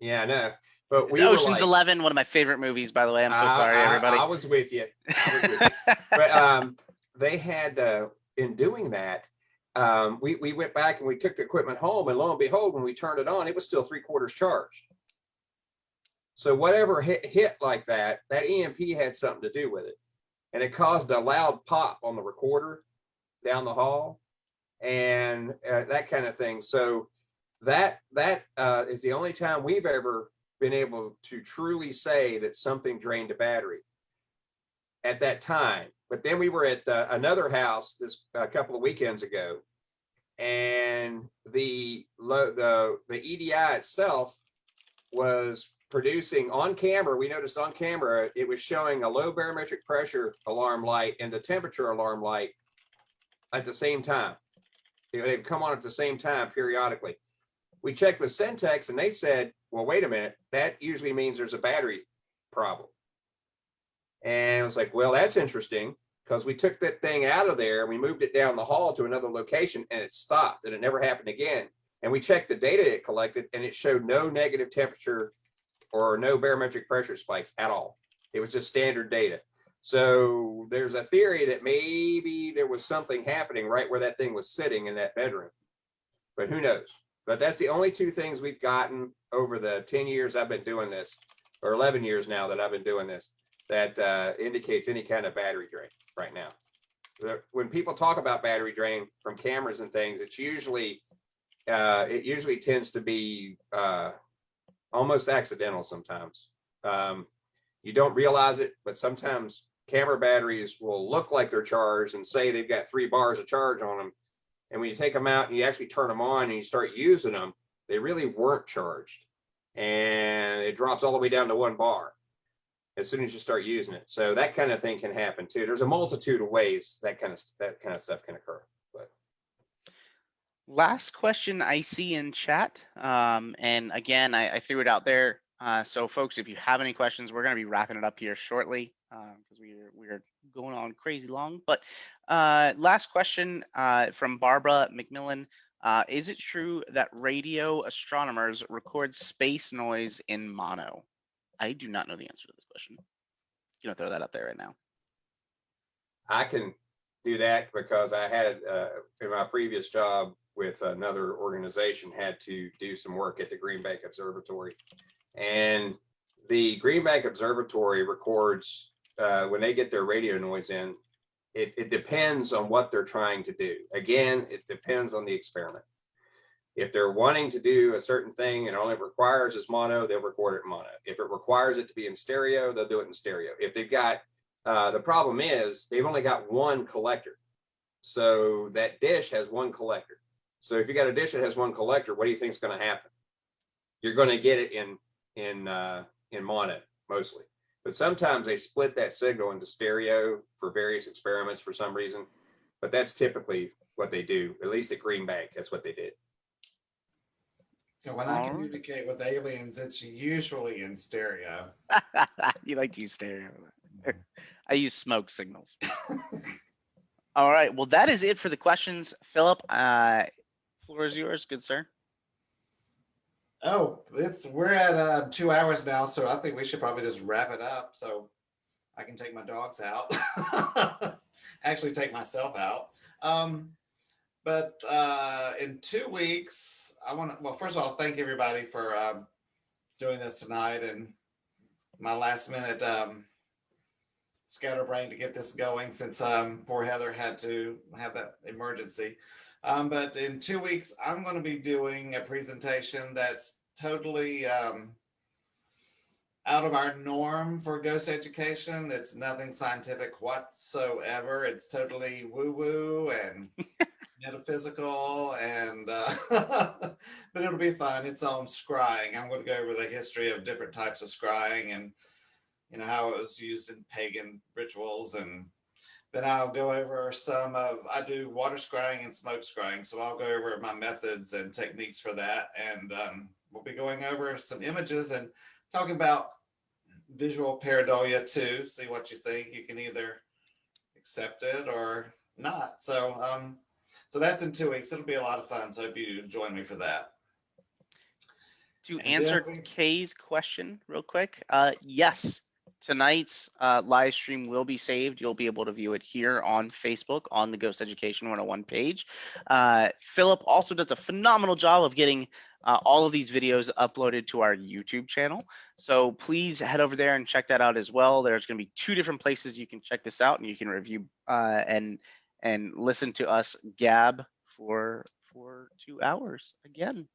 Speaker 3: Yeah, I know. But
Speaker 4: Ocean's 11, one of my favorite movies, by the way. I'm so sorry, everybody.
Speaker 3: I was with you. But they had, in doing that, we went back and we took the equipment home, and lo and behold, when we turned it on, it was still 3/4 charged. So whatever hit like that EMP had something to do with it. And it caused a loud pop on the recorder down the hall and that kind of thing. So that is the only time we've ever been able to truly say that something drained a battery at that time. But then we were at another house a couple of weekends ago, and the EDI itself was producing on camera. We noticed on camera it was showing a low barometric pressure alarm light and the temperature alarm light at the same time. They'd come on at the same time periodically. We checked with Centex and they said, well, wait a minute, that usually means there's a battery problem. And I was like, well, that's interesting, because we took that thing out of there, we moved it down the hall to another location, and it stopped, and it never happened again. And we checked the data it collected, and it showed no negative temperature or no barometric pressure spikes at all. It was just standard data. So there's a theory that maybe there was something happening right where that thing was sitting in that bedroom, but who knows? But that's the only two things we've gotten over the 10 years I've been doing this, or 11 years now that I've been doing this, that indicates any kind of battery drain right now. When people talk about battery drain from cameras and things, it usually tends to be almost accidental sometimes. You don't realize it, but sometimes camera batteries will look like they're charged and say they've got 3 bars of charge on them. And when you take them out and you actually turn them on and you start using them, they really weren't charged. And it drops all the way down to 1 bar. as soon as you start using it. So that kind of thing can happen too. There's a multitude of ways that kind of stuff can occur. But
Speaker 4: Last question I see in chat, and again, I threw it out there. So folks, if you have any questions, we're going to be wrapping it up here shortly because we're going on crazy long. But last question from Barbara McMillan. Is it true that radio astronomers record space noise in mono? I do not know the answer to this question. Gonna throw that up there right now.
Speaker 3: I can do that because I had in my previous job with another organization had to do some work at the Green Bank Observatory, and the Green Bank Observatory records when they get their radio noise in. It depends on what they're trying to do. Again, it depends on the experiment. If they're wanting to do a certain thing and all it requires is mono, they'll record it in mono. If it requires it to be in stereo, they'll do it in stereo. If they've got, the problem is they've only got one collector. So that dish has one collector. So if you got a dish that has one collector, what do you think is going to happen? You're going to get it in mono mostly. But sometimes they split that signal into stereo for various experiments for some reason. But that's typically what they do, at least at Green Bank, that's what they did.
Speaker 1: When I communicate with aliens, it's usually in stereo.
Speaker 4: You like to use stereo. I use smoke signals. All right. Well, that is it for the questions. Philip, floor is yours, good sir.
Speaker 1: Oh, we're at 2 hours now, so I think we should probably just wrap it up so I can take my dogs out. Actually take myself out. But in 2 weeks, well, first of all, thank everybody for doing this tonight and my last minute scatterbrain to get this going since poor Heather had to have that emergency. But in 2 weeks, I'm going to be doing a presentation that's totally out of our norm for ghost education. It's nothing scientific whatsoever. It's totally woo-woo and metaphysical, and but it'll be fun. It's on scrying. I'm going to go over the history of different types of scrying and how it was used in pagan rituals, and then I'll go over I do water scrying and smoke scrying, so I'll go over my methods and techniques for that, and we'll be going over some images and talking about visual pareidolia too. See what you think. You can either accept it or not. So that's in 2 weeks. It'll be a lot of fun. So I hope you join me for that.
Speaker 4: To answer Kay's question real quick, yes, tonight's live stream will be saved. You'll be able to view it here on Facebook on the Ghost Education 101 page. Philip also does a phenomenal job of getting all of these videos uploaded to our YouTube channel. So please head over there and check that out as well. There's going to be 2 different places you can check this out, and you can review and listen to us gab for 2 hours again.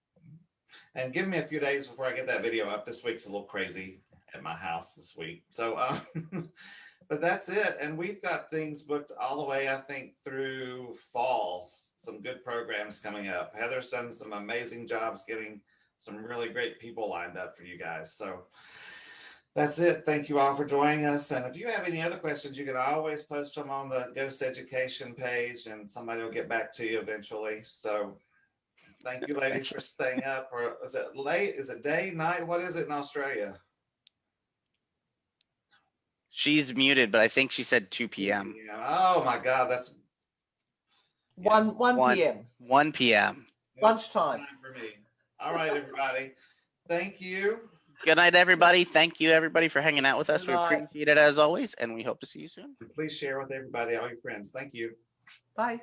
Speaker 1: And give me a few days before I get that video up. This week's a little crazy at my house this week. So, but that's it. And we've got things booked all the way, I think, through fall. Some good programs coming up. Heather's done some amazing jobs getting some really great people lined up for you guys. So that's it. Thank you all for joining us. And if you have any other questions, you can always post them on the Ghost Education page and somebody will get back to you eventually. So thank you, ladies, for staying up. Or is it late? Is it day, night? What is it in Australia?
Speaker 4: She's muted, but I think she said 2 p.m.
Speaker 1: Oh my God, that's
Speaker 2: 1 p.m.
Speaker 4: 1 p.m.
Speaker 2: Lunchtime
Speaker 1: for me. All right, everybody. Thank you.
Speaker 4: Good night, everybody. Thank you, everybody, for hanging out with us. We appreciate it as always, and we hope to see you soon.
Speaker 1: And please share with everybody, all your friends. Thank you.
Speaker 2: Bye.